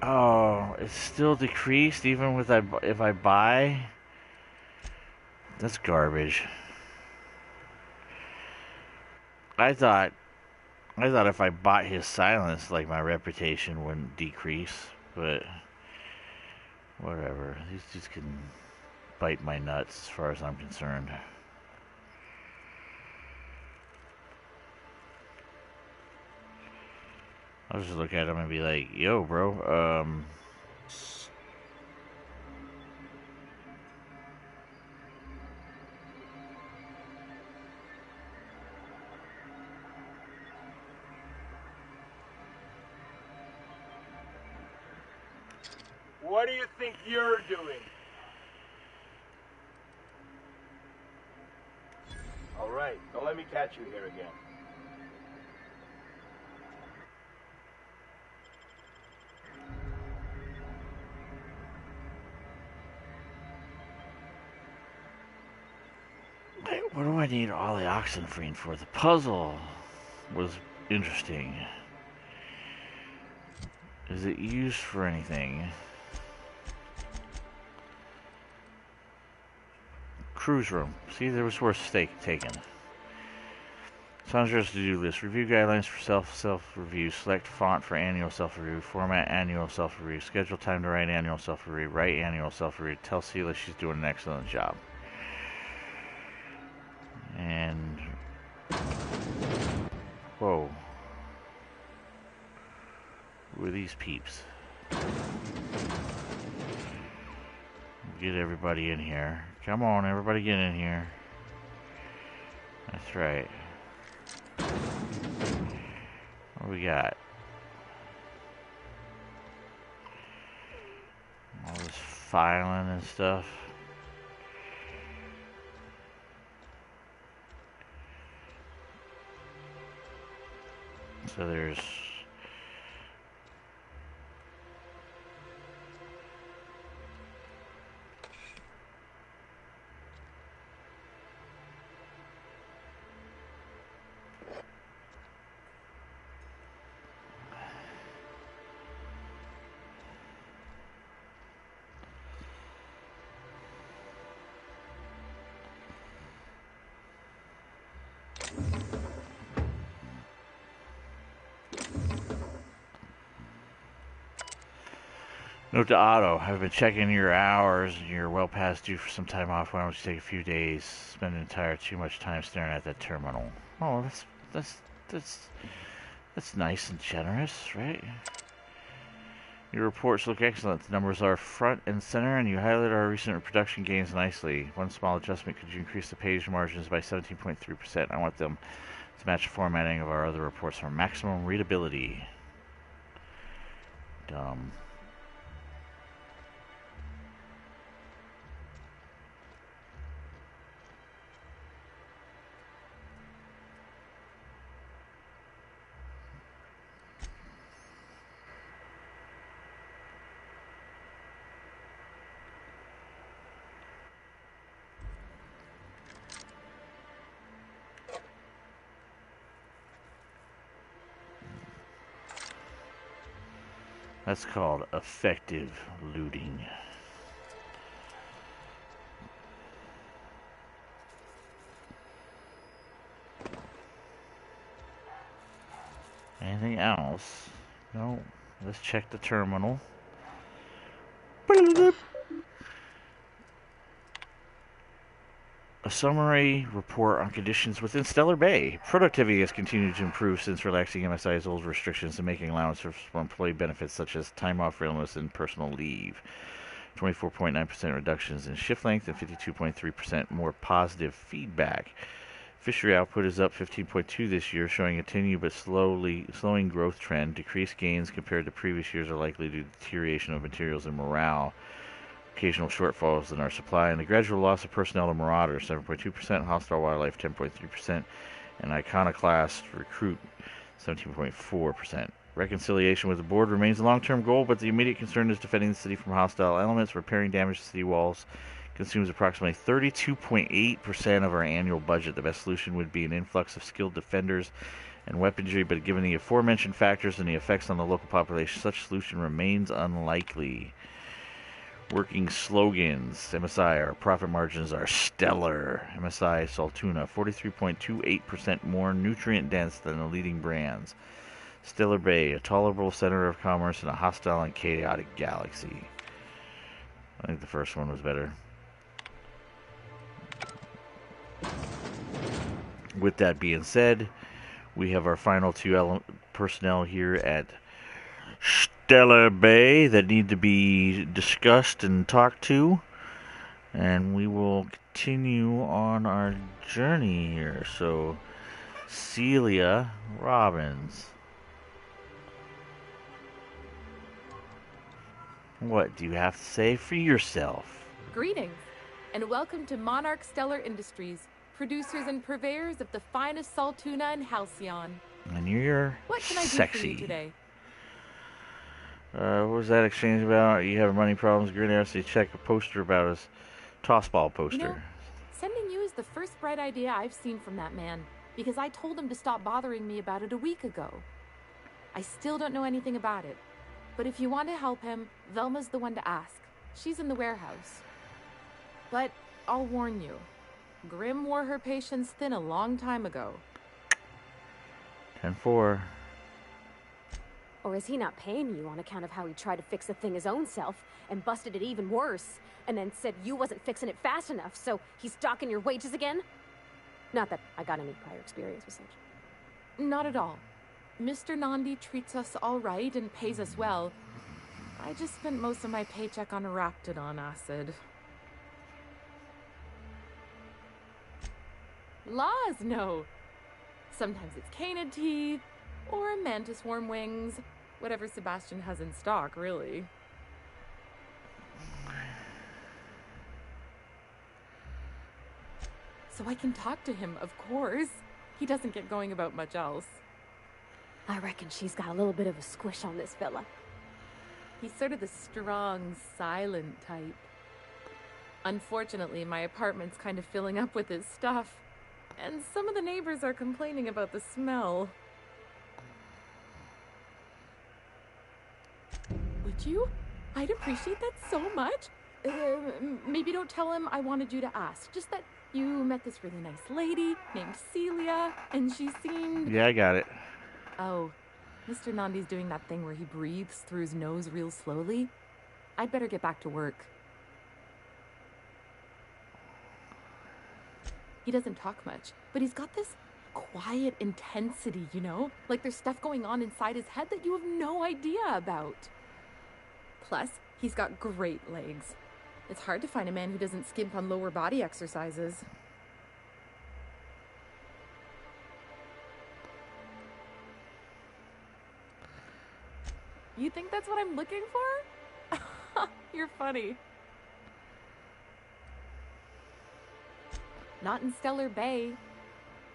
oh, it's still decreased even with if I buy. That's garbage. I thought if I bought his silence, like my reputation wouldn't decrease, but whatever. These dudes can bite my nuts as far as I'm concerned. I'll just look at him and be like, yo, bro, What do you think you're doing? Hey, don't let me catch you here again. Wait, what do I need all the oxenfree for? The puzzle was interesting. Is it used for anything? Cruise room. See, there was worth stake taken. Sandra's to-do list. Review guidelines for self-review. Select font for annual self-review. Format annual self-review. Schedule time to write annual self-review. Write annual self-review. Tell Seela she's doing an excellent job. And... whoa. Who are these peeps? Get everybody in here. Come on, everybody get in here. That's right. What do we got? All this filing and stuff. So there's... Note to Otto, I've been checking your hours and you're well past due for some time off. Why don't you take a few days, spend an entire too much time staring at that terminal. Oh, that's nice and generous, right? Your reports look excellent. The numbers are front and center, and you highlight our recent production gains nicely. One small adjustment, could you increase the page margins by 17.3%? I want them to match the formatting of our other reports for maximum readability. Dumb. That's called effective looting. Anything else? No. Let's check the terminal. A summary report on conditions within Stellar Bay. Productivity has continued to improve since relaxing MSI's old restrictions and making allowance for employee benefits such as time off, illness, and personal leave. 24.9% reductions in shift length and 52.3% more positive feedback. Fishery output is up 15.2 this year, showing a continued but slowing growth trend. Decreased gains compared to previous years are likely due to deterioration of materials and morale. Occasional shortfalls in our supply, and the gradual loss of personnel to Marauders, 7.2%, hostile wildlife, 10.3%, and iconoclast recruit, 17.4%. Reconciliation with the board remains a long-term goal, but the immediate concern is defending the city from hostile elements. Repairing damaged city walls consumes approximately 32.8% of our annual budget. The best solution would be an influx of skilled defenders and weaponry, but given the aforementioned factors and the effects on the local population, such solution remains unlikely. Working slogans. MSI, our profit margins are stellar. MSI Saltuna, 43.28% more nutrient dense than the leading brands. Stellar Bay, a tolerable center of commerce in a hostile and chaotic galaxy. I think the first one was better. With that being said, we have our final two personnel here at Stellar Bay that need to be discussed and talked to, and we will continue on our journey here. So, Celia Robbins, what do you have to say for yourself? Greetings, and welcome to Monarch Stellar Industries, producers and purveyors of the finest salt tuna in Halcyon. And you're What can I do sexy. for you today? What was that exchange about? You have money problems, green arrows, so you check a poster about his tossball poster. You know, sending you is the first bright idea I've seen from that man, because I told him to stop bothering me about it a week ago. I still don't know anything about it, but if you want to help him, Velma's the one to ask. She's in the warehouse. But I'll warn you, Grim wore her patience thin a long time ago. 10-4. Or is he not paying you on account of how he tried to fix the thing his own self and busted it even worse, and then said you wasn't fixing it fast enough, so he's docking your wages again? Not that I got any prior experience with such. Not at all. Mr. Nandi treats us all right and pays us well. I just spent most of my paycheck on Raptidon acid. Laws, no. Sometimes it's canid teeth, or mantis worm wings. Whatever Sebastian has in stock, really. So I can talk to him, of course. He doesn't get going about much else. I reckon she's got a little bit of a squish on this fella. He's sort of the strong, silent type. Unfortunately, my apartment's kind of filling up with his stuff, and some of the neighbors are complaining about the smell. Would you? I'd appreciate that so much. Maybe don't tell him I wanted you to ask. Just that you met this really nice lady named Celia, and she seemed... Yeah, I got it. Oh, Mr. Nandi's doing that thing where he breathes through his nose real slowly. I'd better get back to work. He doesn't talk much, but he's got this quiet intensity, you know? Like there's stuff going on inside his head that you have no idea about. Plus, he's got great legs. It's hard to find a man who doesn't skimp on lower body exercises. You think that's what I'm looking for? You're funny. Not in Stellar Bay.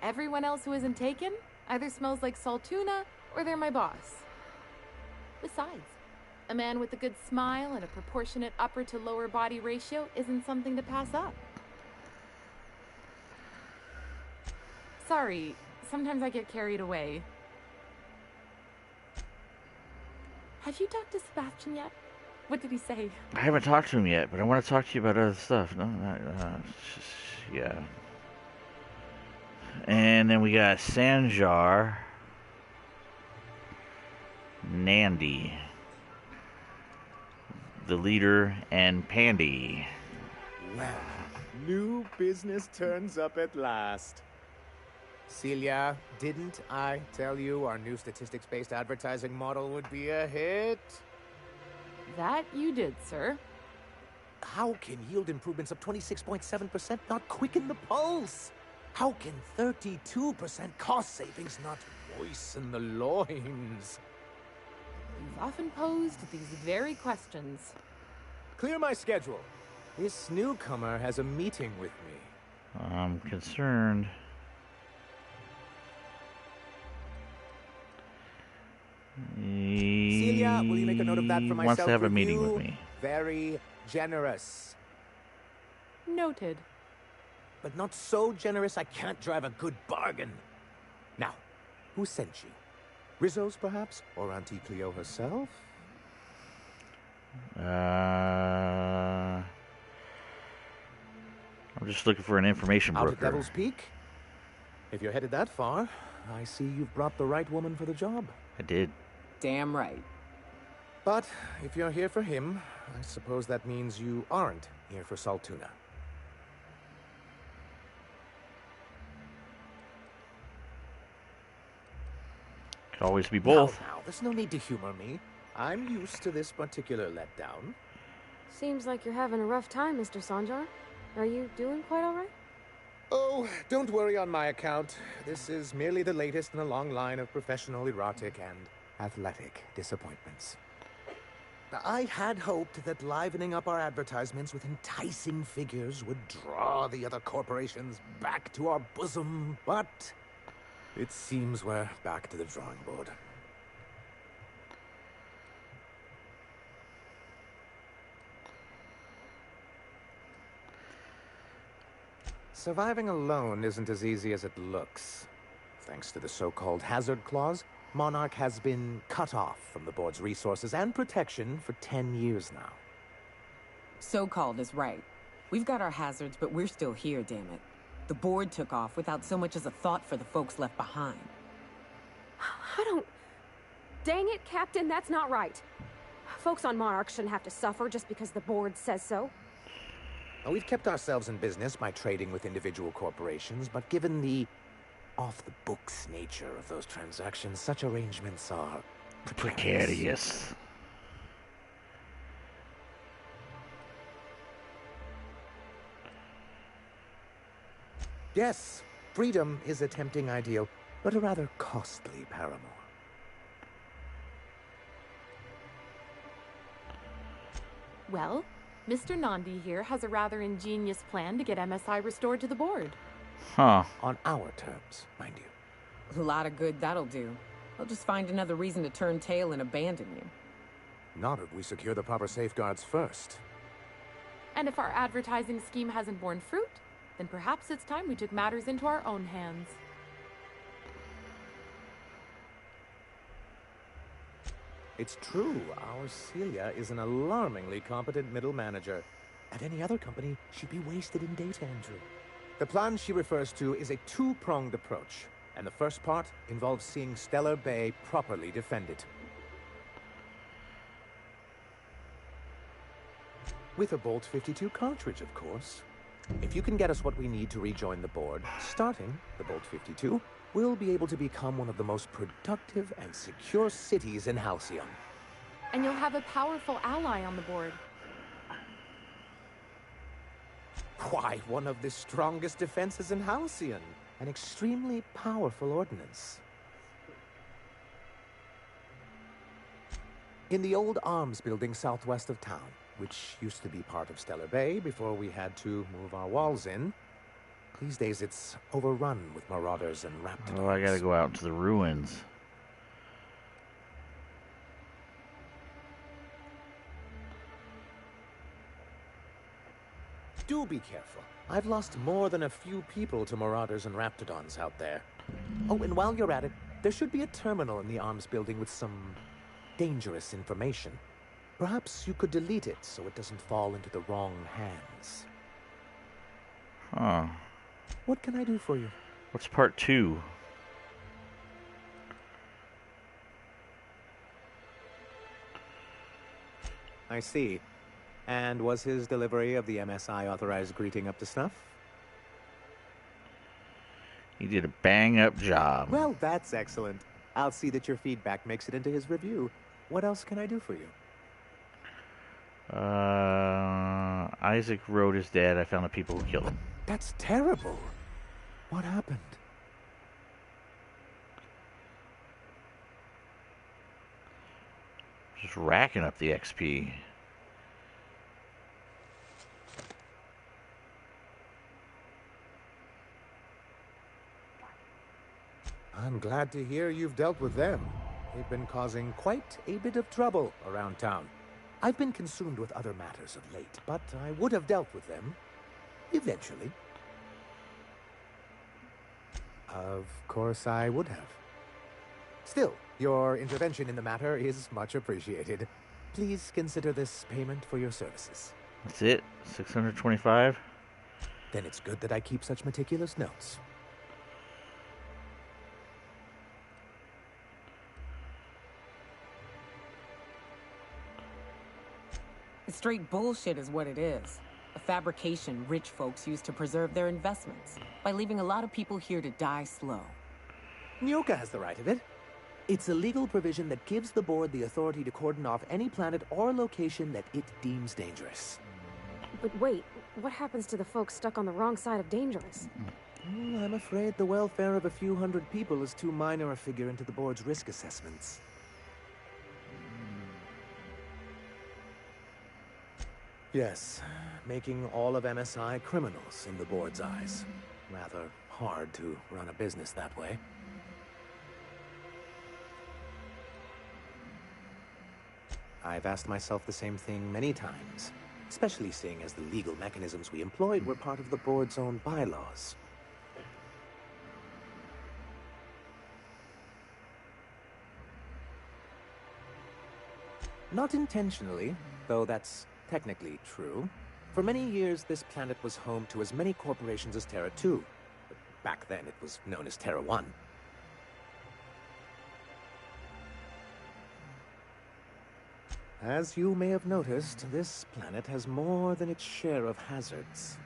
Everyone else who isn't taken either smells like salt tuna or they're my boss. Besides, a man with a good smile and a proportionate upper to lower body ratio isn't something to pass up. Sorry, sometimes I get carried away. Have you talked to Sebastian yet? What did he say? I haven't talked to him yet, but I want to talk to you about other stuff. No, yeah. And then we got Sanjar, Nandi, the leader, and Pandy. Well, new business turns up at last. Celia, didn't I tell you our new statistics-based advertising model would be a hit? That you did, sir. How can yield improvements of 26.7% not quicken the pulse? How can 32% cost savings not moisten the loins? You've often posed these very questions. Clear my schedule. This newcomer has a meeting with me. I'm concerned. Celia, will you make a note of that for myself? Wants to have a review? meeting with me. Very generous. Noted. But not so generous I can't drive a good bargain. Now, who sent you? Rizzo's, perhaps? Or Auntie Cleo herself? I'm just looking for an information Out broker. at Devil's Peak? If you're headed that far, I see you've brought the right woman for the job. I did. Damn right. But if you're here for him, I suppose that means you aren't here for salt tuna. Could always be both. Now, there's no need to humor me. I'm used to this particular letdown. Seems like you're having a rough time, Mr. Sanjar. Are you doing quite all right? Oh, don't worry on my account. This is merely the latest in a long line of professional, erotic, and athletic disappointments. I had hoped that livening up our advertisements with enticing figures would draw the other corporations back to our bosom, but it seems we're back to the drawing board. Surviving alone isn't as easy as it looks. Thanks to the so-called hazard clause, Monarch has been cut off from the board's resources and protection for 10 years now. So-called is right. We've got our hazards, but we're still here, damn it. The board took off without so much as a thought for the folks left behind. I don't... Dang it, Captain, that's not right. Folks on Monarch shouldn't have to suffer just because the board says so. Now, we've kept ourselves in business by trading with individual corporations, but given the off-the-books nature of those transactions, such arrangements are precarious. Yes, freedom is a tempting ideal, but a rather costly paramour. Well, Mr. Nandi here has a rather ingenious plan to get MSI restored to the board. Huh. On our terms, mind you. A lot of good that'll do. They'll just find another reason to turn tail and abandon you. Not if we secure the proper safeguards first. And if our advertising scheme hasn't borne fruit, then perhaps it's time we took matters into our own hands. It's true, our Celia is an alarmingly competent middle manager. At any other company, she'd be wasted in data entry. The plan she refers to is a two-pronged approach, and the first part involves seeing Stellar Bay properly defended. With a Bolt 52 cartridge, of course. If you can get us what we need to rejoin the board, starting the Bolt 52, we'll be able to become one of the most productive and secure cities in Halcyon. And you'll have a powerful ally on the board. Why, one of the strongest defenses in Halcyon. An extremely powerful ordnance. In the old arms building southwest of town, which used to be part of Stellar Bay before we had to move our walls in, these days it's overrun with marauders and raptors. Oh, I gotta go out to the ruins. Do be careful. I've lost more than a few people to marauders and raptidons out there. Oh, and while you're at it, there should be a terminal in the arms building with some dangerous information. Perhaps you could delete it so it doesn't fall into the wrong hands. Huh. What can I do for you? What's part 2? I see. And was his delivery of the MSI authorized greeting up to snuff? He did a bang-up job. Well, that's excellent. I'll see that your feedback makes it into his review. What else can I do for you? Isaac wrote his dad. I found the people who killed him. That's terrible. What happened? Just racking up the XP. I'm glad to hear you've dealt with them. They've been causing quite a bit of trouble around town. I've been consumed with other matters of late, but I would have dealt with them eventually. Of course I would have. Still, your intervention in the matter is much appreciated. Please consider this payment for your services. That's it? 625? Then it's good that I keep such meticulous notes. It's straight bullshit is what it is. A fabrication rich folks use to preserve their investments by leaving a lot of people here to die slow. Nyoka has the right of it. It's a legal provision that gives the board the authority to cordon off any planet or location that it deems dangerous. But wait, what happens to the folks stuck on the wrong side of dangerous? I'm afraid the welfare of a few hundred people is too minor a figure into the board's risk assessments. Yes, making all of MSI criminals in the board's eyes. Rather hard to run a business that way. I've asked myself the same thing many times, especially seeing as the legal mechanisms we employed were part of the board's own bylaws. Not intentionally, though that's technically true. For many years, this planet was home to as many corporations as Terra 2. But back then, it was known as Terra 1. As you may have noticed, this planet has more than its share of hazards.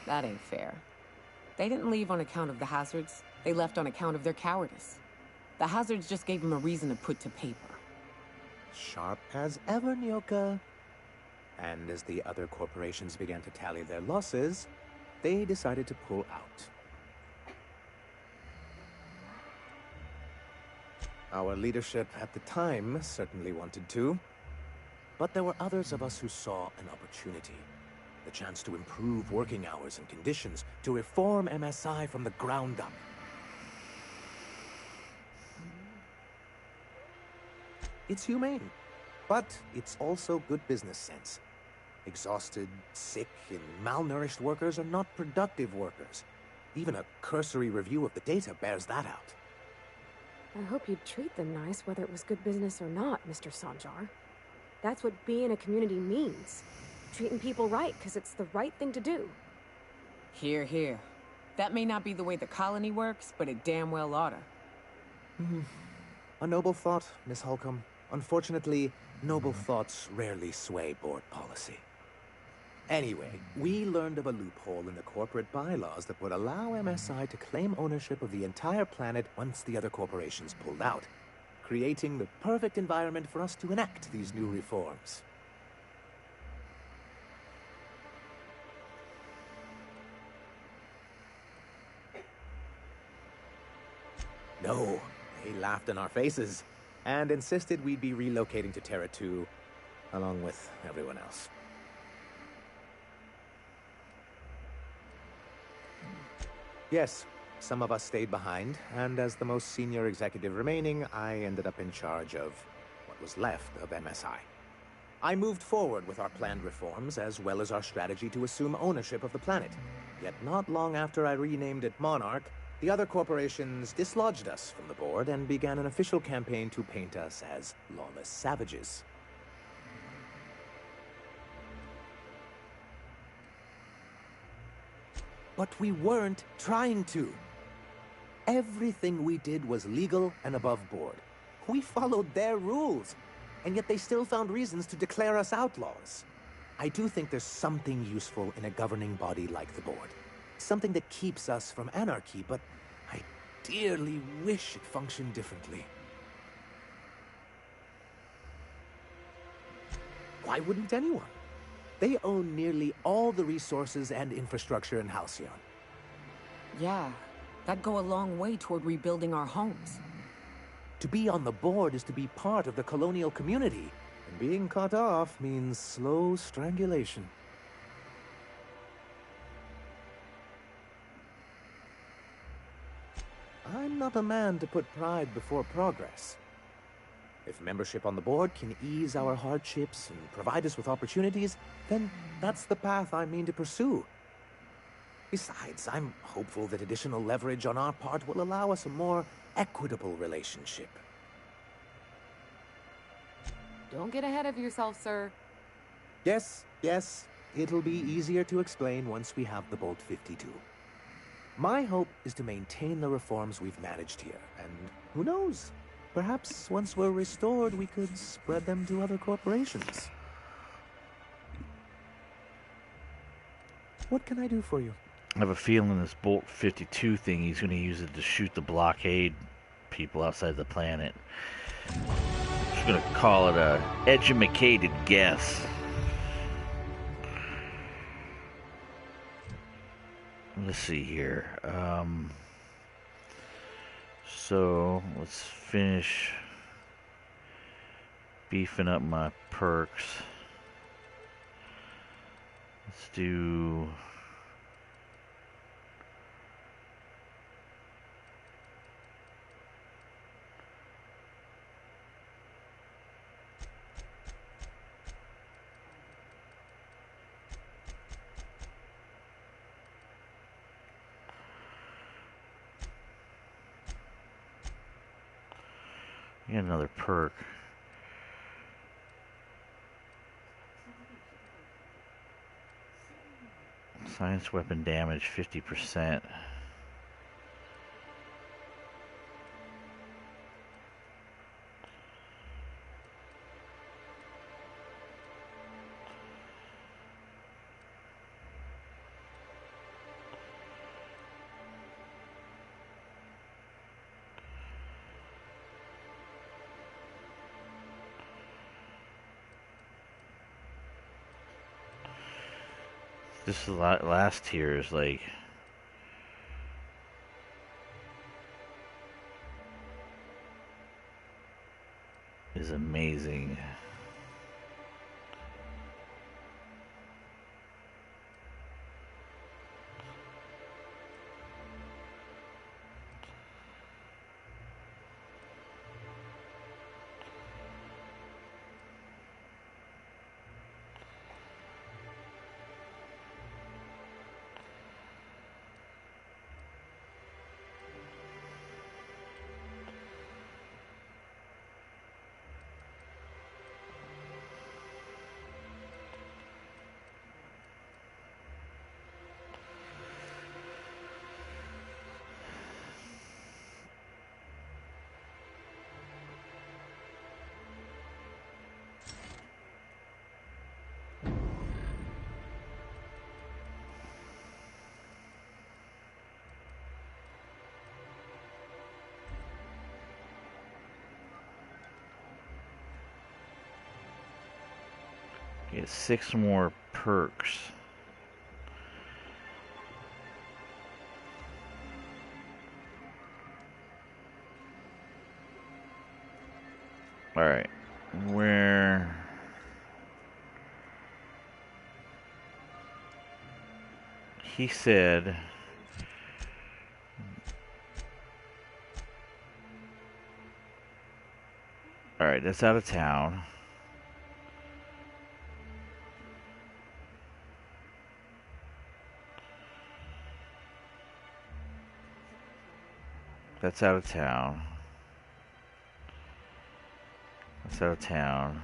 That ain't fair. They didn't leave on account of the hazards. They left on account of their cowardice. The hazards just gave them a reason to put to paper. Sharp as ever, Nyoka. And as the other corporations began to tally their losses, they decided to pull out. Our leadership at the time certainly wanted to, but there were others of us who saw an opportunity. The chance to improve working hours and conditions, to reform MSI from the ground up. It's humane, but it's also good business sense. Exhausted, sick, and malnourished workers are not productive workers. Even a cursory review of the data bears that out. I hope you'd treat them nice, whether it was good business or not, Mr. Sanjar. That's what being a community means. Treating people right, because it's the right thing to do. Here, here. That may not be the way the colony works, but it damn well oughta. A noble thought, Miss Holcomb. Unfortunately, noble thoughts rarely sway board policy. Anyway, we learned of a loophole in the corporate bylaws that would allow MSI to claim ownership of the entire planet once the other corporations pulled out, creating the perfect environment for us to enact these new reforms. No, they laughed in our faces and insisted we'd be relocating to Terra 2 along with everyone else. Yes, some of us stayed behind, and as the most senior executive remaining, I ended up in charge of what was left of MSI. I moved forward with our planned reforms, as well as our strategy to assume ownership of the planet. Yet not long after I renamed it Monarch, the other corporations dislodged us from the board and began an official campaign to paint us as lawless savages. But we weren't trying to. Everything we did was legal and above board. We followed their rules, and yet they still found reasons to declare us outlaws. I do think there's something useful in a governing body like the board. Something that keeps us from anarchy, but I dearly wish it functioned differently. Why wouldn't anyone? They own nearly all the resources and infrastructure in Halcyon. Yeah, that'd go a long way toward rebuilding our homes. To be on the board is to be part of the colonial community, and being cut off means slow strangulation. I'm not a man to put pride before progress. If membership on the board can ease our hardships and provide us with opportunities, then that's the path I mean to pursue. Besides, I'm hopeful that additional leverage on our part will allow us a more equitable relationship. Don't get ahead of yourself, sir. Yes, it'll be easier to explain once we have the Bolt 52. My hope is to maintain the reforms we've managed here, and who knows? Perhaps once we're restored, we could spread them to other corporations. What can I do for you? I have a feeling this Bolt 52 thing, he's going to use it to shoot the blockade people outside the planet. I'm just going to call it a educated guess. Let's see here. So let's finish beefing up my perks. Let's do... Get another perk. Science weapon damage 50%. This last tier is like is amazing. Get 6 more perks. Alright. Where... He said... Alright, that's out of town. That's out of town. That's out of town.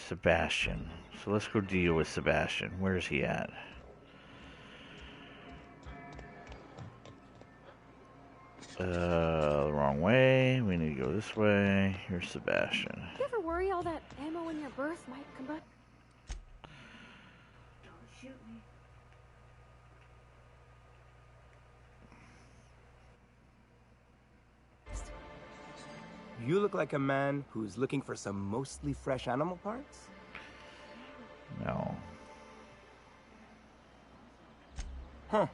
Sebastian. So let's go deal with Sebastian. Where's he at? The wrong way. We need to go this way. Here's Sebastian. You ever worry all that ammo in your berth might combust? Don't shoot me. You look like a man who's looking for some mostly fresh animal parts? No. Huh.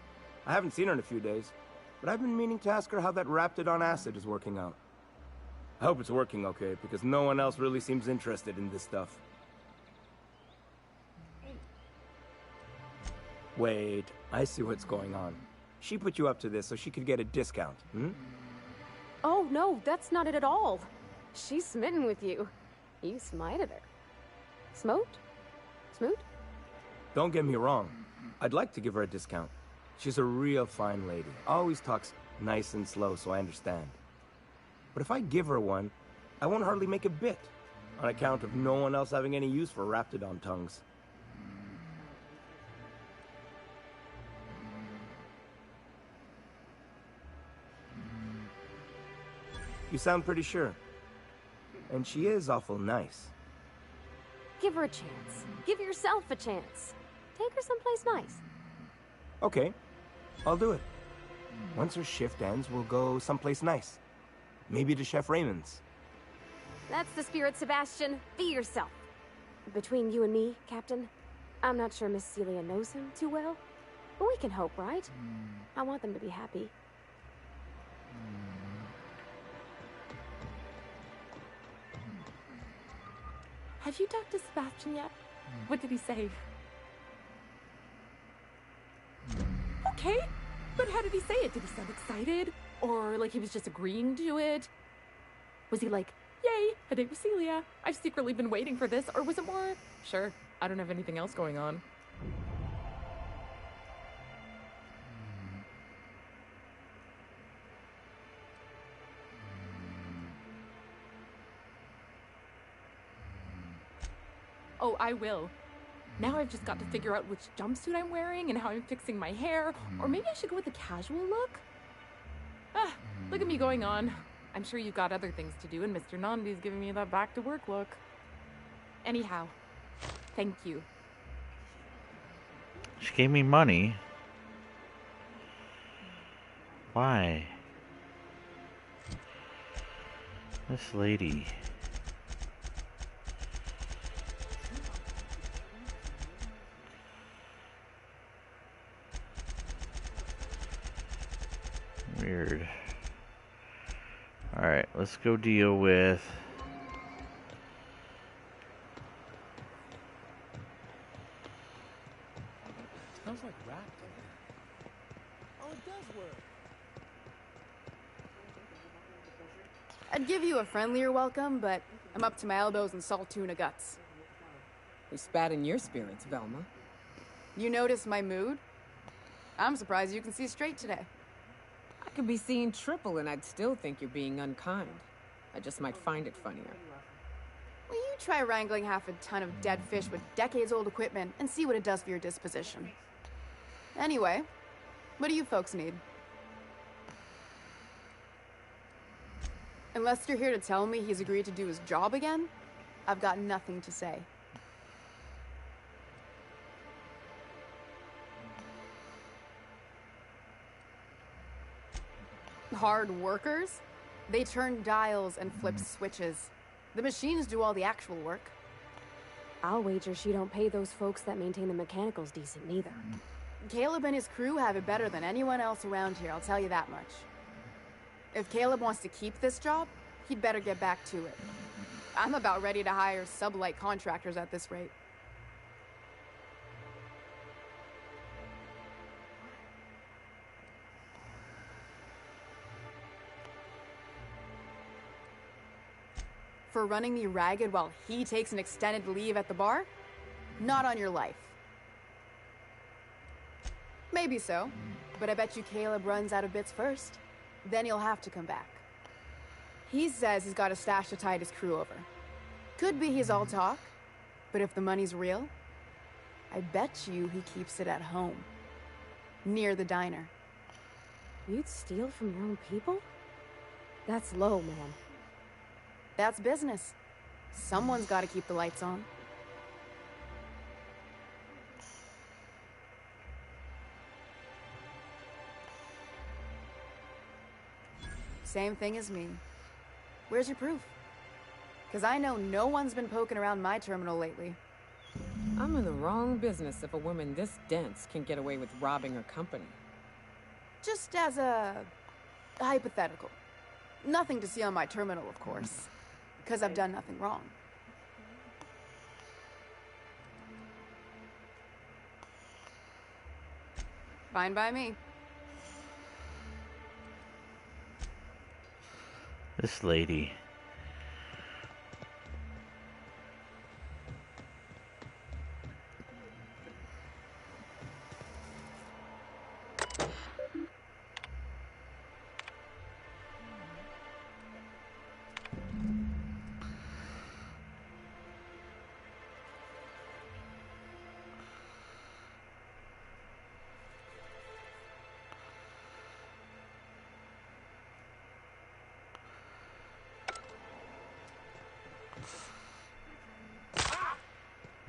I haven't seen her in a few days, but I've been meaning to ask her how that Raptidon acid is working out. I hope it's working okay, because no one else really seems interested in this stuff. Wait, I see what's going on. She put you up to this so she could get a discount, hmm? Oh, no, that's not it at all. She's smitten with you. You smited her. Smote? Smoot? Don't get me wrong. I'd like to give her a discount. She's a real fine lady. Always talks nice and slow, so I understand. But if I give her one, I won't hardly make a bit, on account of no one else having any use for Raptidon tongues. You sound pretty sure. And she is awful nice. Give her a chance. Give yourself a chance. Take her someplace nice. Okay, I'll do it. Once her shift ends, we'll go someplace nice. Maybe to Chef Raymond's. That's the spirit, Sebastian. Be yourself. Between you and me, Captain, I'm not sure Miss Celia knows him too well, but we can hope, right? I want them to be happy. Have you talked to Sebastian yet? What did he say? Okay, but how did he say it? Did he sound excited? Or like he was just agreeing to it? Was he like, yay, a date with Celia. I've secretly been waiting for this. Or was it more, sure, I don't have anything else going on. Oh, I will. Now I've just got to figure out which jumpsuit I'm wearing and how I'm fixing my hair. Or maybe I should go with a casual look? Ah, look at me going on. I'm sure you've got other things to do, and Mr. Nandi's giving me that back-to-work look. Anyhow, thank you. She gave me money. Why? This lady. Weird. Alright, let's go deal with... Smells like rat. Oh, it does work. I'd give you a friendlier welcome, but I'm up to my elbows in salt tuna guts. We spat in your spirits, Velma. You notice my mood? I'm surprised you can see straight today. I could be seeing triple and I'd still think you're being unkind. I just might find it funnier. Will you try wrangling half a ton of dead fish with decades-old equipment and see what it does for your disposition? Anyway, what do you folks need? Unless you're here to tell me he's agreed to do his job again, I've got nothing to say. Hard workers? They turn dials and flip switches. The machines do all the actual work. I'll wager she don't pay those folks that maintain the mechanicals decent neither. Caleb and his crew have it better than anyone else around here, I'll tell you that much. If Caleb wants to keep this job, he'd better get back to it. I'm about ready to hire sublight contractors at this rate. For running me ragged while he takes an extended leave at the bar? Not on your life. Maybe so, but I bet you Caleb runs out of bits first. Then he'll have to come back. He says he's got a stash to tide his crew over. Could be he's all talk, but if the money's real, I bet you he keeps it at home. Near the diner. You'd steal from your own people? That's low, man. That's business. Someone's got to keep the lights on. Same thing as me. Where's your proof? Because I know no one's been poking around my terminal lately. I'm in the wrong business if a woman this dense can get away with robbing her company. Just as a hypothetical. Nothing to see on my terminal, of course. Because I've done nothing wrong. Fine by me. This lady.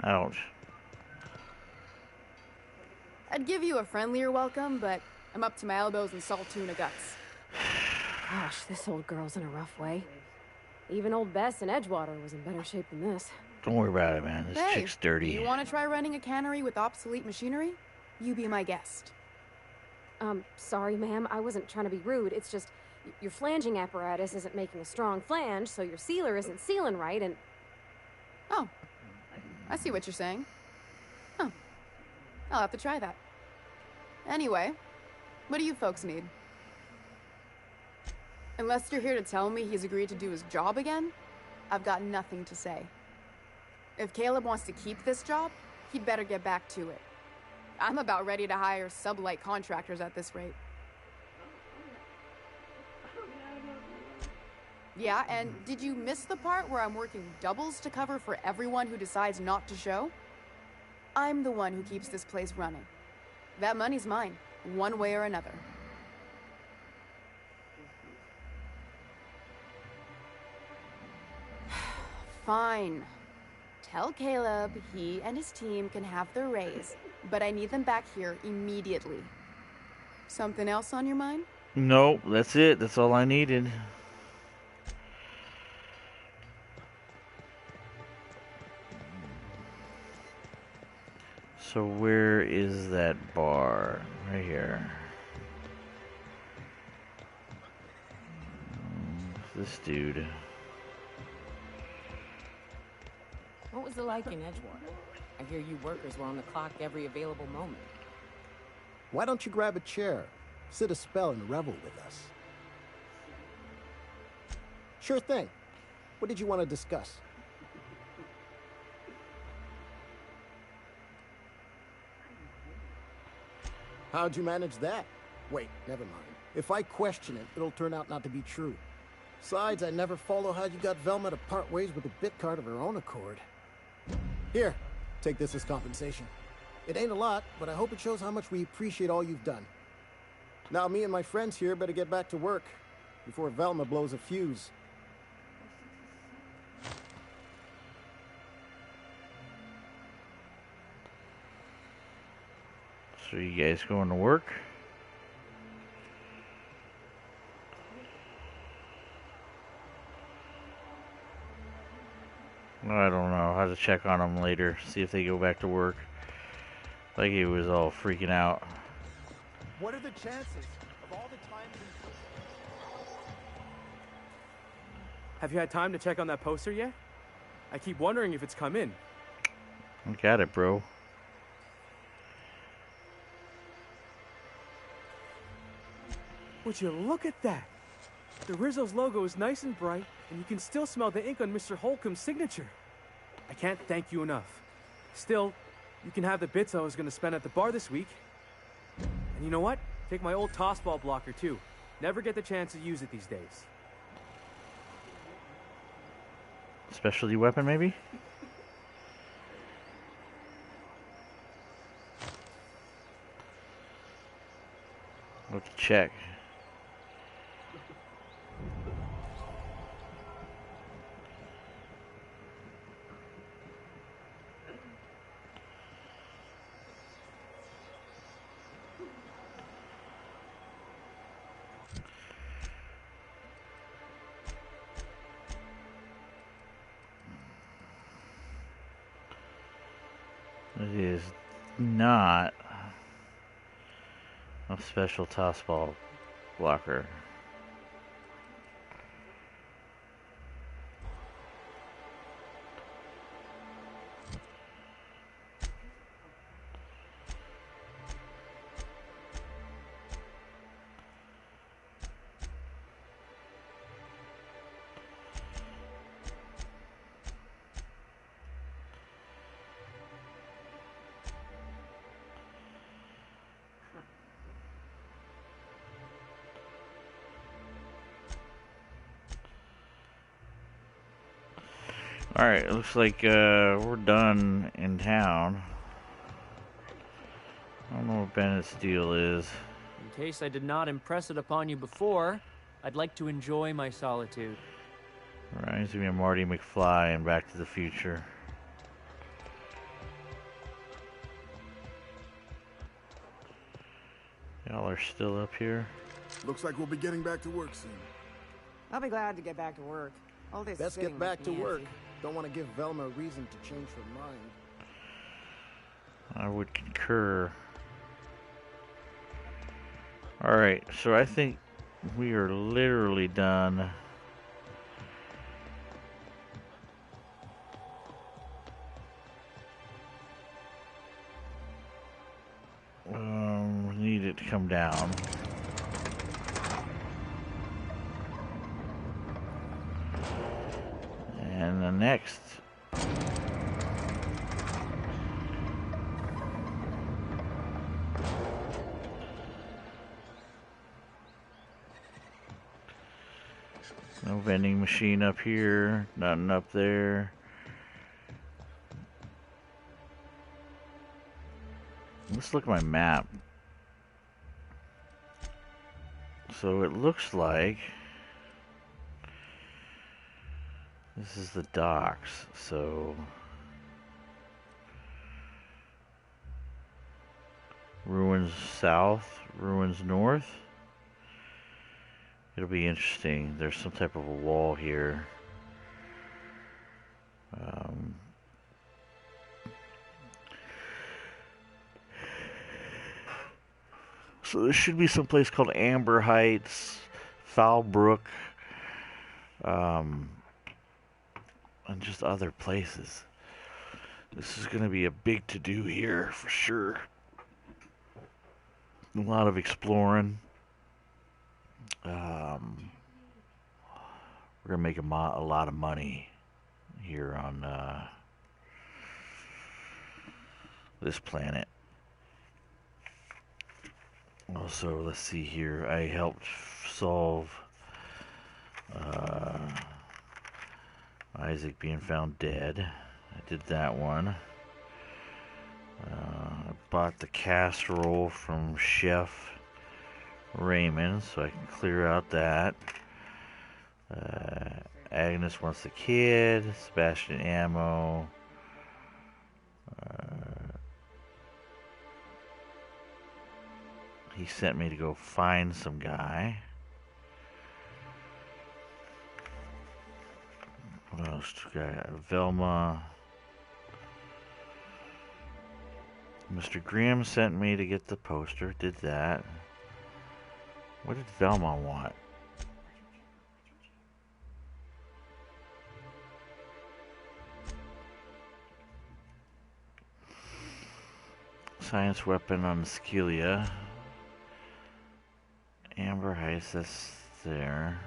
Ouch. I'd give you a friendlier welcome, but I'm up to my elbows in salt tuna guts. Gosh, this old girl's in a rough way. Even old Bess in Edgewater was in better shape than this. Don't worry about it, man. This Hey, chick's dirty. You want to try running a cannery with obsolete machinery? You be my guest. Sorry, ma'am. I wasn't trying to be rude. It's just your flanging apparatus isn't making a strong flange, so your sealer isn't sealing right, and... Oh, I see what you're saying. Huh. I'll have to try that. Anyway, what do you folks need? Unless you're here to tell me he's agreed to do his job again, I've got nothing to say. If Caleb wants to keep this job, he'd better get back to it. I'm about ready to hire sublight contractors at this rate. Yeah, and did you miss the part where I'm working doubles to cover for everyone who decides not to show? I'm the one who keeps this place running. That money's mine, one way or another. Fine. Tell Caleb he and his team can have their raise, but I need them back here immediately. Something else on your mind? Nope, that's it. That's all I needed. So where is that bar? Right here. This dude. What was it like in Edgewater? I hear you workers were on the clock every available moment. Why don't you grab a chair, sit a spell, and revel with us? Sure thing. What did you want to discuss? How'd you manage that? Wait, never mind. If I question it, it'll turn out not to be true. Besides, I never follow how you got Velma to part ways with the bit card of her own accord. Here, take this as compensation. It ain't a lot, but I hope it shows how much we appreciate all you've done. Now me and my friends here better get back to work before Velma blows a fuse. So you guys going to work? I don't know. I'll have to check on them later, see if they go back to work. Like he was all freaking out. What are the chances of all the times Have you had time to check on that poster yet? I keep wondering if it's come in. Got it, bro. Would you look at that? The Rizzo's logo is nice and bright, and you can still smell the ink on Mr. Holcomb's signature. I can't thank you enough. Still, you can have the bits I was going to spend at the bar this week. And you know what? Take my old tossball blocker, too. Never get the chance to use it these days. Specialty weapon, maybe? I'll have to check. It is not a special tossball blocker. Alright, it looks like we're done in town. I don't know what Bennett's deal is. In case I did not impress it upon you before, I'd like to enjoy my solitude. Reminds me of Marty McFly and Back to the Future. Y'all are still up here? Looks like we'll be getting back to work soon. I'll be glad to get back to work. All this Best sitting get back makes to me work. antsy. Don't want to give Velma a reason to change her mind. I would concur. Alright, so I think we are literally done. We need it to come down. And the next no vending machine up here, nothing up there. Let's look at my map. So it looks like this is the docks. So ruins south, ruins north. It'll be interesting. There's some type of a wall here. So there should be some place called Amber Heights, Foul Brook, and just other places. This is going to be a big to-do here for sure. A lot of exploring. We're going to make a lot of money here on this planet. Also, let's see here. I helped solve Isaac being found dead. I did that one. I bought the casserole from Chef Raymond, so I can clear out that. Agnes wants the kid. Sebastian ammo. He sent me to go find some guy. What else? Velma. Mr. Grimm sent me to get the poster. Did that. What did Velma want? Science weapon on Skelia. Amber Heights, that's there.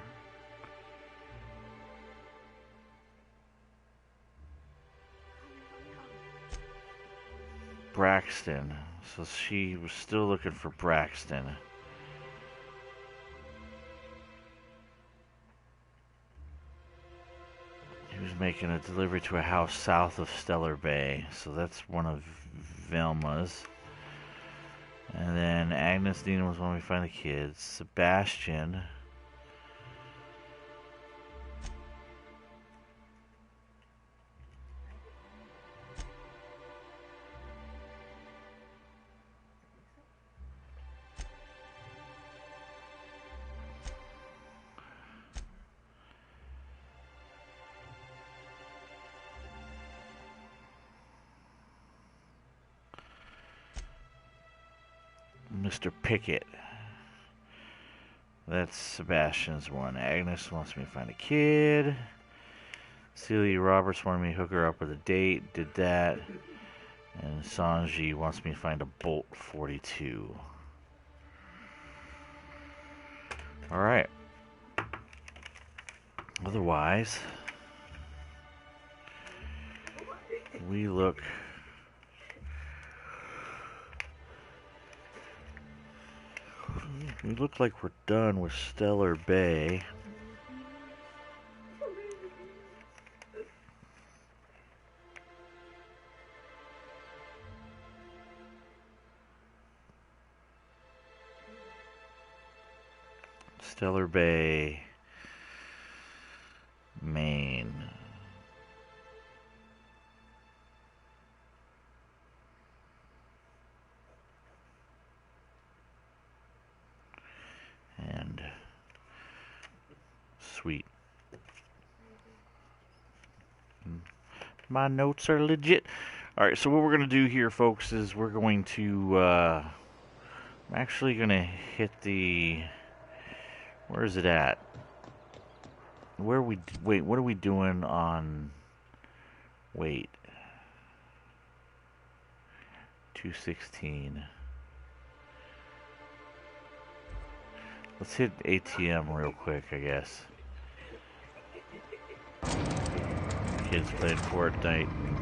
Braxton. So she was still looking for Braxton. He was making a delivery to a house south of Stellar Bay. So that's one of Velma's. And then Agnes Dina was when we find the kids. Sebastian. Mr. Pickett. That's Sebastian's one. Agnes wants me to find a kid. Celia Roberts wanted me to hook her up with a date. Did that. And Sanji wants me to find a Bolt 42. Alright. Otherwise, we look... We look like we're done with Stellar Bay. Stellar Bay, Maine. Sweet. My notes are legit. Alright, so what we're going to do here, folks, is we're going to, I'm actually going to hit the, where is it at? Where are we, wait, what are we doing on, wait, 216. Let's hit ATM real quick, I guess. Kids playing Fortnite and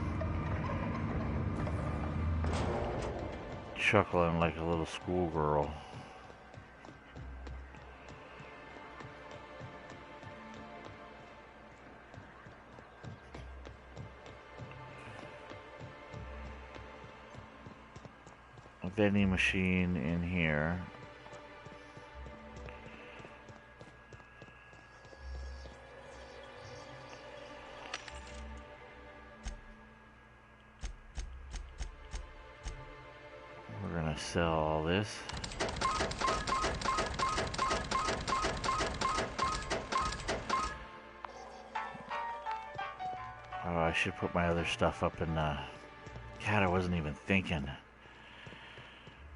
chuckling like a little schoolgirl. A vending machine in here. We're gonna sell all this. Oh, I should put my other stuff up in God, I wasn't even thinking.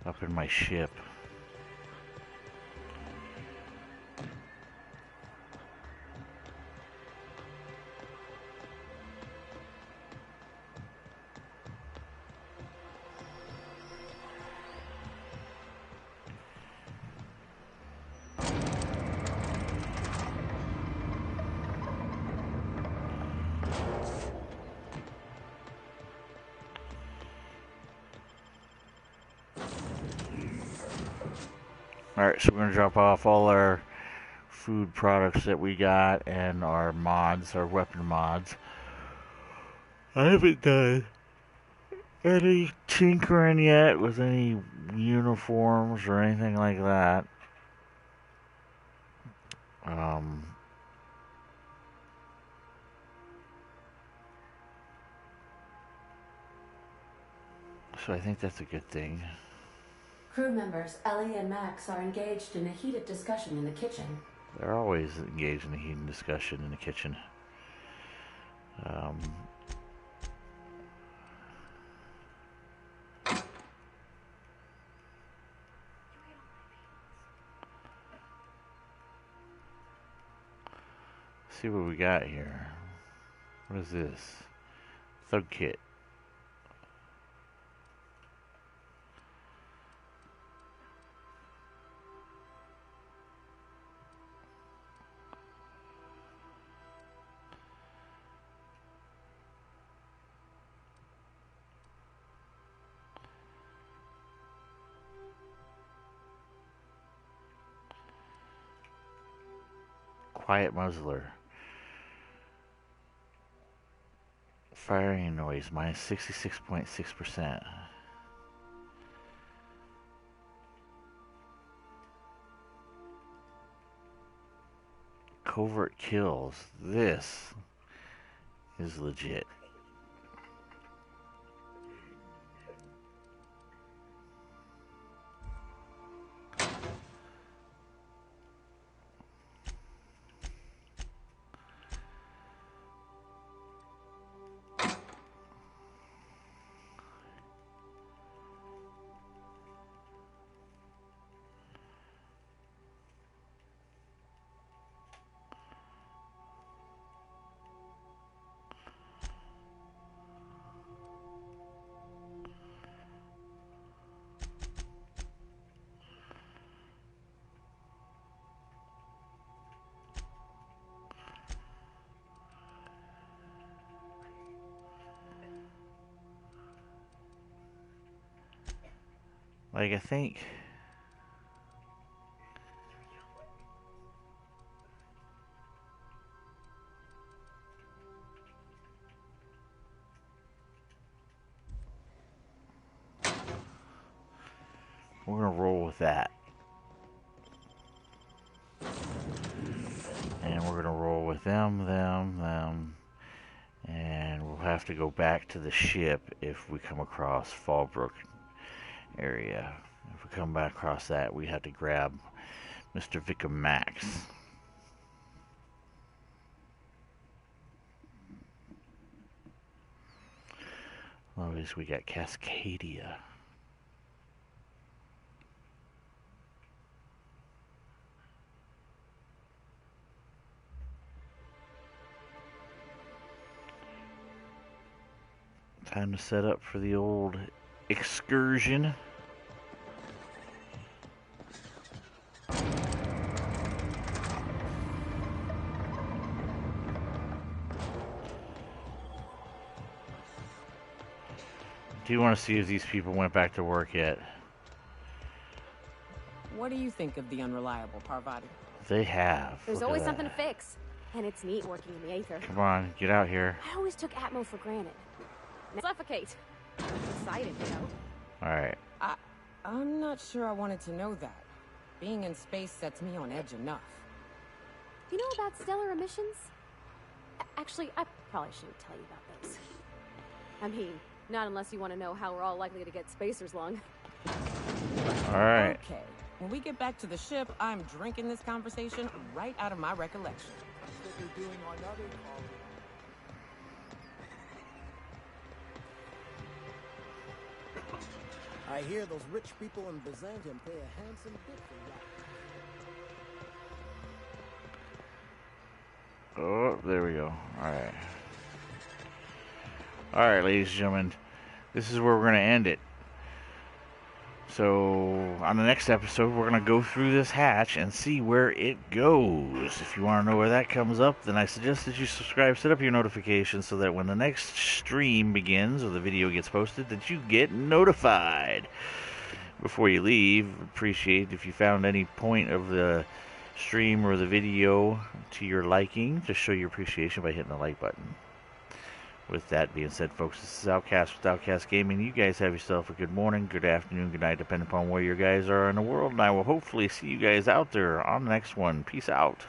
Up in my ship. Alright, so we're going to drop off all our food products that we got and our mods, our weapon mods. I haven't done any tinkering yet with any uniforms or anything like that. So I think that's a good thing. Crew members Ellie and Max are engaged in a heated discussion in the kitchen. They're always engaged in a heated discussion in the kitchen. See what we got here. What is this? Thug kit. Quiet muzzler. Firing noise, minus 66.6%. Covert kills. This is legit. Like, I think we're gonna roll with that. And we're gonna roll with them, and we'll have to go back to the ship if we come across Fallbrook area. If we come back across that, we have to grab Mr. Victor Max. Always, we got Cascadia. Time to set up for the old excursion. Do you want to see if these people went back to work yet? What do you think of the unreliable, Parvati? They have. There's always something to fix. And it's neat working in the Aether. Come on, get out here. I always took Atmo for granted. Now suffocate. I'm excited, you know? Alright. I'm not sure I wanted to know that. Being in space sets me on edge enough. You know about stellar emissions? Actually, I probably shouldn't tell you about those. I mean, not unless you want to know how we're all likely to get spacers lung. Alright. Okay. When we get back to the ship, I'm drinking this conversation right out of my recollection. That's what they're doing on other colonies. I hear those rich people in Byzantium pay a handsome bit for that. Oh, there we go. Alright. Alright, ladies and gentlemen. This is where we're going to end it. So, on the next episode, we're going to go through this hatch and see where it goes. If you want to know where that comes up, then I suggest that you subscribe, set up your notifications so that when the next stream begins or the video gets posted, that you get notified. Before you leave, appreciate if you found any point of the stream or the video to your liking, just show your appreciation by hitting the like button. With that being said, folks, this is Outcast with Outcast Gaming. You guys have yourself a good morning, good afternoon, good night, depending upon where you guys are in the world. And I will hopefully see you guys out there on the next one. Peace out.